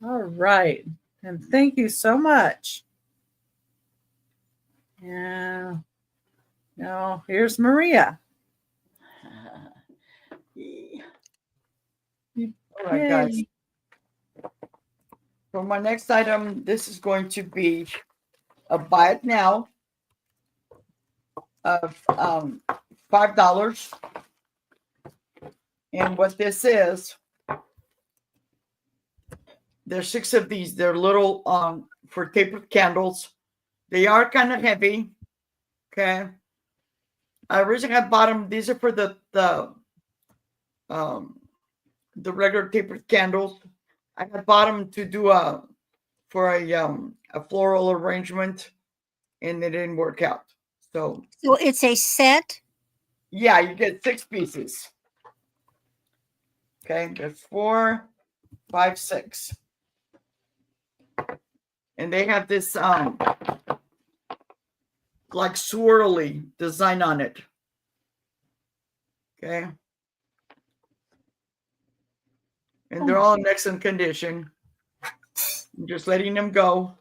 [SPEAKER 1] All right. And thank you so much. Yeah. Now, here's Maria.
[SPEAKER 2] All right, guys. For my next item, this is going to be a buy it now of $5. And what this is, there's 6 of these. They're little for tapered candles. They are kind of heavy. Okay. I originally had bought them. These are for the regular tapered candles. I had bought them to do a floral arrangement, and it didn't work out. So
[SPEAKER 3] it's a set?
[SPEAKER 2] Yeah, you get 6 pieces. Okay, there's 4, 5, 6. And they have this like swirly design on it. Okay. And they're all in excellent condition. I'm just letting them go.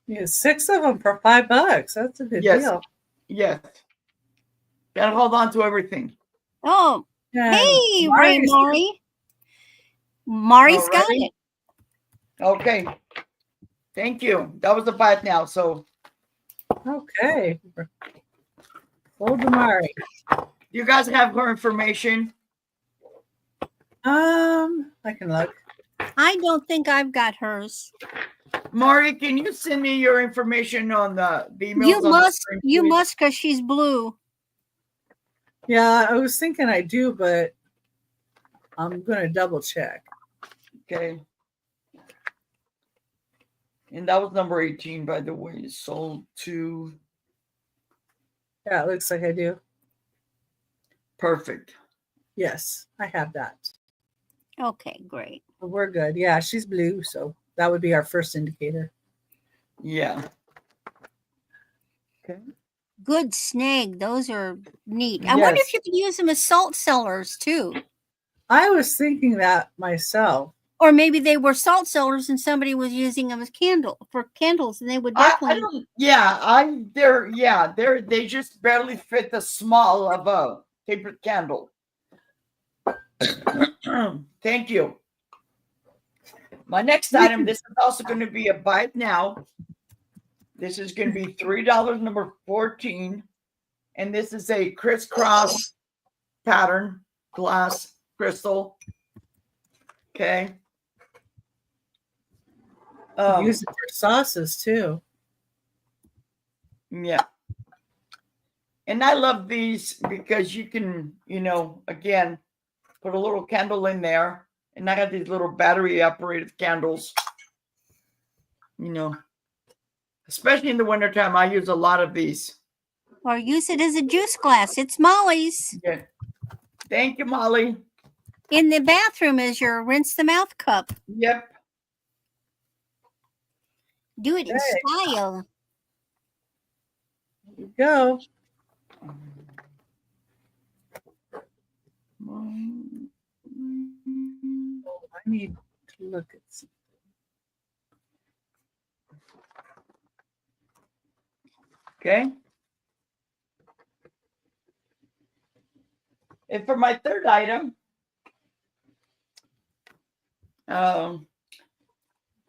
[SPEAKER 1] Yeah, 6 of them for $5. That's a good deal.
[SPEAKER 2] Yes. Gotta hold on to everything.
[SPEAKER 3] Oh,
[SPEAKER 1] Yeah.
[SPEAKER 3] hey, Ray Maury. Maury's got it.
[SPEAKER 2] Okay. Thank you. That was the buy it now. So.
[SPEAKER 1] Okay. Hold the Mari.
[SPEAKER 2] You guys have her information?
[SPEAKER 1] I can look.
[SPEAKER 3] I don't think I've got hers.
[SPEAKER 2] Maury, can you send me your information on the emails?
[SPEAKER 3] You must, because she's blue.
[SPEAKER 1] Yeah, I was thinking I do, but I'm going to double check.
[SPEAKER 2] Okay. And that was number 18, by the way. Sold to.
[SPEAKER 1] Yeah, it looks like I do.
[SPEAKER 2] Perfect.
[SPEAKER 1] Yes, I have that.
[SPEAKER 3] Okay, great.
[SPEAKER 1] We're good. Yeah, she's blue, so that would be our first indicator.
[SPEAKER 2] Yeah. Okay.
[SPEAKER 3] Good snag. Those are neat. I wonder if you could use them as salt cellars too.
[SPEAKER 1] I was thinking that myself.
[SPEAKER 3] Or maybe they were salt cellars and somebody was using them as candles, and they would
[SPEAKER 2] I
[SPEAKER 3] definitely.
[SPEAKER 2] don't. They just barely fit the small of a tapered candle. Thank you. My next item. This is also going to be a buy it now. This is going to be $3, number 14, and this is a crisscross pattern glass crystal. Okay.
[SPEAKER 1] Use it for sauces too.
[SPEAKER 2] Yeah. And I love these because you can, again, put a little candle in there. And I got these little battery operated candles. Especially in the wintertime, I use a lot of these.
[SPEAKER 3] Or use it as a juice glass. It's Molly's.
[SPEAKER 2] Yeah. Thank you, Molly.
[SPEAKER 3] In the bathroom is your rinse the mouth cup.
[SPEAKER 2] Yep.
[SPEAKER 3] Do it in style.
[SPEAKER 1] There you go. I need to look at something.
[SPEAKER 2] Okay. And for my third item,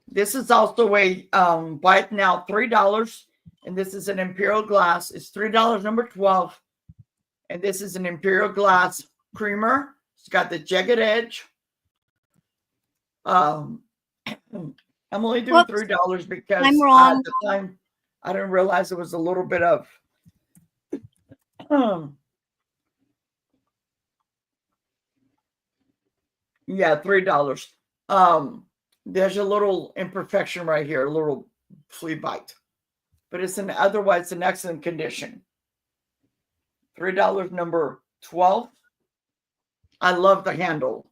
[SPEAKER 2] this is also a buy it now, $3. And this is an imperial glass. It's $3, number 12. And this is an imperial glass creamer. It's got the jagged edge. I'm only doing $3 because
[SPEAKER 3] I'm wrong.
[SPEAKER 2] at the time I didn't realize it was a little bit of yeah, $3. There's a little imperfection right here, a little flea bite, but otherwise in excellent condition. $3, number 12. I love the handle,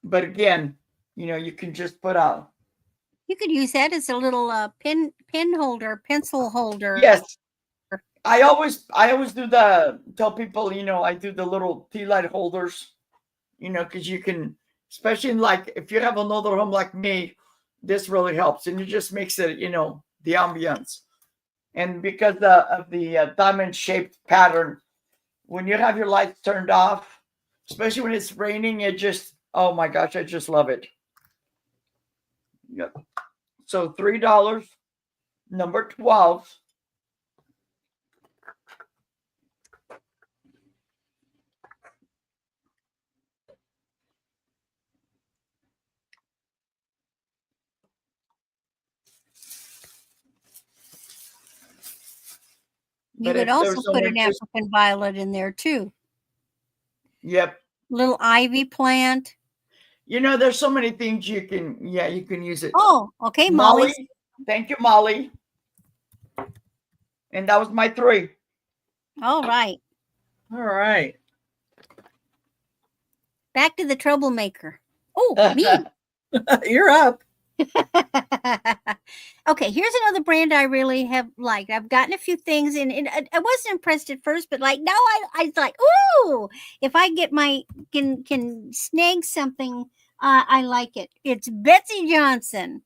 [SPEAKER 2] but again, you can just put out.
[SPEAKER 3] You could use that as a little pen holder, pencil holder.
[SPEAKER 2] Yes. I always do tell people, I do the little tea light holders, because you can, especially like if you have another home like me, this really helps. And it just makes it, the ambience. And because of the diamond shaped pattern, when you have your lights turned off, especially when it's raining, it just, oh my gosh, I just love it. Yep. So $3, number 12.
[SPEAKER 3] You could also put an African violet in there too.
[SPEAKER 2] Yep.
[SPEAKER 3] Little ivy plant.
[SPEAKER 2] There's so many things you can use it.
[SPEAKER 3] Oh, okay, Molly.
[SPEAKER 2] Thank you, Molly. And that was my 3.
[SPEAKER 3] All right.
[SPEAKER 1] All right.
[SPEAKER 3] Back to the troublemaker. Oh, me.
[SPEAKER 1] You're up.
[SPEAKER 3] Okay, here's another brand I really have liked. I've gotten a few things and I wasn't impressed at first, but like now I was like, ooh, if I get can snag something, I like it. It's Betsy Johnson.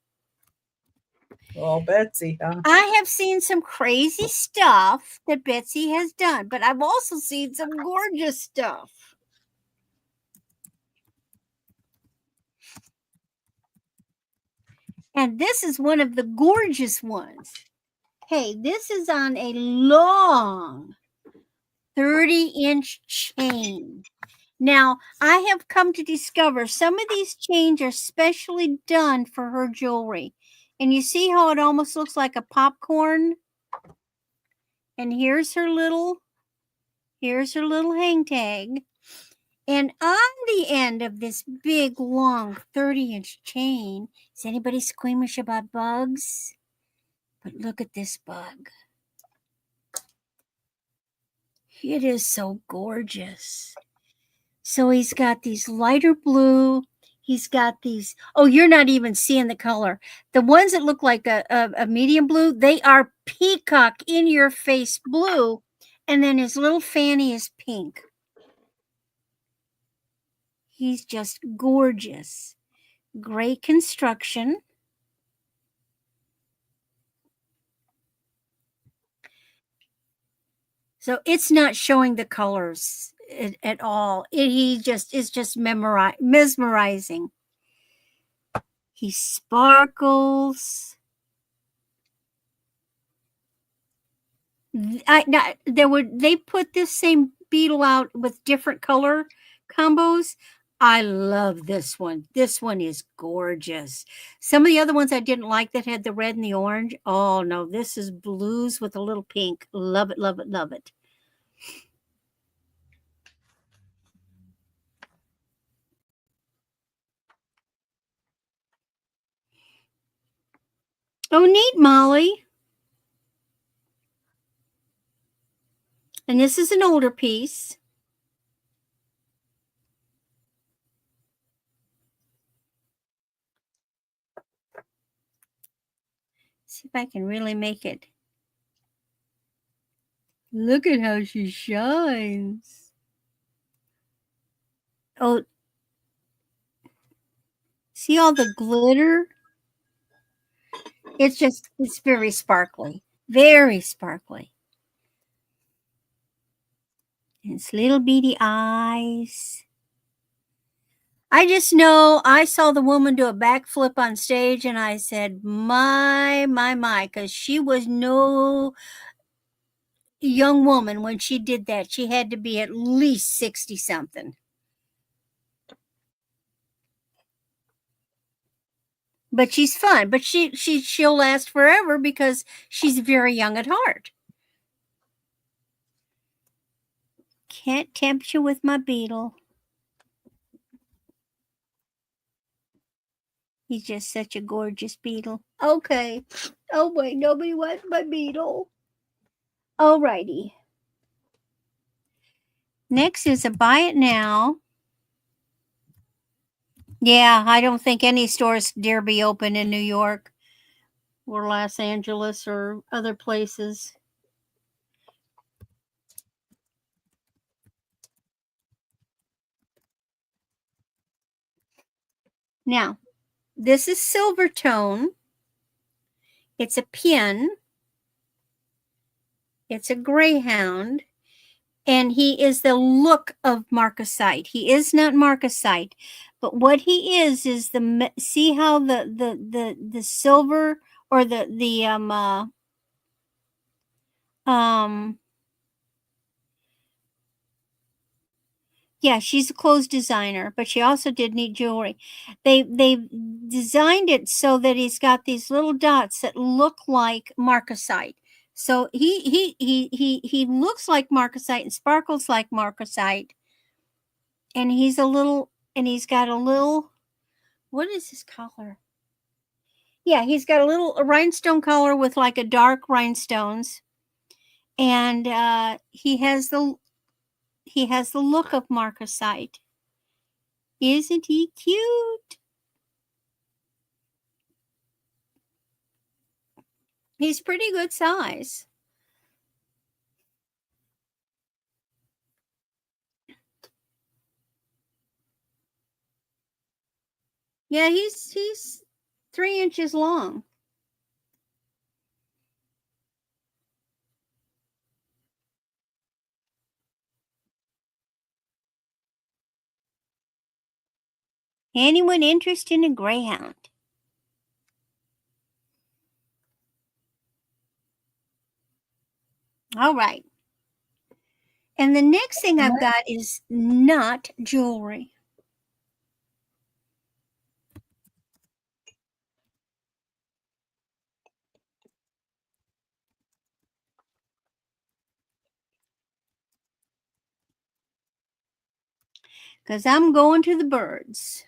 [SPEAKER 1] Oh, Betsy, huh?
[SPEAKER 3] I have seen some crazy stuff that Betsy has done, but I've also seen some gorgeous stuff. And this is one of the gorgeous ones. Hey, this is on a long 30-inch chain. Now, I have come to discover some of these chains are specially done for her jewelry. And you see how it almost looks like a popcorn? And here's her little hang tag. And on the end of this big, long 30-inch chain, is anybody squeamish about bugs? But look at this bug. It is so gorgeous. So he's got these lighter blue. He's got these. Oh, you're not even seeing the color. The ones that look like a medium blue, they are peacock in your face blue. And then his little fanny is pink. He's just gorgeous. Great construction. So it's not showing the colors at all. He just is just mesmerizing. He sparkles. They put this same beetle out with different color combos. I love this one. This one is gorgeous. Some of the other ones I didn't like that had the red and the orange. Oh no, this is blues with a little pink. Love it, love it, love it. Oh, neat, Molly. And this is an older piece. See if I can really make it. Look at how she shines. Oh, see all the glitter? It's very sparkly. Very sparkly. And its little beady eyes. I just know I saw the woman do a backflip on stage and I said, my, because she was no young woman when she did that. She had to be at least 60 something. But she's fun. But she'll last forever because she's very young at heart. Can't tempt you with my beetle. He's just such a gorgeous beetle. Okay. Oh wait, nobody wants my beetle. Alrighty. Next is a buy it now. Yeah, I don't think any stores dare be open in New York or Los Angeles or other places. Now, this is Silvertone. It's a pin. It's a greyhound. And he is the look of marcasite. He is not marcasite, but what he is the, see how the silver or yeah, she's a clothes designer, but she also did neat jewelry. They designed it so that he's got these little dots that look like marcasite. So he looks like marcasite and sparkles like marcasite. And he's got a little, what is his color? Yeah, he's got a rhinestone collar with like a dark rhinestones. And he has the look of marcasite. Isn't he cute? He's pretty good size. Yeah, he's 3 inches long. Anyone interested in a greyhound? All right. And the next thing I've got is not jewelry. Because I'm going to the birds.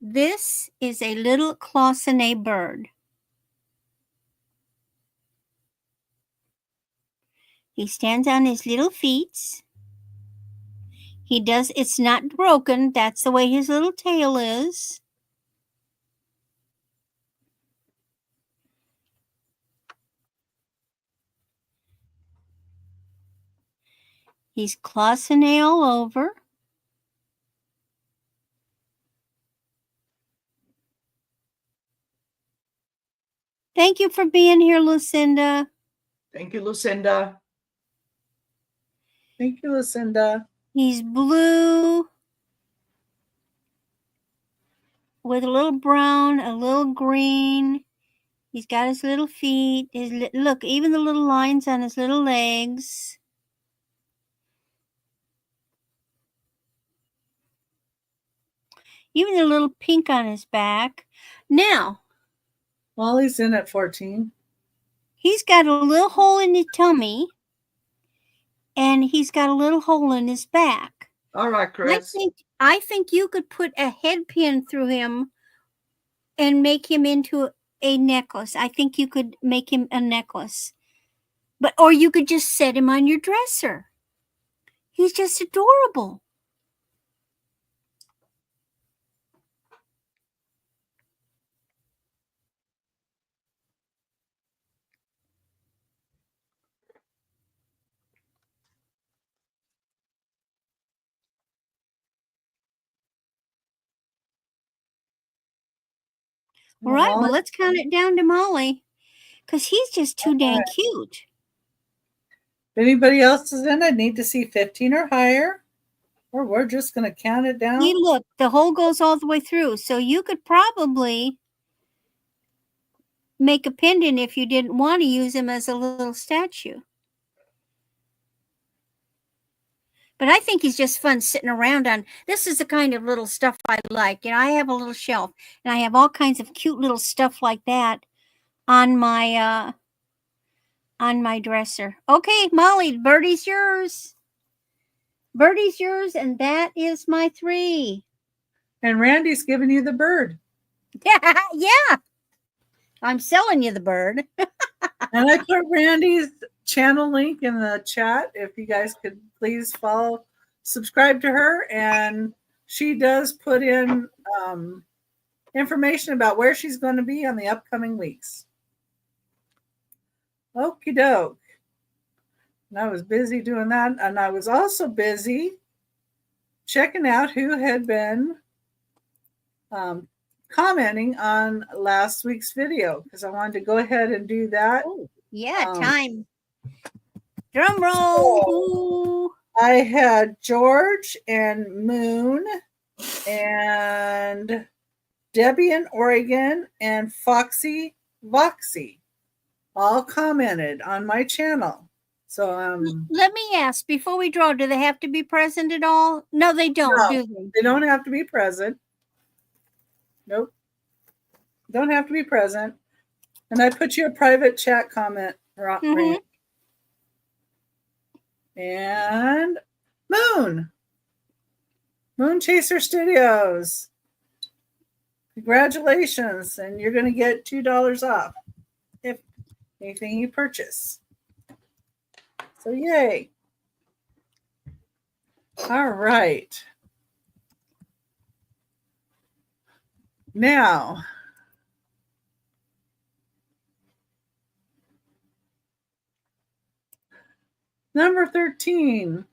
[SPEAKER 3] This is a little cloisonné bird. He stands on his little feet. It's not broken. That's the way his little tail is. He's cloisonné all over. Thank you for being here, Lucinda.
[SPEAKER 2] Thank you, Lucinda.
[SPEAKER 1] Thank you, Lucinda.
[SPEAKER 3] He's blue with a little brown, a little green. He's got his little feet. Look, even the little lines on his little legs. Even the little pink on his back. Now,
[SPEAKER 1] Molly's in at 14.
[SPEAKER 3] he's got a little hole in his tummy, and he's got a little hole in his back.
[SPEAKER 2] All right, Chris.
[SPEAKER 3] I think you could put a head pin through him and make him into a necklace. I think you could make him a necklace. Or you could just set him on your dresser. He's just adorable. All right, well, let's count it down to Molly, because he's just too dang cute.
[SPEAKER 1] If anybody else is in, I need to see 15 or higher, or we're just going to count it down.
[SPEAKER 3] Look, the hole goes all the way through, so you could probably make a pendant if you didn't want to use him as a little statue. But I think he's just fun sitting around on. This is the kind of little stuff I like. I have a little shelf, and I have all kinds of cute little stuff like that on my dresser. Okay, Molly, birdie's yours. Birdie's yours, and that is my 3.
[SPEAKER 1] And Randy's giving you the bird.
[SPEAKER 3] Yeah. I'm selling you the bird.
[SPEAKER 1] And I put Randy's channel link in the chat. If you guys could please subscribe to her. And she does put in information about where she's going to be on the upcoming weeks. Okie doke. And I was busy doing that. And I was also busy checking out who had been commenting on last week's video, because I wanted to go ahead and do that.
[SPEAKER 3] Oh, yeah, time. Drum roll.
[SPEAKER 1] I had George and Moon and Debbie in Oregon and Foxy Voxy all commented on my channel. So
[SPEAKER 3] let me ask, before we draw, do they have to be present at all? No, they don't,
[SPEAKER 1] no,
[SPEAKER 3] do they?
[SPEAKER 1] They don't have to be present. Nope. Don't have to be present. And I put you a private chat comment,
[SPEAKER 3] Mm-hmm.
[SPEAKER 1] And Moon Chaser Studios. Congratulations. And you're going to get $2 off if anything you purchase. So yay. All right. Now, number 13.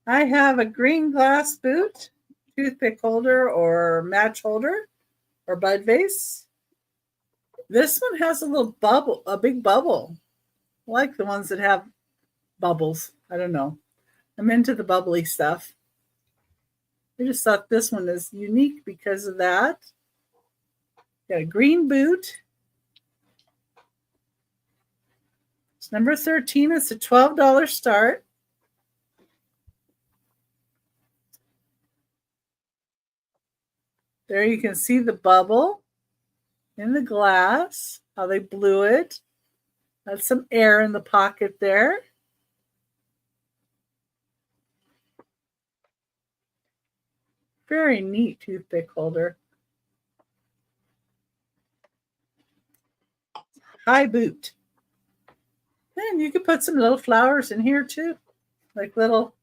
[SPEAKER 1] I have a green glass boot, toothpick holder or match holder or bud vase. This one has a little bubble, a big bubble. I like the ones that have bubbles. I don't know. I'm into the bubbly stuff. I just thought this one is unique because of that. Got a green boot. It's number 13. It's a $12 start. There you can see the bubble in the glass, how they blew it. That's some air in the pocket there. Very neat toothpick holder. High boot. And you could put some little flowers in here too, like little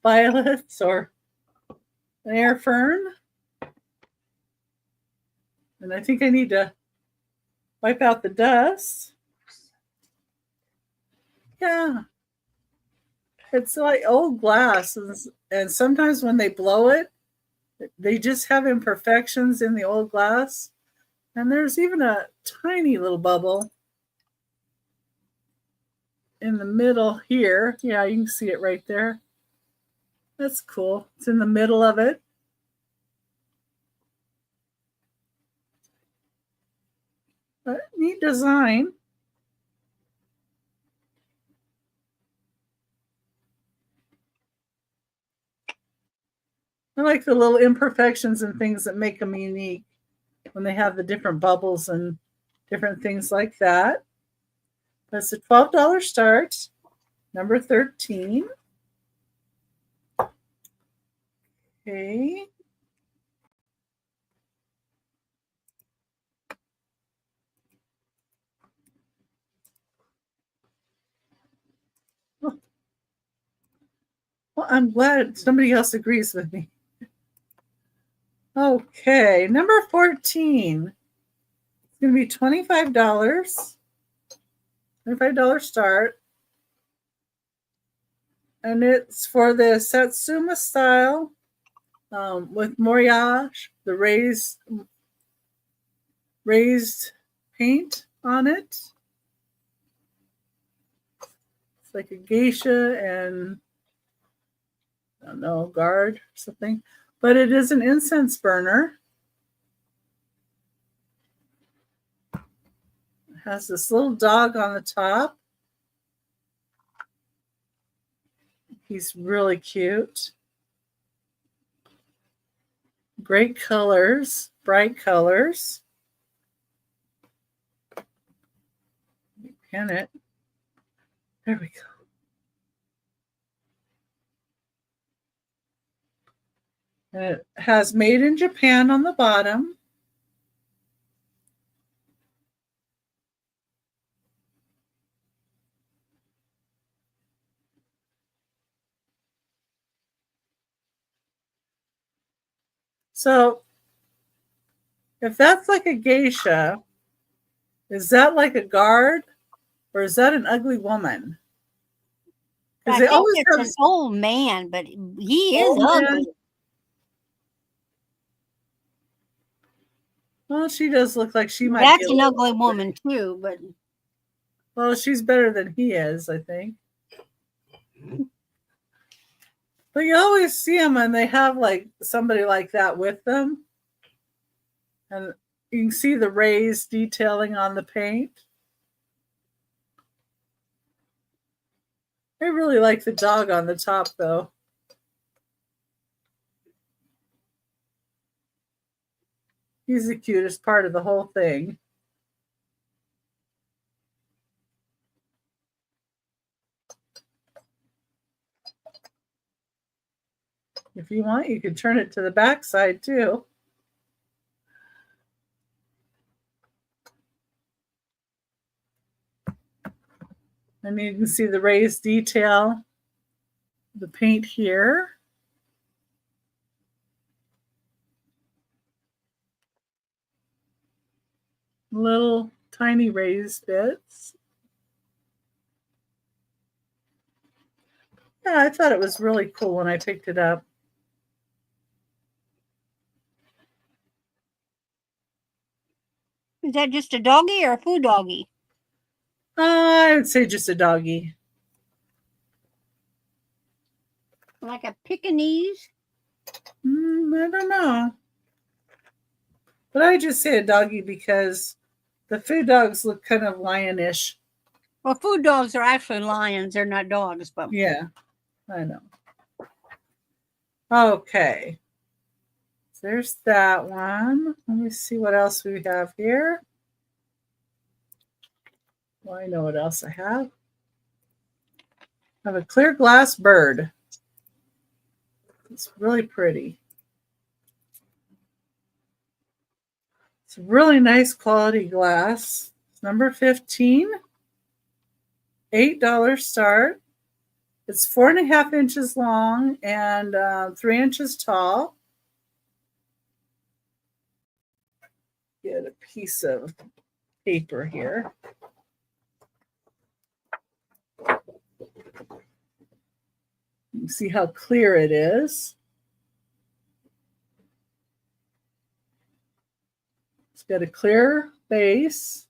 [SPEAKER 1] violets or an air fern. And I think I need to wipe out the dust. Yeah. It's like old glass. And sometimes when they blow it, they just have imperfections in the old glass. And there's even a tiny little bubble in the middle here. Yeah, you can see it right there. That's cool. It's in the middle of it. But neat design. I like the little imperfections and things that make them unique when they have the different bubbles and different things like that. That's a $12 start, number 13. Okay. Well, I'm glad somebody else agrees with me. Okay, number 14. It's going to be $25. $25 start. And it's for the Satsuma style with Moriage, the raised paint on it. It's like a geisha and I don't know, guard or something. But it is an incense burner. It has this little dog on the top. He's really cute. Great colors, bright colors. Pin it. There we go. And it has made in Japan on the bottom. So if that's like a geisha, is that like a guard or is that an ugly woman?
[SPEAKER 3] I think it's an old man, but he is ugly.
[SPEAKER 1] Well, she does look like she might.
[SPEAKER 3] That's an ugly woman too, but
[SPEAKER 1] well, she's better than he is, I think. But you always see them and they have like somebody like that with them. And you can see the raised detailing on the paint. I really like the dog on the top though. He's the cutest part of the whole thing. If you want, you can turn it to the back side too. And you can see the raised detail, the paint here. Little tiny raised bits. Yeah, I thought it was really cool when I picked it up.
[SPEAKER 3] Is that just a doggy or a food doggy?
[SPEAKER 1] I would say just a doggy.
[SPEAKER 3] Like a Pekingese?
[SPEAKER 1] I don't know. But I just say a doggy because the food dogs look kind of lionish.
[SPEAKER 3] Well, food dogs are actually lions. They're not dogs, but
[SPEAKER 1] yeah, I know. Okay. So there's that one. Let me see what else we have here. Well, I know what else I have. I have a clear glass bird. It's really pretty. It's a really nice quality glass. It's number 15. $8 start. It's 4.5 inches long and 3 inches tall. Get a piece of paper here. You see how clear it is. It's got a clear base.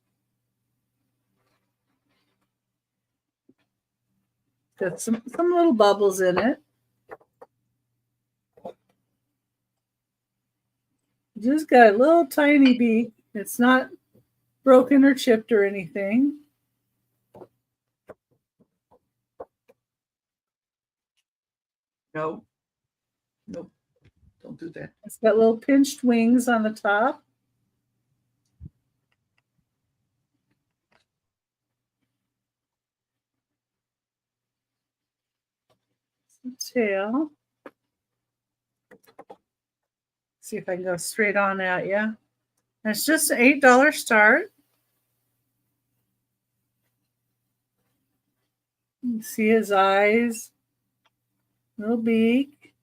[SPEAKER 1] Got some little bubbles in it. Just got a little tiny beak. It's not broken or chipped or anything.
[SPEAKER 2] No. Nope. Don't do that.
[SPEAKER 1] It's got little pinched wings on the top. Some tail. See if I can go straight on at you. And it's just an $8 start. You can see his eyes, little beak.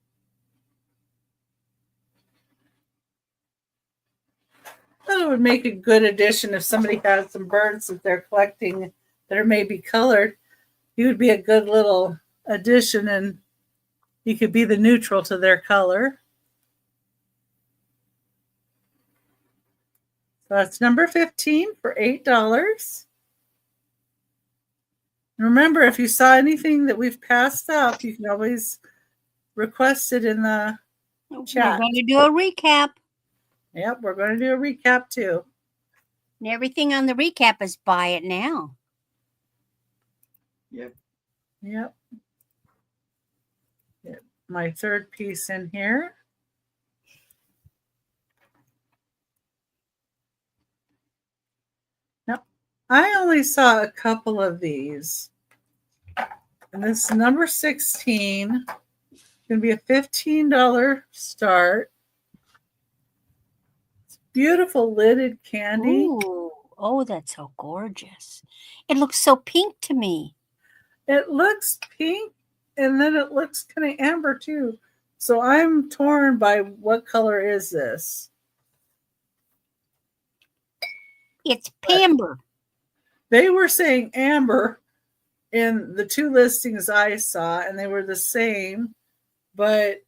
[SPEAKER 1] I thought it would make a good addition if somebody has some birds that they're collecting that are maybe colored. He would be a good little addition, and he could be the neutral to their color. So that's number 15 for $8. Remember, if you saw anything that we've passed up, you can always request it in the chat.
[SPEAKER 3] We're going to do a recap.
[SPEAKER 1] Yep, we're going to do a recap too.
[SPEAKER 3] And everything on the recap is buy it now.
[SPEAKER 2] Yep.
[SPEAKER 1] Yep. Get my third piece in here. Now, I only saw a couple of these. And this is number 16. It's going to be a $15 start. It's beautiful lidded candy.
[SPEAKER 3] Ooh, oh, that's so gorgeous. It looks so pink to me.
[SPEAKER 1] It looks pink, and then it looks kind of amber too. So I'm torn by what color is this?
[SPEAKER 3] It's Pamber.
[SPEAKER 1] They were saying amber in the two listings I saw, and they were the same. But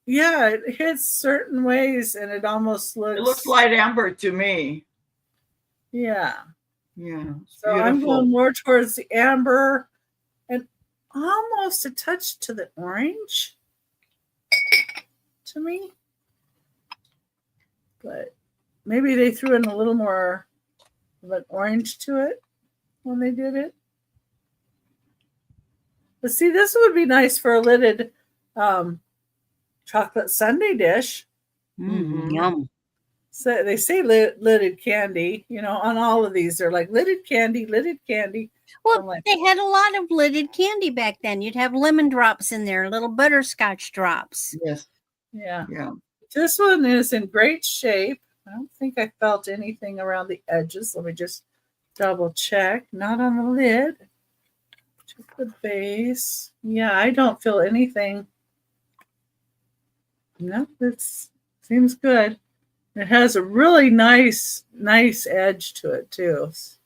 [SPEAKER 1] yeah, it hits certain ways, and it almost looks.
[SPEAKER 2] It looks light amber to me.
[SPEAKER 1] Yeah.
[SPEAKER 2] Yeah.
[SPEAKER 1] So I'm going more towards the amber and almost a touch to the orange to me. But maybe they threw in a little more of an orange to it when they did it. But see, this would be nice for a lidded chocolate sundae dish.
[SPEAKER 3] Yum.
[SPEAKER 1] So they say lidded candy, you know, on all of these. They're like lidded candy, lidded candy.
[SPEAKER 3] Well,
[SPEAKER 1] like,
[SPEAKER 3] they had a lot of lidded candy back then. You'd have lemon drops in there, little butterscotch drops.
[SPEAKER 2] Yes.
[SPEAKER 1] Yeah.
[SPEAKER 2] Yeah.
[SPEAKER 1] This one is in great shape. I don't think I felt anything around the edges. Let me just double check. Not on the lid. Just the base. Yeah, I don't feel anything. No, this seems good. It has a really nice edge to it too. See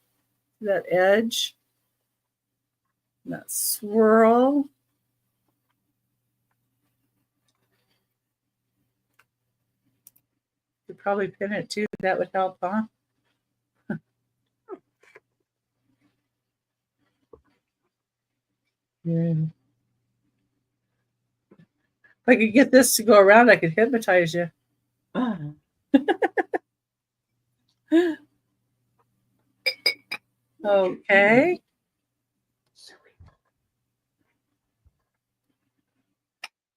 [SPEAKER 1] that edge, that swirl. You could probably pin it too. That would help, huh? Yeah. If I could get this to go around, I could hypnotize you. Okay.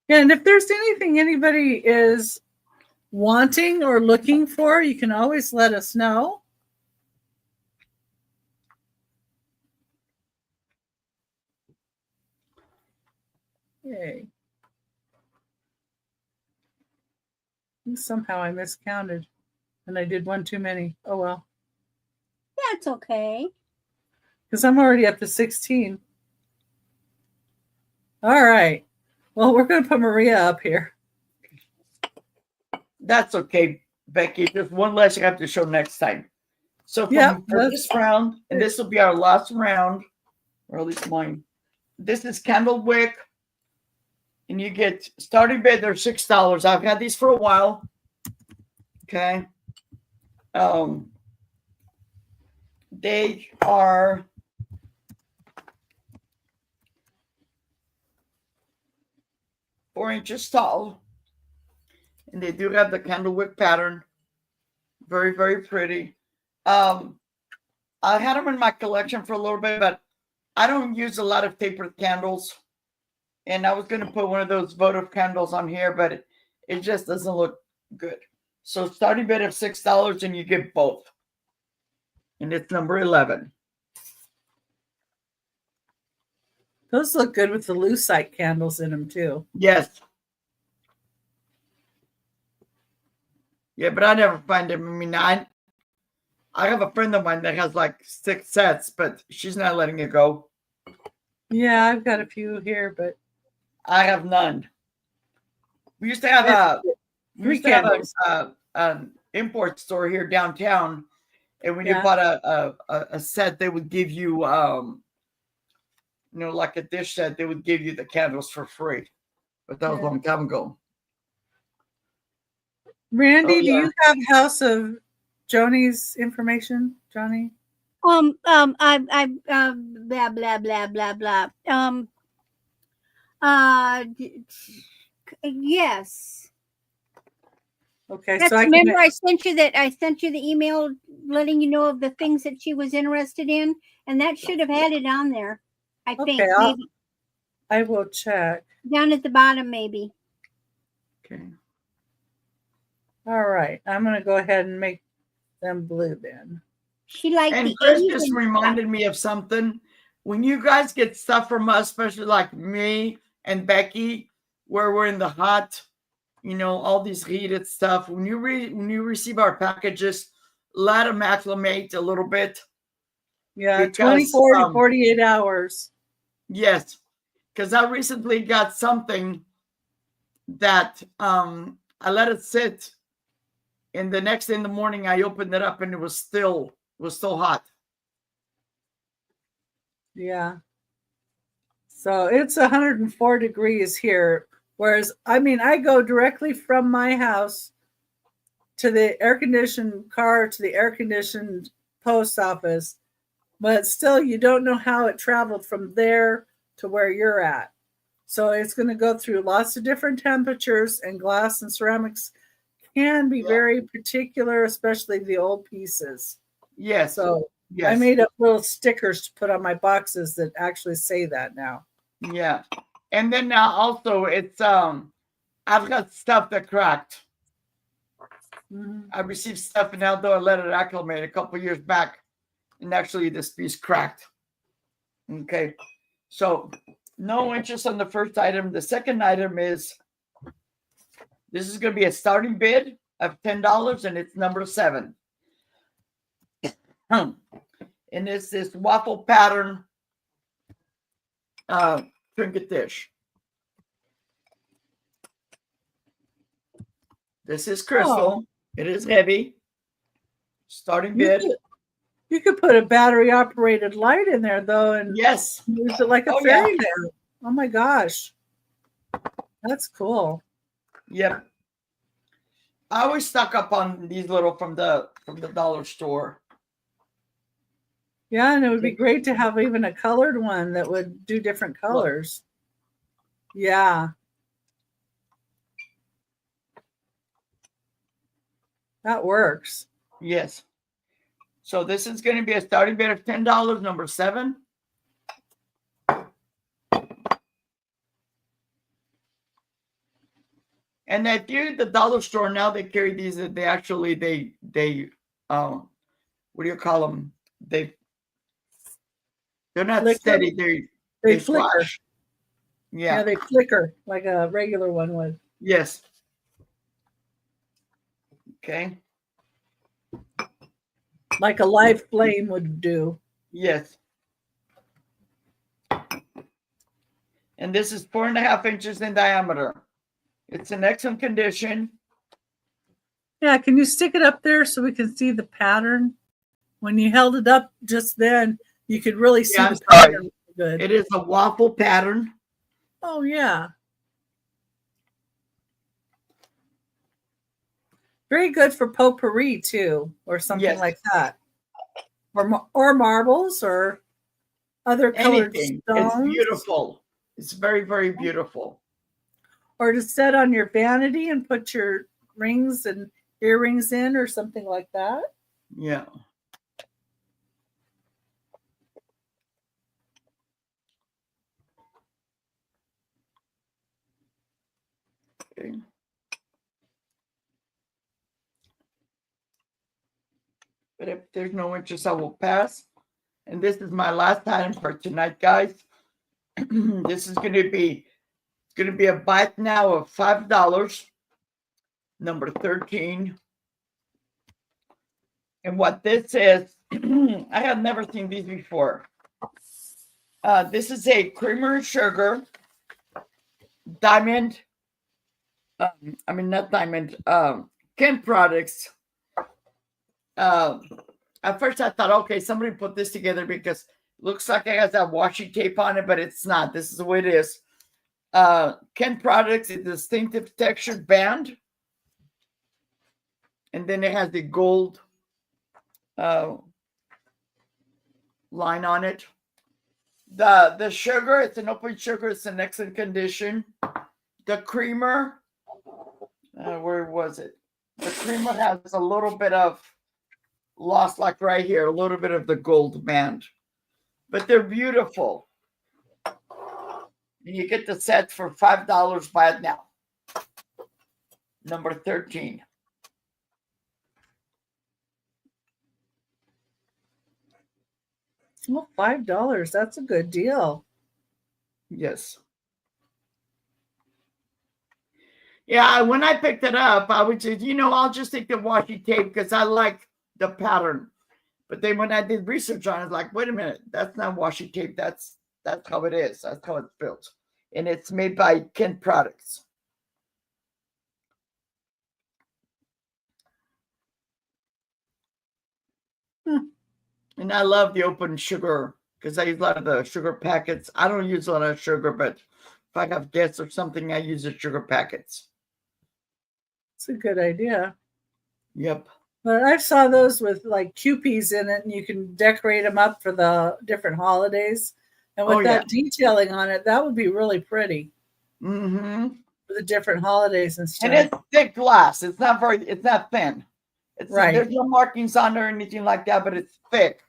[SPEAKER 1] Yeah, and if there's anything anybody is wanting or looking for, you can always let us know. Yay. Somehow I miscounted and I did one too many. Oh well.
[SPEAKER 3] That's okay.
[SPEAKER 1] Because I'm already up to 16. All right. Well, we're going to put Maria up here.
[SPEAKER 2] That's okay, Becky. Just one less you have to show next time. So for this round, and this will be our last round, or at least mine. This is candle wick, and you get starting bid. They're $6. I've had these for a while. Okay. They are 4 inches tall, and they do have the candlewick pattern. Very, very pretty. I had them in my collection for a little bit, but I don't use a lot of tapered candles. And I was going to put one of those votive candles on here, but it just doesn't look good. So starting bid of $6, and you get both. And it's number 11.
[SPEAKER 1] Those look good with the lucite candles in them too.
[SPEAKER 2] Yes. Yeah, but I never find them. I mean, I have a friend of mine that has like 6 sets, but she's not letting it go.
[SPEAKER 1] Yeah, I've got a few here, but
[SPEAKER 2] I have none. We used to have an import store here downtown, and when you bought a set, they would give you like a dish set, they would give you the candles for free. But that was a long time ago.
[SPEAKER 1] Randy, do you have House of Joni's information, Johnny?
[SPEAKER 3] I blah blah blah blah blah. Yes.
[SPEAKER 1] Okay,
[SPEAKER 3] so remember I sent you the email letting you know of the things that she was interested in, and that should have had it on there. I think maybe.
[SPEAKER 1] I will check.
[SPEAKER 3] Down at the bottom, maybe.
[SPEAKER 2] Okay.
[SPEAKER 1] All right. I'm going to go ahead and make them blue then.
[SPEAKER 3] She liked
[SPEAKER 2] and Chris just reminded me of something. When you guys get stuff from us, especially like me and Becky, where we're in the hot, all these heated stuff, when you receive our packages, let them acclimate a little bit.
[SPEAKER 1] Yeah, because, 24 to 48 hours.
[SPEAKER 2] Yes, because I recently got something that I let it sit, and the next day in the morning I opened it up and it was still hot.
[SPEAKER 1] Yeah. So it's 104 degrees here, whereas I go directly from my house to the air-conditioned car to the air-conditioned post office, but still you don't know how it traveled from there to where you're at. So it's going to go through lots of different temperatures, and glass and ceramics can be very particular, especially the old pieces.
[SPEAKER 2] Yes.
[SPEAKER 1] So I made up little stickers to put on my boxes that actually say that now.
[SPEAKER 2] Yeah. And then now also it's I've got stuff that cracked. Mm-hmm. I received stuff, and although I let it acclimate a couple years back, and actually this piece cracked. Okay. So no interest on the first item. The second item is, this is going to be a starting bid of $10, and it's number 7. And it's this waffle pattern trinket dish. This is crystal. It is heavy. Starting bid.
[SPEAKER 1] You could put a battery operated light in there though, and
[SPEAKER 2] use
[SPEAKER 1] it like a fairy lamp. Oh my gosh, that's cool.
[SPEAKER 2] Yep. I always stock up on these little from the dollar store.
[SPEAKER 1] Yeah, and it would be great to have even a colored one that would do different colors. Yeah. That works.
[SPEAKER 2] Yes. So this is going to be a starting bid of $10, number 7. And if you're at the dollar store now, they carry these. They actually what do you call them? They're not steady. They
[SPEAKER 1] flicker.
[SPEAKER 2] Flash. Yeah,
[SPEAKER 1] they flicker like a regular one would.
[SPEAKER 2] Yes. Okay.
[SPEAKER 1] Like a live flame would do.
[SPEAKER 2] Yes. And this is 4.5 inches in diameter. It's in excellent condition.
[SPEAKER 1] Yeah, can you stick it up there so we can see the pattern? When you held it up just then, you could really see the pattern. Good.
[SPEAKER 2] It is a waffle pattern.
[SPEAKER 1] Oh, yeah. Very good for potpourri too, or something
[SPEAKER 2] Yes.
[SPEAKER 1] like that. Or marbles or other colored
[SPEAKER 2] Anything. It's
[SPEAKER 1] stones.
[SPEAKER 2] beautiful. It's very, very beautiful.
[SPEAKER 1] Or to set on your vanity and put your rings and earrings in or something like that.
[SPEAKER 2] Yeah. Okay. But if there's no interest, I will pass. And this is my last item for tonight, guys. This is going to be a bite now of $5, number 13. And what this is, I have never seen these before. This is a creamer and sugar diamond. Not diamond. Ken products. At first, I thought, okay, somebody put this together because it looks like it has that washi tape on it, but it's not. This is the way it is. Ken products, a distinctive textured band, and then it has the gold line on it. The sugar, it's an open sugar. It's in excellent condition. The creamer, where was it? The creamer has a little bit of lost, like right here, a little bit of the gold band, but they're beautiful. And you get the set for $5. Buy it now. Number 13.
[SPEAKER 1] Well, $5. That's a good deal.
[SPEAKER 2] Yes. Yeah, when I picked it up, I would say, I'll just take the washi tape because I like the pattern. But then when I did research on it, like, wait a minute, that's not washi tape. That's how it is. That's how it's built. And it's made by Ken Products. And I love the open sugar because I use a lot of the sugar packets. I don't use a lot of sugar, but if I have guests or something, I use the sugar packets.
[SPEAKER 1] It's a good idea.
[SPEAKER 2] Yep.
[SPEAKER 1] But I saw those with like Kewpies in it, and you can decorate them up for the different holidays. And with that detailing on it, that would be really pretty.
[SPEAKER 2] Mm-hmm.
[SPEAKER 1] For the different holidays and stuff.
[SPEAKER 2] And it's thick glass. It's not thin.
[SPEAKER 1] Right.
[SPEAKER 2] There's no markings on there or anything like that, but it's thick.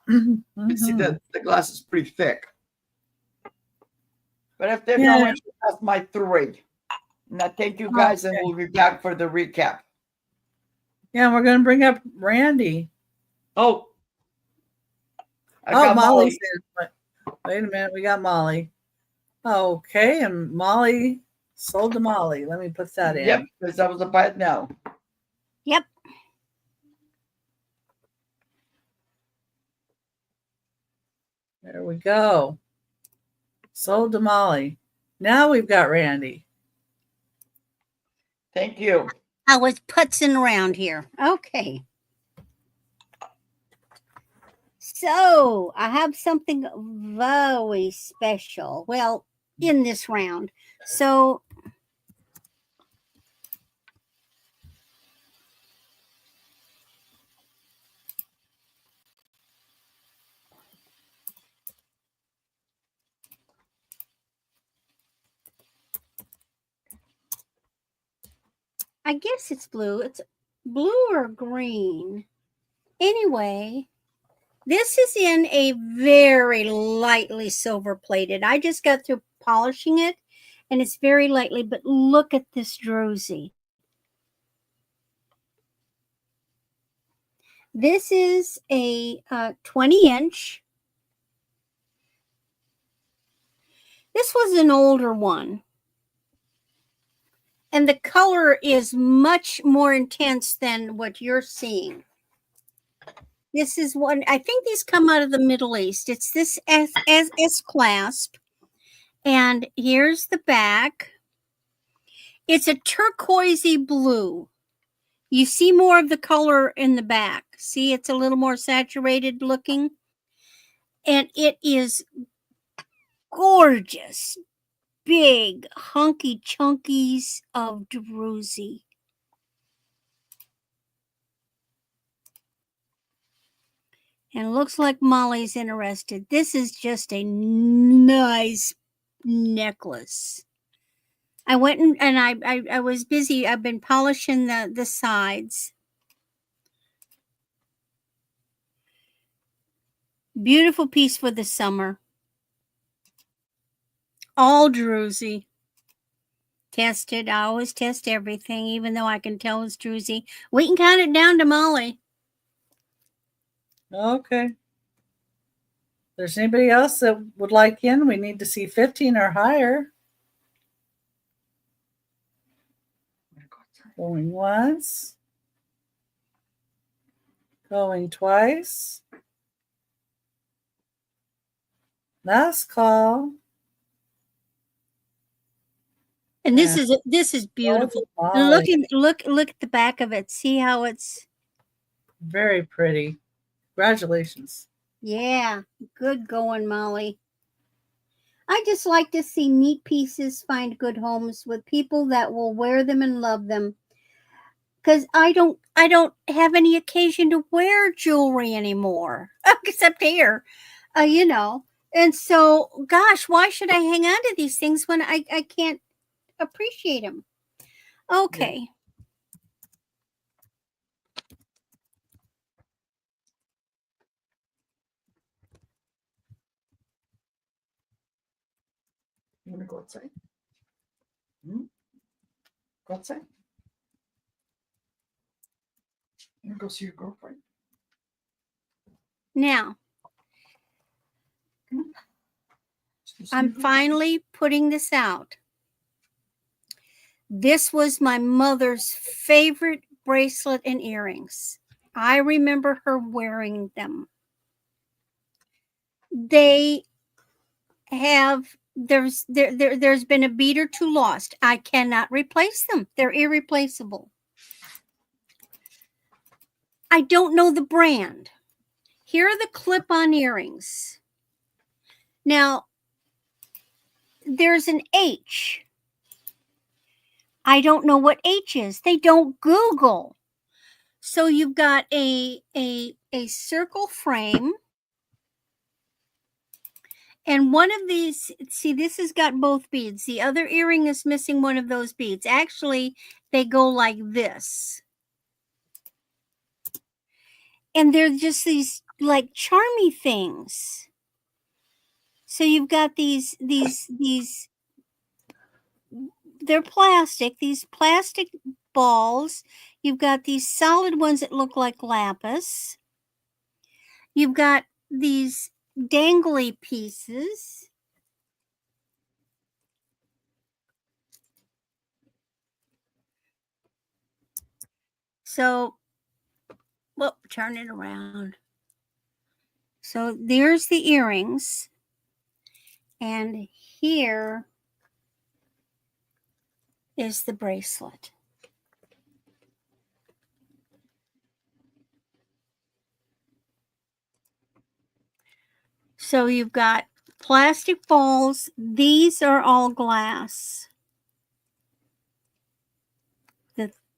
[SPEAKER 1] Mm-hmm.
[SPEAKER 2] You see the glass is pretty thick. But if there's no interest, that's my 3. Now, thank you guys, and we'll be back for the recap.
[SPEAKER 1] Yeah, we're going to bring up Randy.
[SPEAKER 2] Oh.
[SPEAKER 1] Molly's in. Wait a minute. We got Molly. Okay, and Molly sold to Molly. Let me put that in.
[SPEAKER 2] Yep, because that was a bite now.
[SPEAKER 3] Yep.
[SPEAKER 1] There we go. Sold to Molly. Now we've got Randy.
[SPEAKER 2] Thank you.
[SPEAKER 3] I was putzing around here. Okay. So I have something very special. Well, in this round. So I guess it's blue. It's blue or green. Anyway, this is in a very lightly silver plated. I just got through polishing it and it's very lightly, but look at this druzy. This is a 20-inch. This was an older one. And the color is much more intense than what you're seeing. This is one, I think these come out of the Middle East. It's this S clasp. And here's the back. It's a turquoisey blue. You see more of the color in the back. See, it's a little more saturated looking. And it is gorgeous. Big, hunky chunkies of druzy. And looks like Molly's interested. This is just a nice necklace. I went and I was busy. I've been polishing the sides. Beautiful piece for the summer. All druzy. Tested. I always test everything, even though I can tell it's druzy. We can count it down to Molly.
[SPEAKER 1] Okay. If there's anybody else that would like in, we need to see 15 or higher. Going once. Going twice. Last call.
[SPEAKER 3] And this is beautiful. And look at the back of it. See how it's
[SPEAKER 1] very pretty. Congratulations.
[SPEAKER 3] Yeah, good going, Molly. I just like to see neat pieces find good homes with people that will wear them and love them. Because I don't have any occasion to wear jewelry anymore, except here, you know. And so, gosh, why should I hang on to these things when I can't appreciate them? Okay.
[SPEAKER 2] Yeah. You want to go outside? Go outside? You want to go see your girlfriend?
[SPEAKER 3] Now, I'm finally putting this out. This was my mother's favorite bracelet and earrings. I remember her wearing them. They have, there's been a bead or two lost. I cannot replace them. They're irreplaceable. I don't know the brand. Here are the clip-on earrings. Now, there's an H. I don't know what H is. They don't Google. So you've got a circle frame. And one of these, see, this has got both beads. The other earring is missing one of those beads. Actually, they go like this. And they're just these like charmy things. So you've got these they're plastic, these plastic balls. You've got these solid ones that look like lapis. You've got these dangly pieces. So, well, turn it around. So there's the earrings. And here is the bracelet. So you've got plastic balls. These are all glass.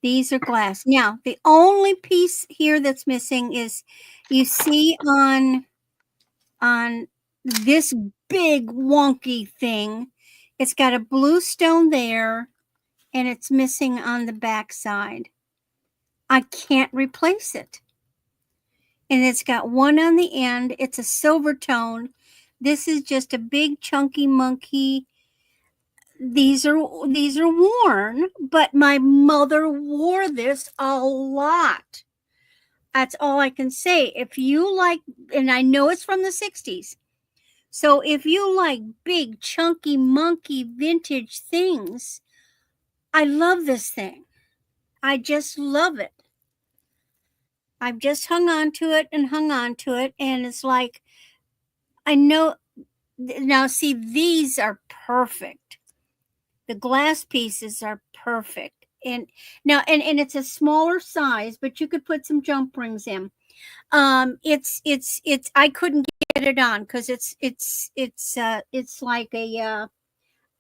[SPEAKER 3] These are glass. Now, the only piece here that's missing is, you see on this big wonky thing, it's got a blue stone there, and it's missing on the back side. I can't replace it. And it's got one on the end. It's a silver tone. This is just a big chunky monkey. These are worn, but my mother wore this a lot. That's all I can say. If you like, and I know it's from the 60s. So if you like big chunky monkey vintage things, I love this thing. I just love it. I've just hung on to it and hung on to it. And it's like, I know, now see, these are perfect. The glass pieces are perfect. And now, and it's a smaller size, but you could put some jump rings in. It's I couldn't get it on because it's like a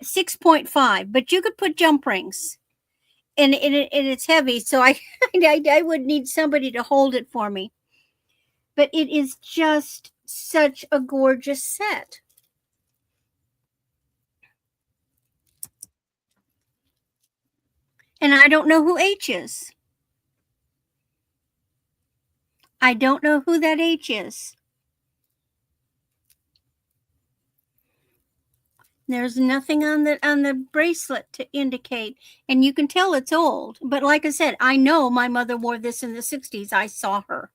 [SPEAKER 3] 6.5, but you could put jump rings. And it's heavy, so I would need somebody to hold it for me. but it is just such a gorgeous set. And I don't know who H is. I don't know who that H is. There's nothing on the bracelet to indicate, and you can tell it's old. But like I said, I know my mother wore this in the 60s. I saw her.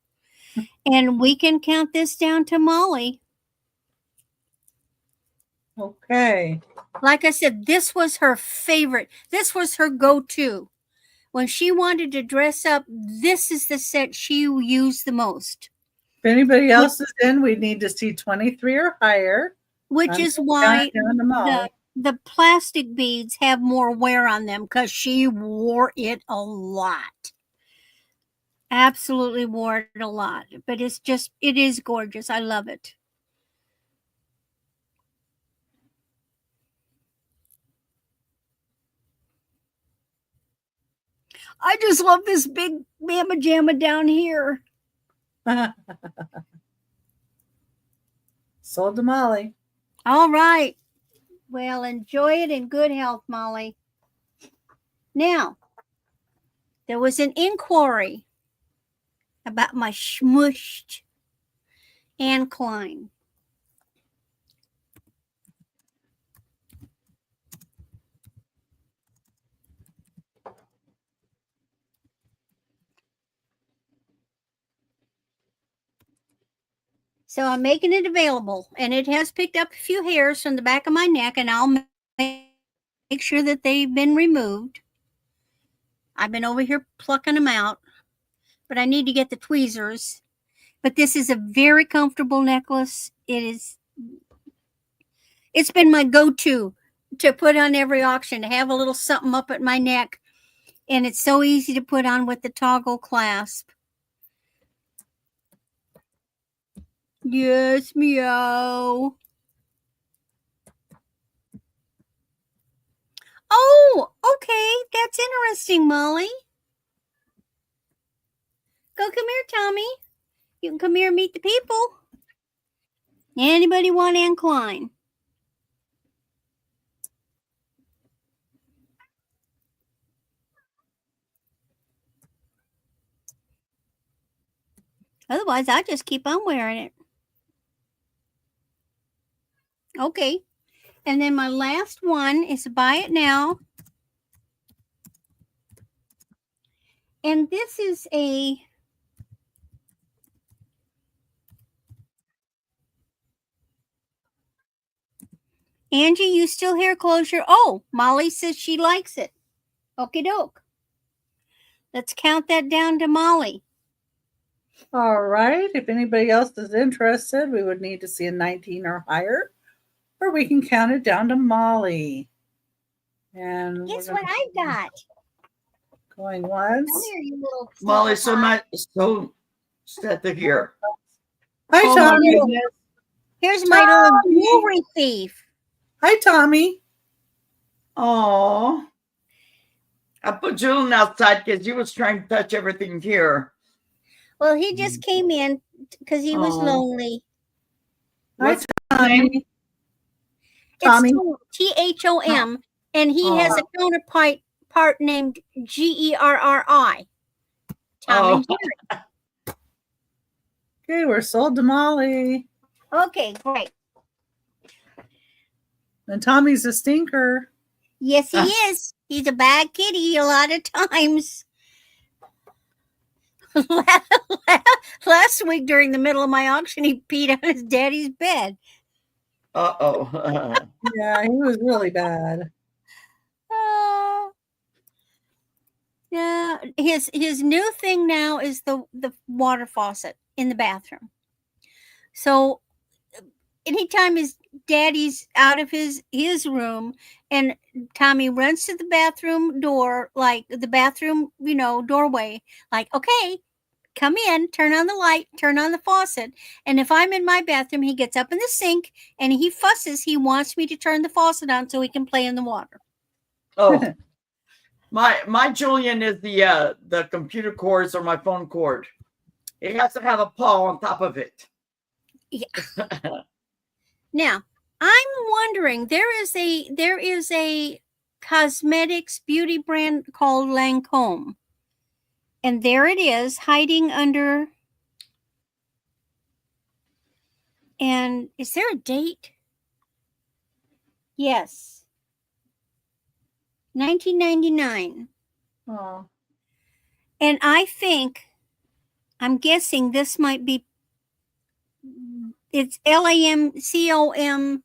[SPEAKER 3] And we can count this down to Molly.
[SPEAKER 1] Okay.
[SPEAKER 3] Like I said, this was her favorite. This was her go-to. When she wanted to dress up, this is the set she used the most.
[SPEAKER 1] If anybody else is in, we need to see 23 or higher.
[SPEAKER 3] Which is why the plastic beads have more wear on them, because she wore it a lot. Absolutely wore it a lot. But it is gorgeous. I love it. I just love this big mamma jamma down here.
[SPEAKER 1] Sold to Molly.
[SPEAKER 3] All right. Well, enjoy it in good health, Molly. Now, there was an inquiry about my smushed Anne Klein. So I'm making it available, and it has picked up a few hairs from the back of my neck, and I'll make sure that they've been removed. I've been over here plucking them out, but I need to get the tweezers. But this is a very comfortable necklace. It's been my go-to to put on every auction, to have a little something up at my neck, and it's so easy to put on with the toggle clasp. Yes, meow. Oh, okay. That's interesting, Molly. Go come here, Tommy. You can come here and meet the people. Anybody want Anne Klein? Otherwise, I just keep on wearing it. Okay. And then my last one is Buy It Now. And this is a Angie, you still hair closure? Oh, Molly says she likes it. Okie doke. Let's count that down to Molly.
[SPEAKER 1] All right. If anybody else is interested, we would need to see a 19 or higher, or we can count it down to Molly. And
[SPEAKER 3] guess what I've got?
[SPEAKER 1] Going once.
[SPEAKER 3] Come here, you little
[SPEAKER 2] Molly, so set to here.
[SPEAKER 1] Hi, Tommy.
[SPEAKER 3] Here's my little jewelry thief.
[SPEAKER 1] Hi, Tommy.
[SPEAKER 2] Oh, I put Julian outside because he was trying to touch everything here.
[SPEAKER 3] Well, he just came in because he was lonely.
[SPEAKER 2] What's
[SPEAKER 1] Hi,
[SPEAKER 2] his name?
[SPEAKER 1] Tommy.
[SPEAKER 3] It's Thom, and he has a counterpart named Gerri. Tommy.
[SPEAKER 1] Okay, we're sold to Molly.
[SPEAKER 3] Okay, great.
[SPEAKER 1] And Tommy's a stinker.
[SPEAKER 3] Yes, he is. He's a bad kitty a lot of times. Last week during the middle of my auction, he peed on his daddy's bed.
[SPEAKER 2] Uh-oh.
[SPEAKER 1] Yeah, he was really bad.
[SPEAKER 3] Yeah, his new thing now is the water faucet in the bathroom. So anytime his daddy's out of his room and Tommy runs to the bathroom door, like the bathroom, doorway, like, okay, come in, turn on the light, turn on the faucet. And if I'm in my bathroom, he gets up in the sink and he fusses. He wants me to turn the faucet on so he can play in the water.
[SPEAKER 2] Oh, my Julian is the computer cords or my phone cord. It has to have a paw on top of it.
[SPEAKER 3] Yeah. Now, I'm wondering, there is a cosmetics beauty brand called Lancome. And there it is, hiding under. And is there a date? Yes. 1999.
[SPEAKER 1] Oh,
[SPEAKER 3] And I'm guessing this might be, it's LANCOM.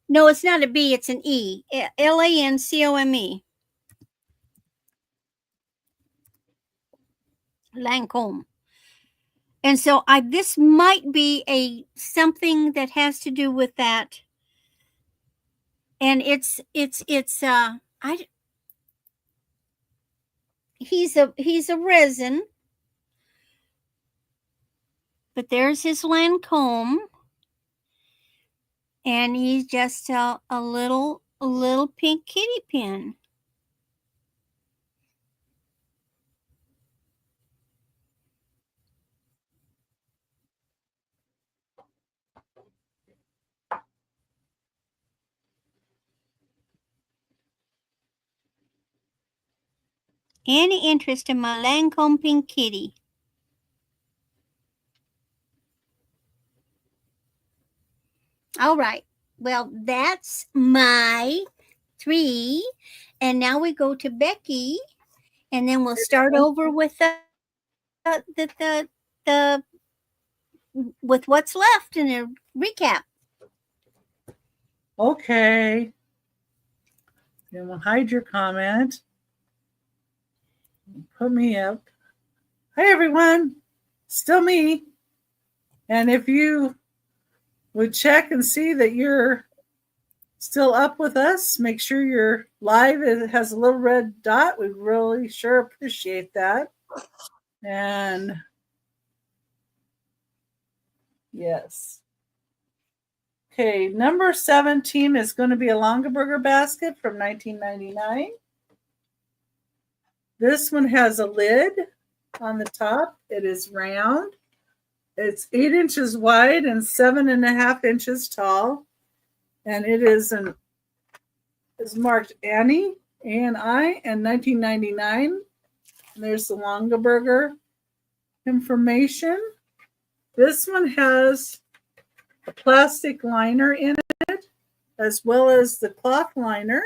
[SPEAKER 3] No, it's not a B, it's an E. LANCOME. Lancome. And so this might be something that has to do with that. And he's a resin. But there's his Lancome. And he's just a little pink kitty pin. Any interest in my Lancome pink kitty? All right. Well, that's my 3. And now we go to Becky. And then we'll start over with the with what's left in a recap.
[SPEAKER 1] okay. Then we'll hide your comment. Put me up. Hi, everyone. Still me. And if you would check and see that you're still up with us, make sure you're live. It has a little red dot. We really sure appreciate that. And yes. Okay, number 17 is going to be a Longaberger basket from 1999. This one has a lid on the top. It is round. It's 8 inches wide and 7.5 inches tall. And it is marked Annie, ANI, and 1999. And there's the Longaberger information. This one has a plastic liner in it, as well as the cloth liner.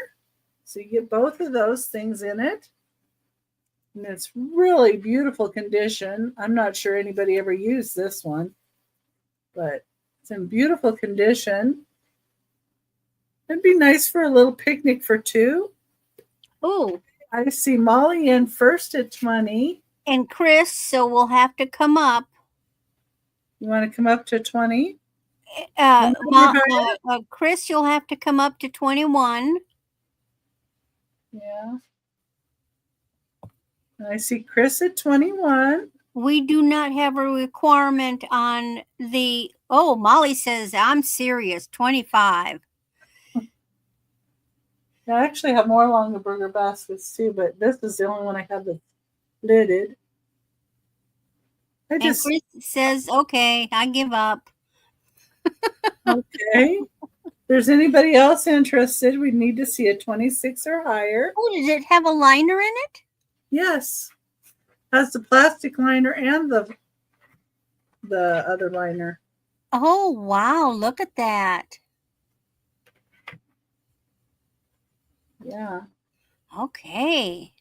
[SPEAKER 1] So you get both of those things in it. And it's really beautiful condition. I'm not sure anybody ever used this one, but it's in beautiful condition. It'd be nice for a little picnic for 2.
[SPEAKER 3] Oh,
[SPEAKER 1] I see Molly in first at 20.
[SPEAKER 3] And Chris, so we'll have to come up.
[SPEAKER 1] You want to come up to 20?
[SPEAKER 3] Chris, you'll have to come up to 21.
[SPEAKER 1] Yeah. And I see Chris at 21.
[SPEAKER 3] We do not have a requirement on the, Molly says, I'm serious, 25.
[SPEAKER 1] I actually have more Longaberger baskets too, but this is the only one I have that's lidded.
[SPEAKER 3] And Chris says, okay, I give up.
[SPEAKER 1] Okay. If there's anybody else interested, we need to see a 26 or higher.
[SPEAKER 3] Oh, does it have a liner in it?
[SPEAKER 1] Yes. Has the plastic liner and the other liner.
[SPEAKER 3] Oh, wow. Look at that.
[SPEAKER 1] Yeah.
[SPEAKER 3] Okay.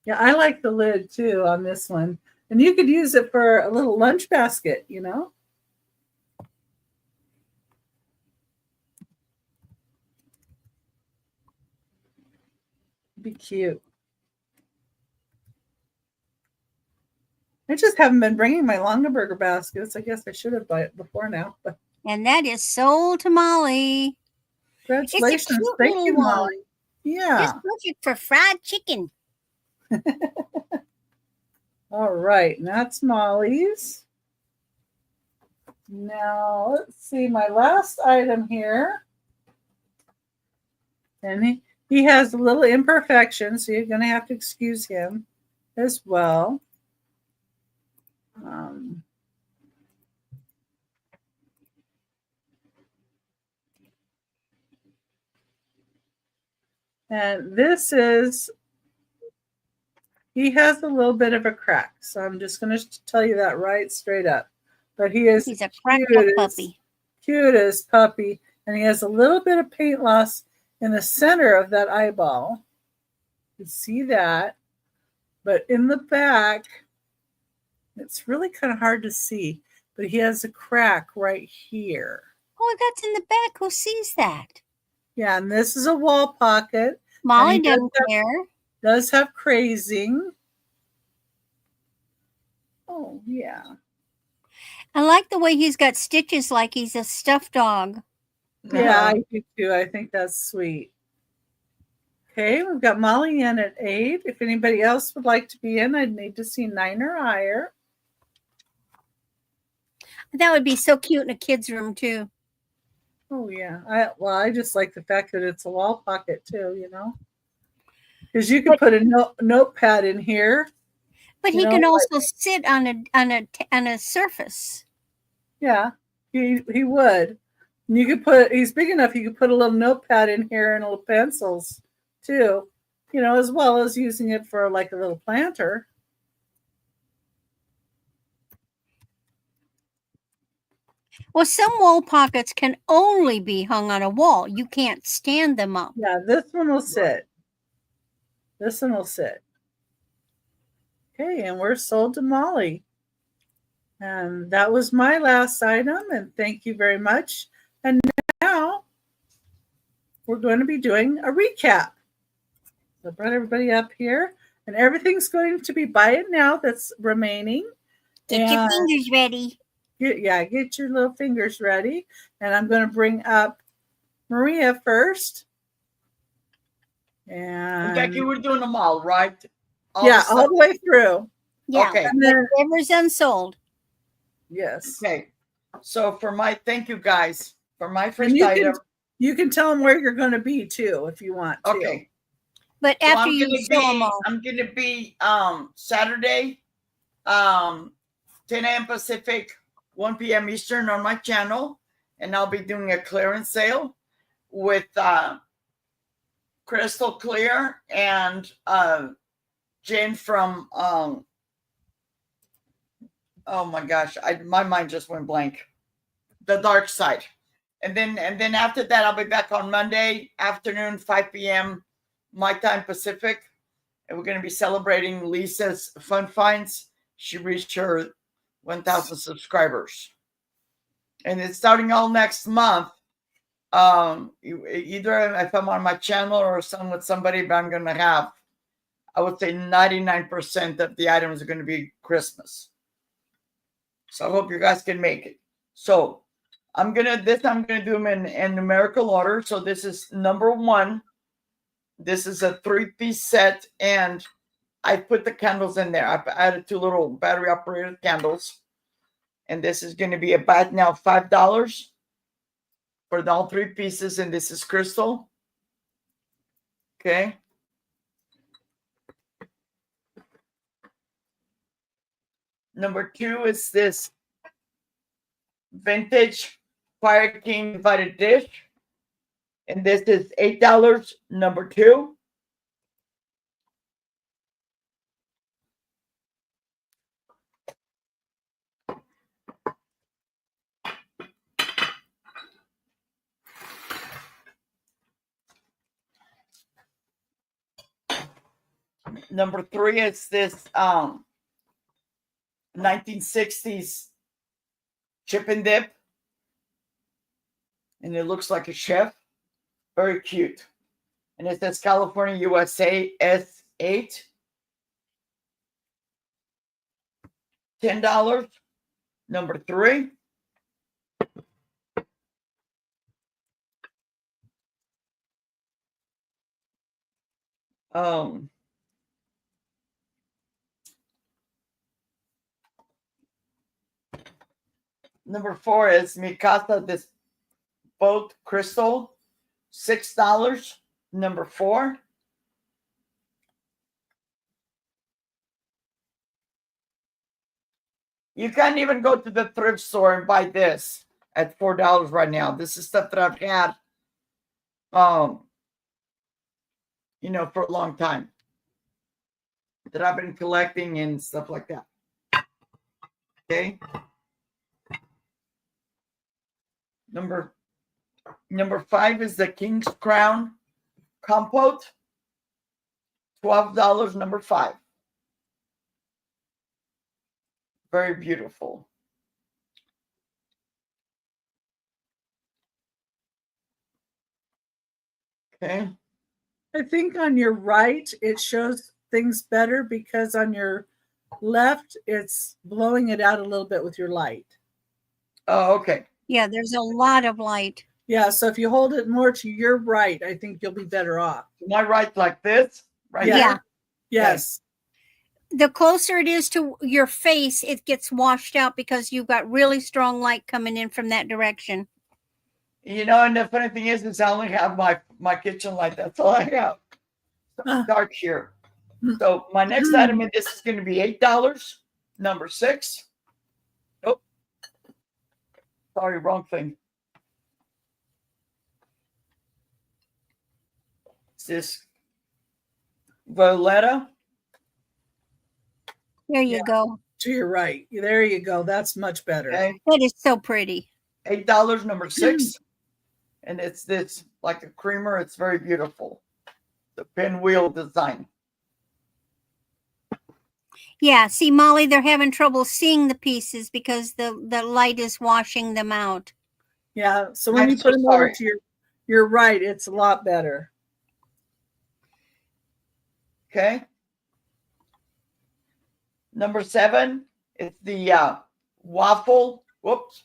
[SPEAKER 1] Yeah, I like the lid too on this one. And you could use it for a little lunch basket, you know? Be cute. I just haven't been bringing my Longaberger baskets. I guess I should have bought it before now. But
[SPEAKER 3] And that is sold to Molly.
[SPEAKER 1] congratulations. Thank you, Molly. Yeah.
[SPEAKER 3] It's perfect for fried chicken.
[SPEAKER 1] All right. And that's Molly's. Now, let's see my last item here. And he has a little imperfection, so you're going to have to excuse him as well. Um, and this is, he has a little bit of a crack. So I'm just going to tell you that right straight up. But he's
[SPEAKER 3] a cracked up puppy.
[SPEAKER 1] Cutest puppy. And he has a little bit of paint loss in the center of that eyeball. You see that. But in the back, it's really kind of hard to see. But he has a crack right here.
[SPEAKER 3] Oh, that's in the back. Who sees that?
[SPEAKER 1] Yeah, and this is a wall pocket.
[SPEAKER 3] Molly doesn't care.
[SPEAKER 1] Does have crazing. Oh, yeah.
[SPEAKER 3] I like the way he's got stitches like he's a stuffed dog.
[SPEAKER 1] Yeah, I do too. I think that's sweet. Okay, we've got Molly in at 8. If anybody else would like to be in, I'd need to see 9 or higher.
[SPEAKER 3] That would be so cute in a kid's room too.
[SPEAKER 1] Oh yeah. I just like the fact that it's a wall pocket too, you know. Because you could put a notepad in here.
[SPEAKER 3] But he can also sit on a surface.
[SPEAKER 1] Yeah, he would. And you could put, he's big enough, you could put a little notepad in here and little pencils too, you know, as well as using it for like a little planter.
[SPEAKER 3] Well, some wall pockets can only be hung on a wall. You can't stand them up.
[SPEAKER 1] Yeah, this one will sit. This one will sit. Okay, and we're sold to Molly. And that was my last item, and thank you very much. And now we're going to be doing a recap. So I brought everybody up here, and everything's going to be buy it now that's remaining.
[SPEAKER 3] Get your fingers ready.
[SPEAKER 1] Get your little fingers ready. And I'm going to bring up Maria first. And
[SPEAKER 2] Becky, we're doing them all, right?
[SPEAKER 1] All the way through.
[SPEAKER 3] Yeah. Okay. Whatever's unsold.
[SPEAKER 1] Yes.
[SPEAKER 2] Okay. So thank you guys for my first item.
[SPEAKER 1] You can tell them where you're going to be too, if you want to.
[SPEAKER 3] Okay. But after you show them all.
[SPEAKER 2] I'm going to be Saturday, 10 a.m. Pacific, 1 p.m. Eastern on my channel. And I'll be doing a clearance sale with Crystal Clear and Jane from oh my gosh, my mind just went blank. The Dark Side. And then after that, I'll be back on Monday afternoon, 5 p.m. my time Pacific. And we're going to be celebrating Lisa's Fun Finds. She reached her 1,000 subscribers. And it's starting all next month. Either if I'm on my channel or with somebody, but I'm going to have, I would say 99% of the items are going to be Christmas. So I hope you guys can make it. So I'm gonna do them in numerical order. So this is number 1. This is a 3-piece set, and I put the candles in there. I've added 2 little battery operated candles, and this is going to be about now $5 for all 3 pieces. And this is crystal. Okay. Number 2 is this vintage Fire King divided dish. And this is $8, number 2. Number 3 is this 1960s chip and dip. And it looks like a chef. Very cute. And it says California, USA, S8. $10. Number 3. Number 4 is Mikasa, this boat crystal, $6. Number 4. You can't even go to the thrift store and buy this at $4 right now. This is stuff that I've had, for a long time, that I've been collecting and stuff like that. Okay. Number 5 is the King's Crown Compote. $12, number 5. Very beautiful. Okay.
[SPEAKER 1] I think on your right, it shows things better because on your left, it's blowing it out a little bit with your light.
[SPEAKER 2] Oh, okay.
[SPEAKER 3] Yeah, there's a lot of light.
[SPEAKER 1] Yeah, so if you hold it more to your right, I think you'll be better off.
[SPEAKER 2] Am I right like this? Right
[SPEAKER 1] Yeah.
[SPEAKER 2] here?
[SPEAKER 1] Yes.
[SPEAKER 3] The closer it is to your face, it gets washed out because you've got really strong light coming in from that direction.
[SPEAKER 2] And the funny thing is I only have my kitchen light. That's all I have. Dark here. So my next item in this is going to be $8. Number 6. Oh, sorry, wrong thing. It's this Violetta.
[SPEAKER 3] There you go.
[SPEAKER 1] To your right. There you go. That's much better.
[SPEAKER 2] Okay.
[SPEAKER 3] That is so pretty.
[SPEAKER 2] $8, number 6. And it's this like a creamer. It's very beautiful. The pinwheel design.
[SPEAKER 3] Yeah, see, Molly, they're having trouble seeing the pieces because the light is washing them out.
[SPEAKER 1] Yeah, so when you put them over to your right, it's a lot better.
[SPEAKER 2] Okay. Number 7 is the waffle. Whoops.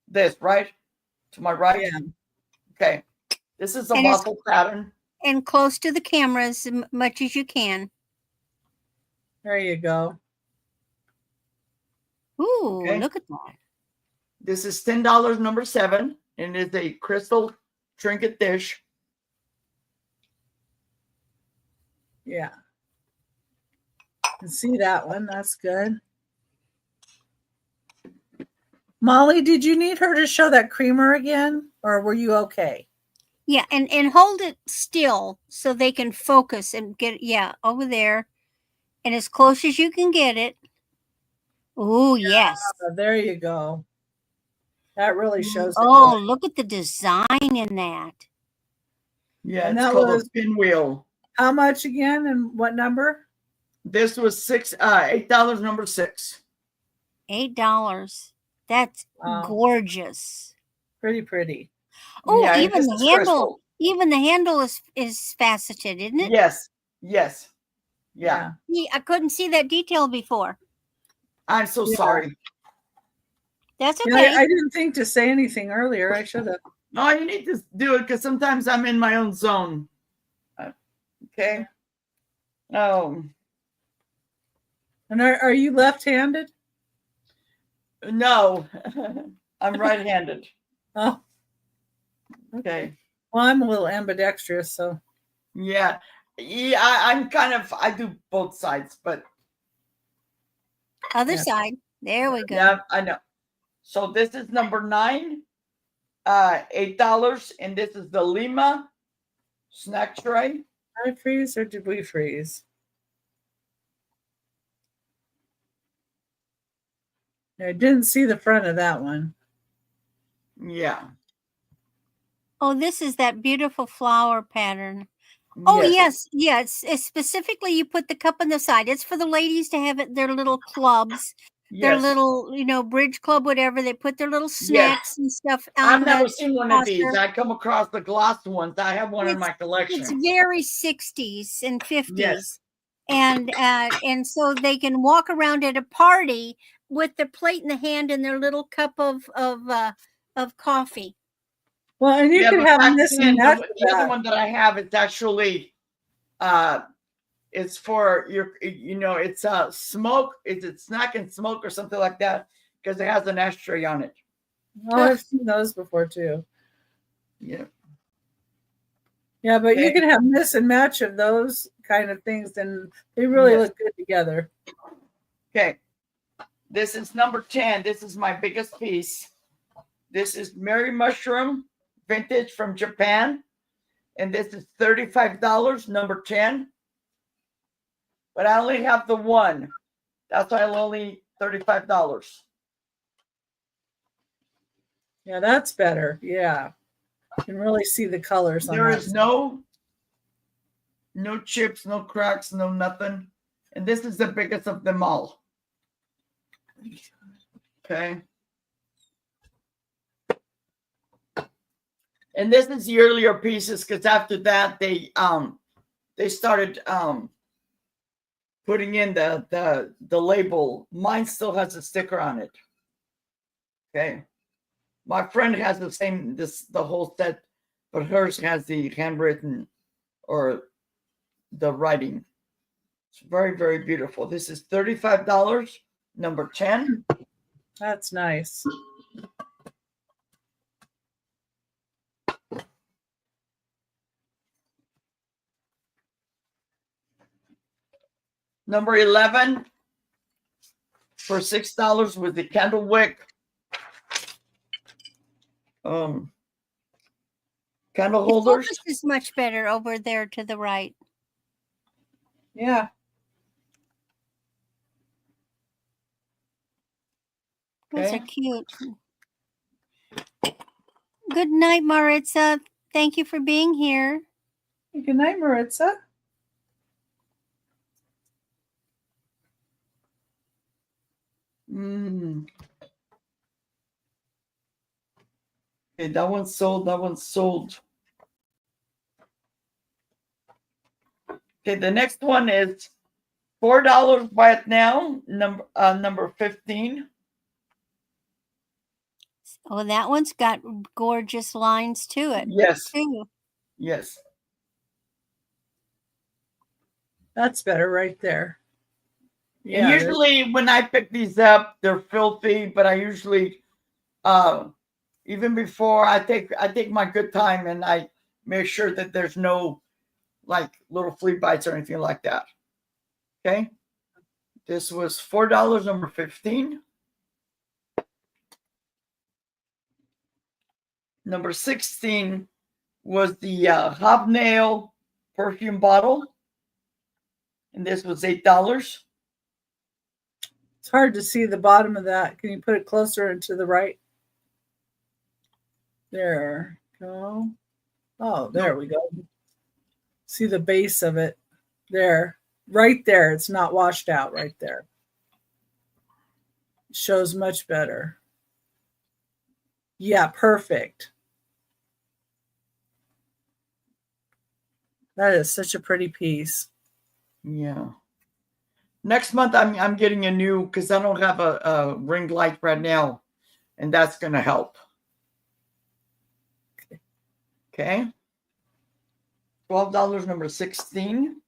[SPEAKER 2] This, right? To my right?
[SPEAKER 1] Yeah.
[SPEAKER 2] Okay. This is a waffle pattern.
[SPEAKER 3] And close to the camera as much as you can.
[SPEAKER 1] There you go.
[SPEAKER 3] Ooh, look at that.
[SPEAKER 2] This is $10, number 7, and it's a crystal trinket dish.
[SPEAKER 1] Yeah. You can see that one. That's good. Molly, did you need her to show that creamer again, or were you okay?
[SPEAKER 3] Yeah, and hold it still so they can focus and get over there. And as close as you can get it. Oh, yes.
[SPEAKER 1] There you go. That really shows.
[SPEAKER 3] Oh, look at the design in that.
[SPEAKER 2] Yeah,
[SPEAKER 1] and
[SPEAKER 2] it's
[SPEAKER 1] that
[SPEAKER 2] called
[SPEAKER 1] was
[SPEAKER 2] a pinwheel.
[SPEAKER 1] How much again and what number?
[SPEAKER 2] This was $8, number 6.
[SPEAKER 3] $8. That's gorgeous.
[SPEAKER 1] Pretty.
[SPEAKER 3] Oh,
[SPEAKER 2] Yeah,
[SPEAKER 3] even the handle.
[SPEAKER 2] crystal.
[SPEAKER 3] Even the handle is faceted, isn't it?
[SPEAKER 2] Yes. Yeah.
[SPEAKER 3] I couldn't see that detail before.
[SPEAKER 2] I'm so sorry.
[SPEAKER 3] That's okay.
[SPEAKER 1] I didn't think to say anything earlier. I should have.
[SPEAKER 2] No, you need to do it because sometimes I'm in my own zone. Okay. Oh.
[SPEAKER 1] And are you left-handed?
[SPEAKER 2] No, I'm right-handed.
[SPEAKER 1] Oh.
[SPEAKER 2] Okay.
[SPEAKER 1] Well, I'm a little ambidextrous, so.
[SPEAKER 2] Yeah. I do both sides, but.
[SPEAKER 3] Other side. There we go.
[SPEAKER 2] Yeah, I know. So this is number 9, $8, and this is the Lima snack tray.
[SPEAKER 1] Did I freeze or did we freeze? I didn't see the front of that one.
[SPEAKER 2] Yeah.
[SPEAKER 3] Oh, this is that beautiful flower pattern. Oh, yes. It's specifically you put the cup on the side. It's for the ladies to have it, their little clubs, their little, bridge club, whatever. They put their little snacks and stuff on.
[SPEAKER 2] I've never seen one of these. I come across the gloss ones. I have one in my collection.
[SPEAKER 3] It's very 60s and 50s. Yes. And so they can walk around at a party with their plate in the hand and their little cup of coffee.
[SPEAKER 1] Well, and you can have this and that.
[SPEAKER 2] The other one that I have, it's actually, it's for your, it's a smoke. It's a snack and smoke or something like that because it has an ashtray on it.
[SPEAKER 1] Oh, I've seen those before too.
[SPEAKER 2] Yeah.
[SPEAKER 1] Yeah, but you can have mix and match of those kind of things, and they really look good together.
[SPEAKER 2] Okay. This is number 10. This is my biggest piece. This is Mary Mushroom, vintage from Japan. And this is $35, number 10. But I only have the one. That's why I'm only $35.
[SPEAKER 1] Yeah, that's better. Yeah. You can really see the colors on
[SPEAKER 2] There
[SPEAKER 1] that.
[SPEAKER 2] is no chips, no cracks, no nothing. And this is the biggest of them all. Okay. And this is the earlier pieces because after that they started putting in the label. Mine still has a sticker on it. Okay. My friend has the same the whole set, but hers has the handwritten or the writing. It's very, very beautiful. This is $35, number 10.
[SPEAKER 1] That's nice.
[SPEAKER 2] Number 11 for $6 with the candle wick. Candle
[SPEAKER 3] The
[SPEAKER 2] holders.
[SPEAKER 3] focus is much better over there to the right.
[SPEAKER 1] Yeah.
[SPEAKER 3] Those
[SPEAKER 2] Okay.
[SPEAKER 3] are cute. Good night, Maritza. Thank you for being here.
[SPEAKER 1] Good night, Maritza.
[SPEAKER 2] Okay, that one's sold. That one's sold. Okay, the next one is $4. Buy it now. Number 15.
[SPEAKER 3] Oh, that one's got gorgeous lines to it.
[SPEAKER 2] Yes.
[SPEAKER 3] Too.
[SPEAKER 2] Yes.
[SPEAKER 1] That's better right there.
[SPEAKER 2] And usually when I pick these up, they're filthy, but I usually even before I take my good time and I make sure that there's no like little flea bites or anything like that. Okay. This was $4, number 15. Number 16 was the hobnail perfume bottle. And this was $8.
[SPEAKER 1] It's hard to see the bottom of that. Can you put it closer and to the right? There. Go. Oh, there we go. See the base of it. There. Right there. It's not washed out right there. It shows much better. Yeah, perfect. That is such a pretty piece.
[SPEAKER 2] Yeah. Next month, I'm getting a new because I don't have a ring light right now, and that's going to help. Okay. $12, number 16.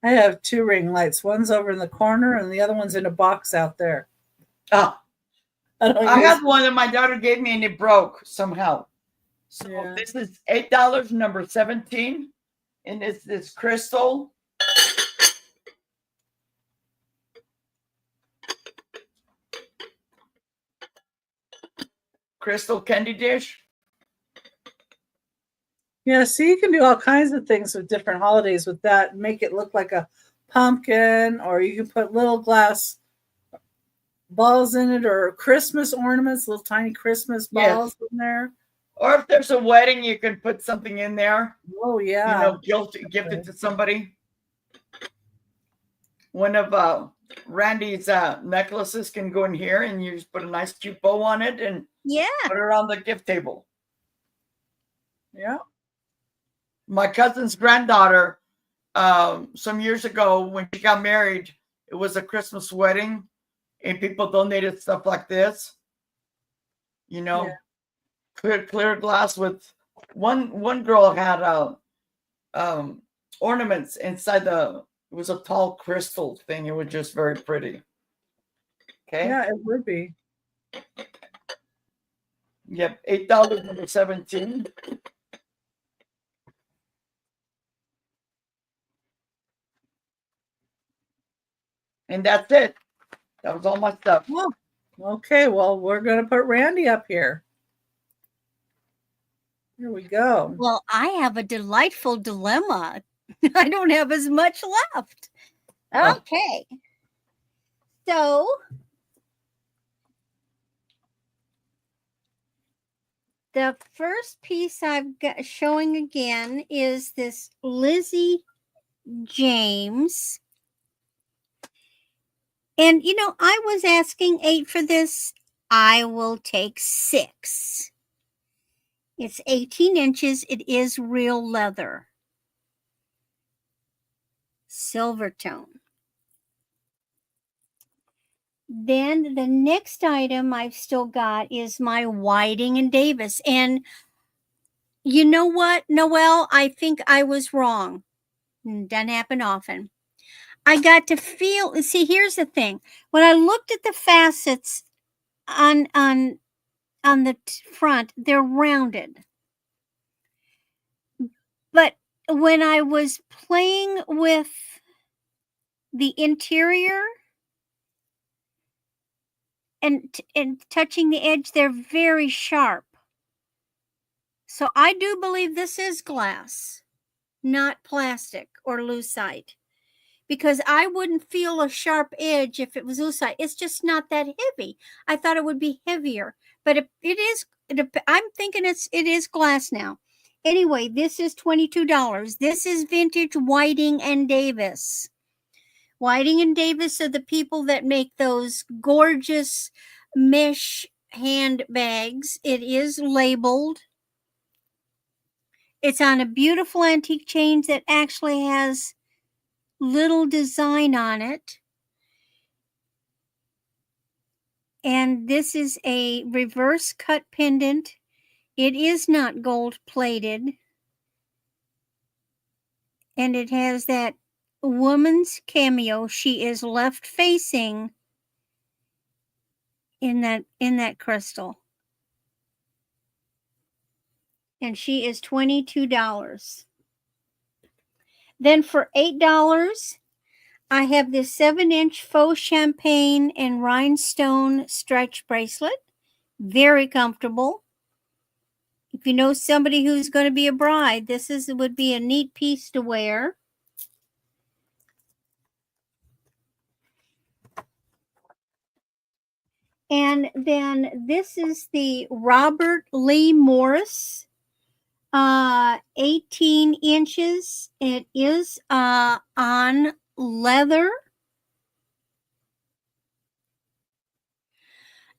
[SPEAKER 1] I have two ring lights. One's over in the corner, and the other one's in a box out there.
[SPEAKER 2] I had one that my daughter gave me, and it broke somehow. So
[SPEAKER 1] Yeah.
[SPEAKER 2] this is $8, number 17. And it's this crystal. Crystal candy dish.
[SPEAKER 1] Yeah, so you can do all kinds of things with different holidays with that. Make it look like a pumpkin, or you can put little glass balls in it, or Christmas ornaments, little tiny Christmas balls in there.
[SPEAKER 2] Or if there's a wedding, you can put something in there.
[SPEAKER 1] Oh, yeah.
[SPEAKER 2] Gift it to somebody. One of Randy's necklaces can go in here, and you just put a nice cute bow on it and put it on the gift table.
[SPEAKER 1] Yeah.
[SPEAKER 2] My cousin's granddaughter, some years ago when she got married, it was a Christmas wedding, and people donated stuff like this. Clear glass with one girl had ornaments inside it was a tall crystal thing. It was just very pretty. Okay.
[SPEAKER 1] Yeah, it would be.
[SPEAKER 2] Yep. $8, number 17. And that's it. That was all my stuff.
[SPEAKER 1] Oh, okay. Well, we're going to put Randy up here. Here we go.
[SPEAKER 3] Well, I have a delightful dilemma. I don't have as much left. Okay. So the first piece I've got showing again is this Lizzie James. And, you know, I was asking 8 for this. I will take 6. It's 18 inches. It is real leather. Silver tone. Then the next item I've still got is my Whiting and Davis. And you know what, Noelle? I think I was wrong. Doesn't happen often. I got to feel, see, here's the thing. When I looked at the facets on the front, they're rounded. But when I was playing with the interior and touching the edge, they're very sharp. So I do believe this is glass, not plastic or lucite, because I wouldn't feel a sharp edge if it was lucite. It's just not that heavy. I thought it would be heavier, but it is. I'm thinking it is glass now. Anyway, this is $22. This is vintage Whiting and Davis. Whiting and Davis are the people that make those gorgeous mesh handbags. It is labeled. It's on a beautiful antique chain that actually has little design on it. And this is a reverse cut pendant. It is not gold plated. And it has that woman's cameo. She is left facing in that crystal. And she is $22. Then for $8, I have this 7-inch faux champagne and rhinestone stretch bracelet. Very comfortable. If you know somebody who's going to be a bride, would be a neat piece to wear. And then this is the Robert Lee Morris, 18 inches. It is on leather.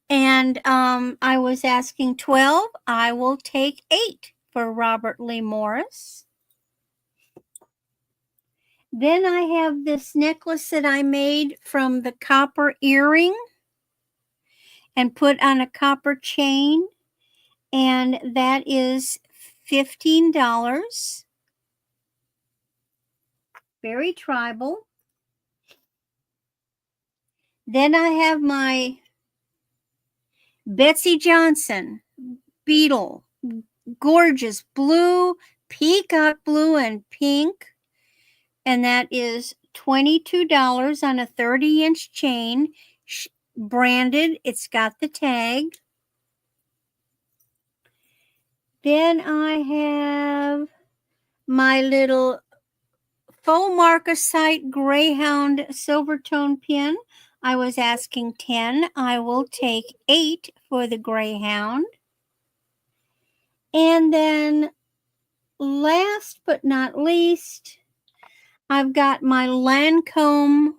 [SPEAKER 3] And I was asking 12. I will take 8 for Robert Lee Morris. Then I have this necklace that I made from the copper earring and put on a copper chain. And that is $15. Very tribal. Then I have my Betsy Johnson beetle, gorgeous blue, peacock blue and pink, and that is $22 on a 30-inch chain, branded. It's got the tag. Then I have my little faux marcasite greyhound silver tone pin. I was asking 10. I will take 8 for the greyhound. And then last but not least, I've got my Lancome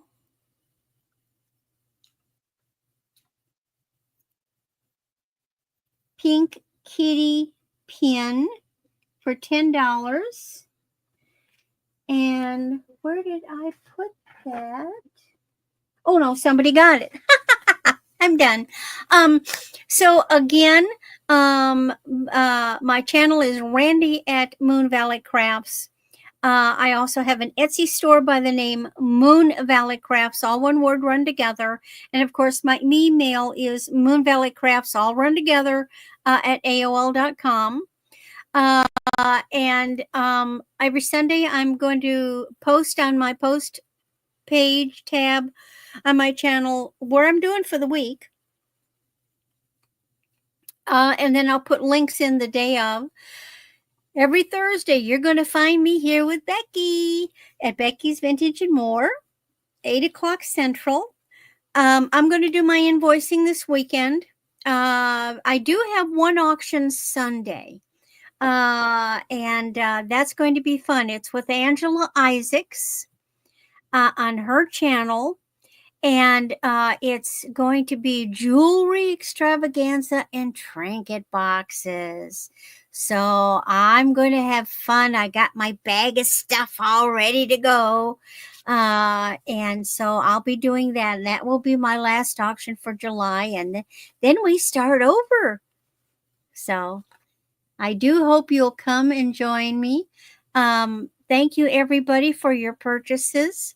[SPEAKER 3] pink kitty pin for $10. And where did I put that? Oh no, somebody got it. I'm done. So again, my channel is Randy at MoonValleyCrafts. I also have an Etsy store by the name MoonValleyCrafts, all one word run together. And of course, my email is MoonValleyCrafts, all run together, at AOL.com. And every Sunday, I'm going to post on my post page tab on my channel where I'm doing for the week. And then I'll put links in the day of. Every Thursday, you're going to find me here with Becky at Becky's Vintage and More, 8 o'clock Central. I'm going to do my invoicing this weekend. I do have one auction Sunday, and that's going to be fun. It's with Angela Isaacs on her channel. And it's going to be jewelry extravaganza and trinket boxes. So I'm going to have fun. I got my bag of stuff all ready to go. And so I'll be doing that. And that will be my last auction for July. And then we start over. So I do hope you'll come and join me. Thank you, everybody, for your purchases.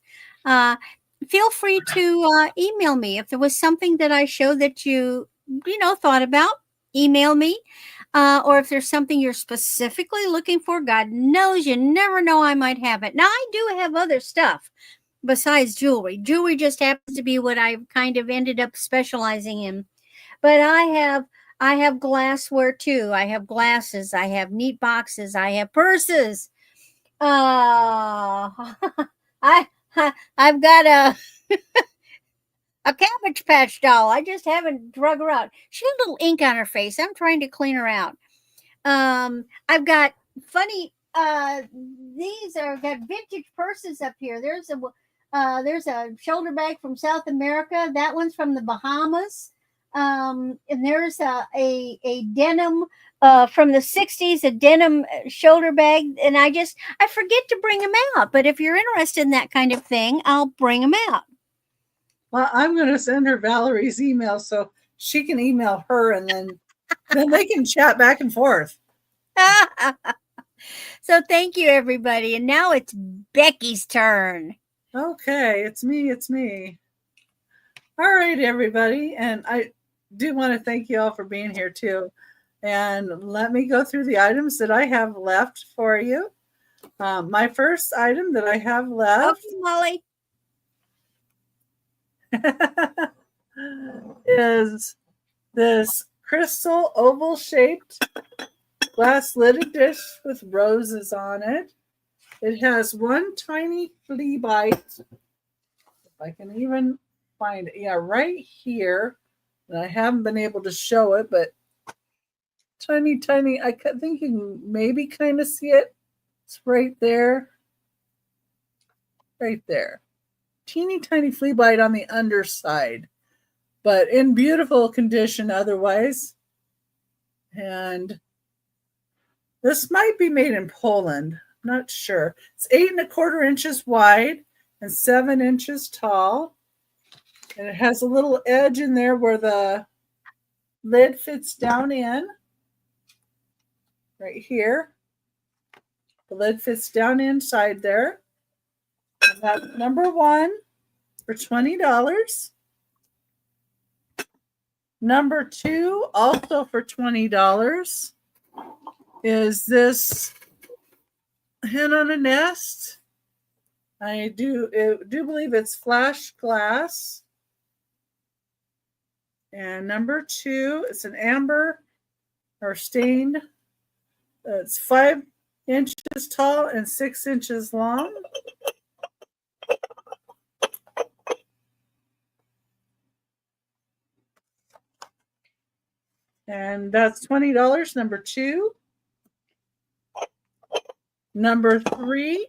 [SPEAKER 3] Feel free to email me if there was something that I showed that you thought about. Email me, or if there's something you're specifically looking for. God knows, you never know, I might have it. Now, I do have other stuff besides jewelry. Jewelry just happens to be what I've kind of ended up specializing in. But I have glassware too. I have glasses. I have neat boxes. I have purses. I've got a Cabbage Patch doll. I just haven't drug her out. She had a little ink on her face. I'm trying to clean her out. I've got funny. These are got vintage purses up here. There's a shoulder bag from South America. That one's from the Bahamas. And there's a denim from the 60s, a denim shoulder bag. And I forget to bring them out. But if you're interested in that kind of thing, I'll bring them out.
[SPEAKER 1] Well, I'm going to send her Valerie's email so she can email her, and then they can chat back and forth.
[SPEAKER 3] So thank you, everybody. And now it's Becky's turn.
[SPEAKER 1] Okay, it's me. All right, everybody. And I do want to thank you all for being here too. And let me go through the items that I have left for you. My first item that I have left,
[SPEAKER 3] okay, Molly,
[SPEAKER 1] is this crystal oval shaped glass lidded dish with roses on it. It has one tiny flea bite. If I can even find it. Yeah, right here. And I haven't been able to show it, but tiny. I think you can maybe kind of see it. It's right there. Right there. Teeny tiny flea bite on the underside, but in beautiful condition otherwise. And this might be made in Poland. I'm not sure. It's 8 1/4 inches wide and 7 inches tall. And it has a little edge in there where the lid fits down in. Right here. The lid fits down inside there. And that's number one for $20. Number two, also for $20, is this hen on a nest. I do believe it's flash glass. And number two, it's an amber or stained. It's 5 inches tall and 6 inches long. And that's $20, number two. Number three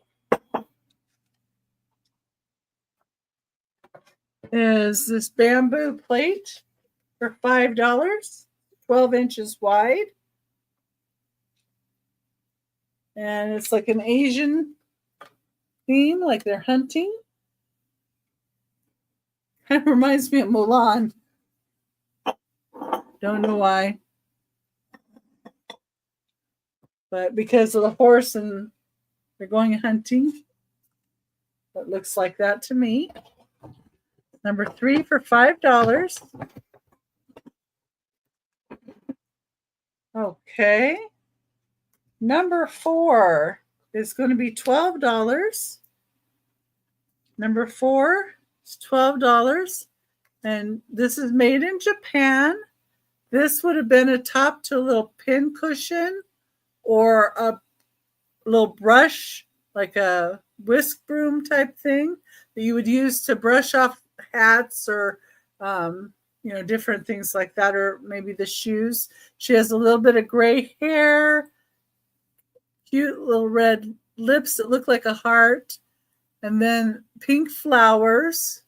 [SPEAKER 1] is this bamboo plate for $5, 12 inches wide. And it's like an Asian theme, like they're hunting. Kind of reminds me of Mulan. Don't know why. But because of the horse and they're going hunting. It looks like that to me. Number three for $5. Okay. Number four is going to be $12. Number four, It's $12. And this is made in Japan. This would have been a top to a little pin cushion or a little brush, like a whisk broom type thing that you would use to brush off hats or different things like that, or maybe the shoes. She has a little bit of gray hair, cute little red lips that look like a heart, and then pink flowers.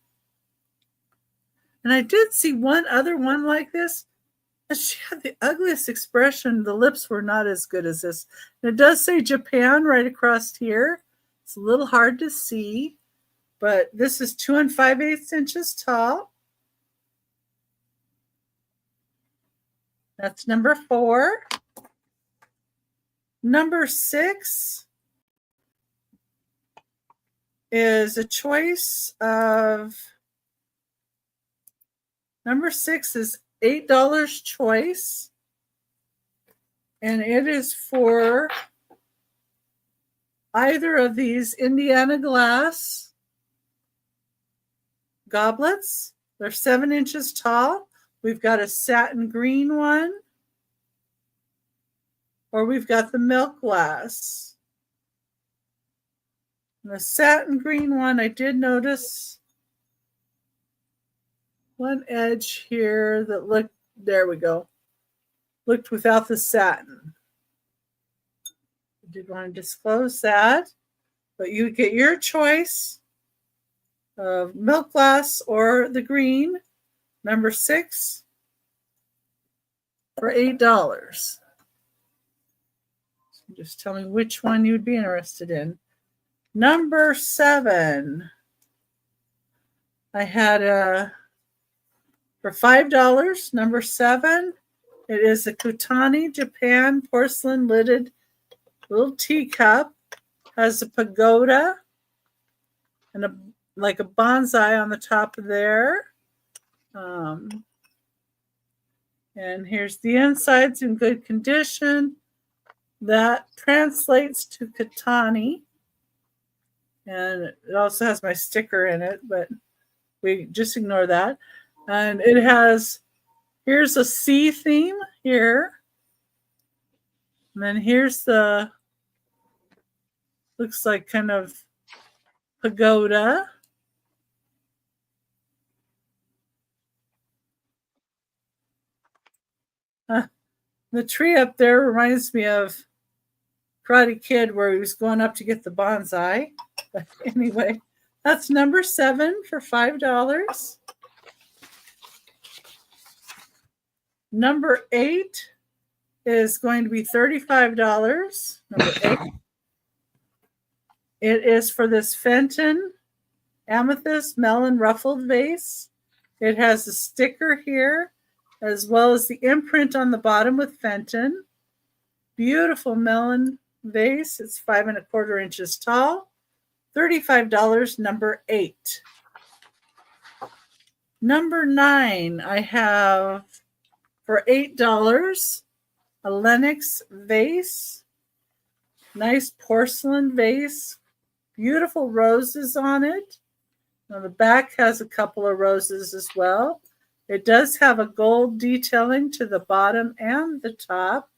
[SPEAKER 1] And I did see one other one like this, but she had the ugliest expression. The lips were not as good as this. And it does say Japan right across here. It's a little hard to see, but this is 2 5/8 inches tall. That's number 4. Number 6 is a choice of, number 6 is $8 choice. And it is for either of these Indiana glass goblets. They're 7 inches tall. We've got a satin green one, or we've got the milk glass. And the satin green one, I did notice one edge here that looked, there we go, looked without the satin. I did want to disclose that, but you get your choice of milk glass or the green, number 6, for $8. So just tell me which one you'd be interested in. Number 7, I had for $5. Number 7, it is a Kutani Japan porcelain lidded little teacup. Has a pagoda and like a bonsai on the top of there. And here's the insides in good condition. That translates to Kutani. And it also has my sticker in it, but we just ignore that. And it has, here's a sea theme here. And then here's the, looks like kind of pagoda. The tree up there reminds me of Karate Kid, where he was going up to get the bonsai. But anyway, that's number 7 for $5. Number 8 is going to be $35. Number 8. It is for this Fenton amethyst melon ruffled vase. It has a sticker here, as well as the imprint on the bottom with Fenton. Beautiful melon vase. It's 5 1/4 inches tall. $35, number 8. Number 9, I have for $8, a Lenox vase. Nice porcelain vase. Beautiful roses on it. Now the back has a couple of roses as well. It does have a gold detailing to the bottom and the top.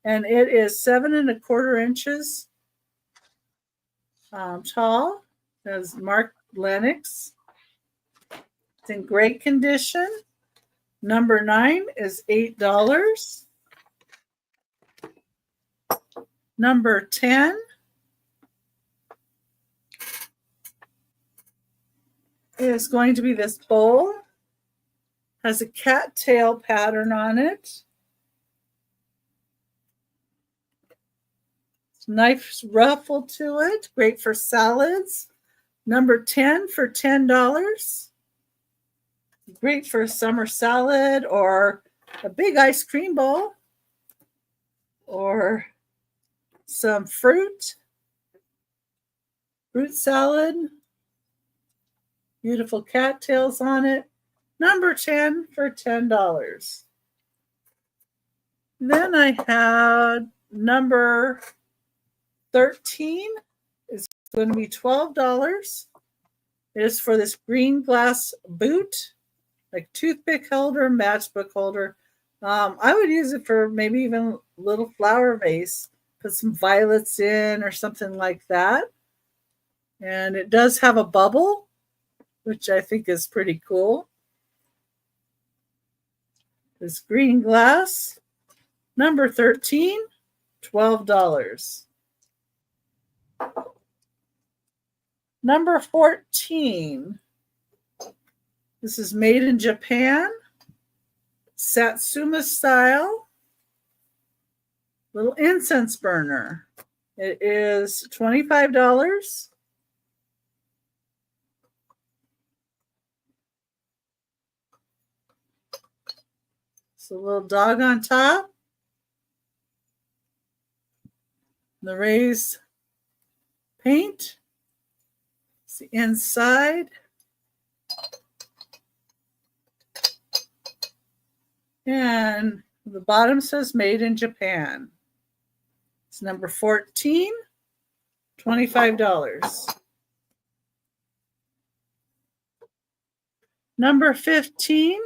[SPEAKER 1] And it is 7 1/4 inches tall. It has marked Lenox. It's in great condition. Number 9 is $8. Number 10 is going to be this bowl. Has a cattail pattern on it. Nice ruffle to it. Great for salads. Number 10 for $10. Great for a summer salad or a big ice cream bowl or some fruit salad. Beautiful cattails on it. Number 10 for $10. Then I had number 13 is going to be $12. It is for this green glass boot, like toothpick holder, matchbook holder. I would use it for maybe even a little flower vase. Put some violets in or something like that. And it does have a bubble, which I think is pretty cool. This green glass, number 13, $12. Number 14. This is made in Japan, Satsuma style, little incense burner. It is $25. It's a little dog on top. The raised paint. It's the inside. And the bottom says made in Japan. It's number 14, $25. Number 15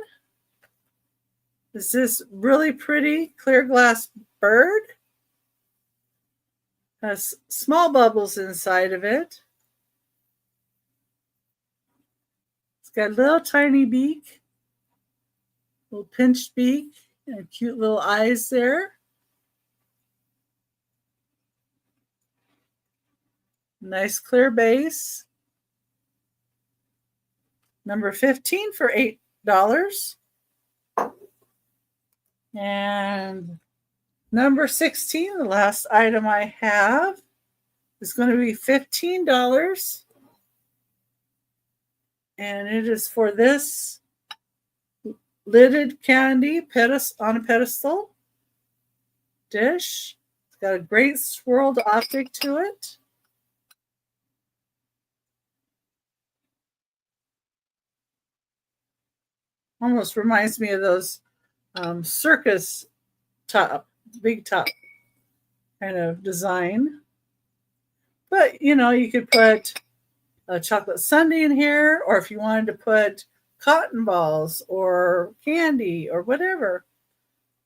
[SPEAKER 1] is this really pretty clear glass bird. Has small bubbles inside of it. It's got a little tiny beak, little pinched beak, and cute little eyes there. Nice clear base. Number 15 for $8. And number 16, the last item I have, is going to be $15. And it is for this lidded candy on a pedestal dish. It's got a great swirled optic to it. Almost reminds me of those circus top, big top kind of design. But, you know, you could put a chocolate sundae in here, or if you wanted to put cotton balls or candy or whatever,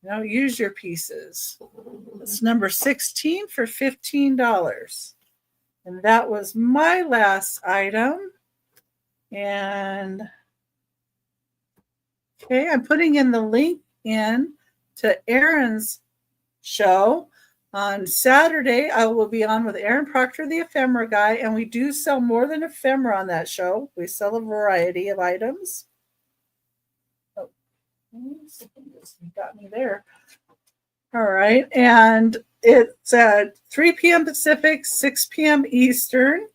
[SPEAKER 1] you know, use your pieces. It's number 16 for $15. And that was my last item. And okay, I'm putting in the link in to Erin's show. On Saturday, I will be on with Erin Proctor, the ephemera guy, and we do sell more than ephemera on that show. We sell a variety of items. Oh, you got me there. All right, and it's at 3 p.m. Pacific, 6 p.m. Eastern.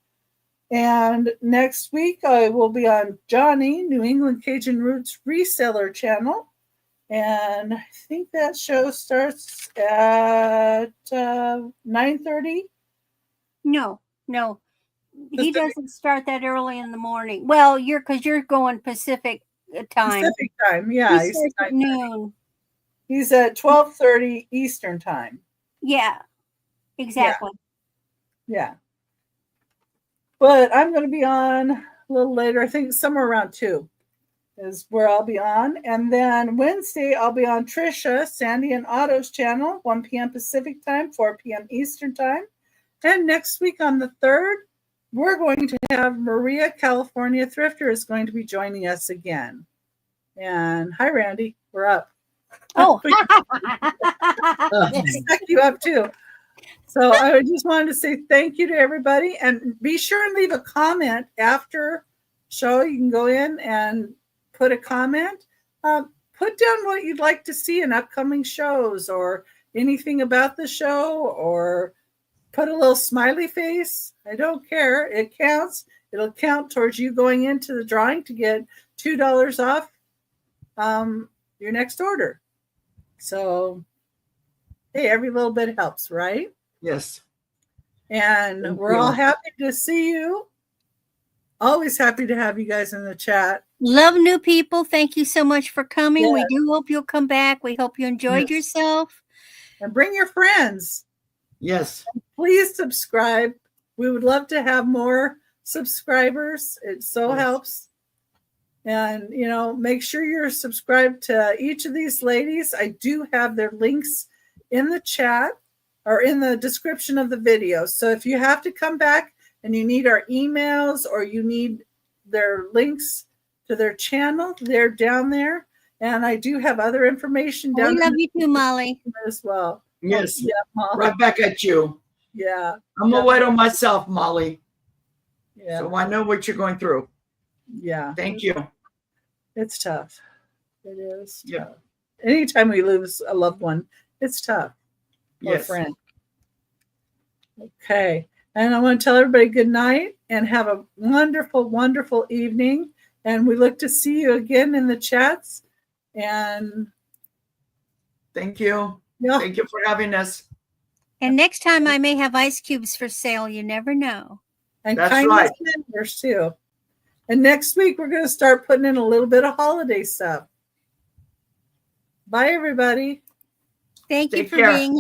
[SPEAKER 1] And next week, I will be on Johnny, New England Cajun Roots Reseller channel. And I think that show starts at 9:30.
[SPEAKER 3] No. He doesn't start that early in the morning. Well, because you're going Pacific time.
[SPEAKER 1] Pacific time, yeah.
[SPEAKER 3] He starts at noon.
[SPEAKER 1] He's at 12:30 Eastern time.
[SPEAKER 3] Yeah, exactly.
[SPEAKER 1] Yeah. But I'm going to be on a little later. I think somewhere around 2 is where I'll be on. And then Wednesday, I'll be on Trisha, Sandy and Otto's channel, 1 p.m. Pacific time, 4 p.m. Eastern time. And next week on the 3rd, we're going to have Maria, California Thrifter is going to be joining us again. And hi, Randy. We're up.
[SPEAKER 3] Oh.
[SPEAKER 1] I stuck you up too. So I just wanted to say thank you to everybody. And be sure and leave a comment after show. You can go in and put a comment. Put down what you'd like to see in upcoming shows or anything about the show, or put a little smiley face. I don't care. It counts. It'll count towards you going into the drawing to get $2 off your next order. So, hey, every little bit helps, right?
[SPEAKER 2] Yes.
[SPEAKER 1] And we're all happy to see you. Always happy to have you guys in the chat.
[SPEAKER 3] Love new people. Thank you so much for coming. Yes. We do hope you'll come back. We hope you enjoyed yourself.
[SPEAKER 1] And bring your friends.
[SPEAKER 2] Yes.
[SPEAKER 1] And please subscribe. We would love to have more subscribers. It so
[SPEAKER 2] Yes.
[SPEAKER 1] helps. And, you know, make sure you're subscribed to each of these ladies. I do have their links in the chat or in the description of the video. So if you have to come back and you need our emails or you need their links to their channel, they're down there. And I do have other information down
[SPEAKER 3] We love you too, Molly.
[SPEAKER 1] there as well.
[SPEAKER 2] Yes.
[SPEAKER 1] Yeah, Molly.
[SPEAKER 2] Right back at you.
[SPEAKER 1] Yeah.
[SPEAKER 2] I'm a widow myself, Molly.
[SPEAKER 1] Yeah.
[SPEAKER 2] So I know what you're going through.
[SPEAKER 1] Yeah.
[SPEAKER 2] Thank you.
[SPEAKER 1] It's tough. It is
[SPEAKER 2] Yep.
[SPEAKER 1] tough. Anytime we lose a loved one, it's tough. Or a
[SPEAKER 2] Yes.
[SPEAKER 1] friend. Okay. And I want to tell everybody good night and have a wonderful, wonderful evening. And we look to see you again in the chats. And
[SPEAKER 2] Thank you.
[SPEAKER 1] yeah,
[SPEAKER 2] Thank you for having us.
[SPEAKER 3] And next time I may have ice cubes for sale. You never know.
[SPEAKER 1] and
[SPEAKER 2] That's
[SPEAKER 1] kindness
[SPEAKER 2] right.
[SPEAKER 1] members too. And next week we're going to start putting in a little bit of holiday stuff. Bye, everybody.
[SPEAKER 3] Thank you
[SPEAKER 2] Take
[SPEAKER 3] for
[SPEAKER 2] care.
[SPEAKER 3] being here.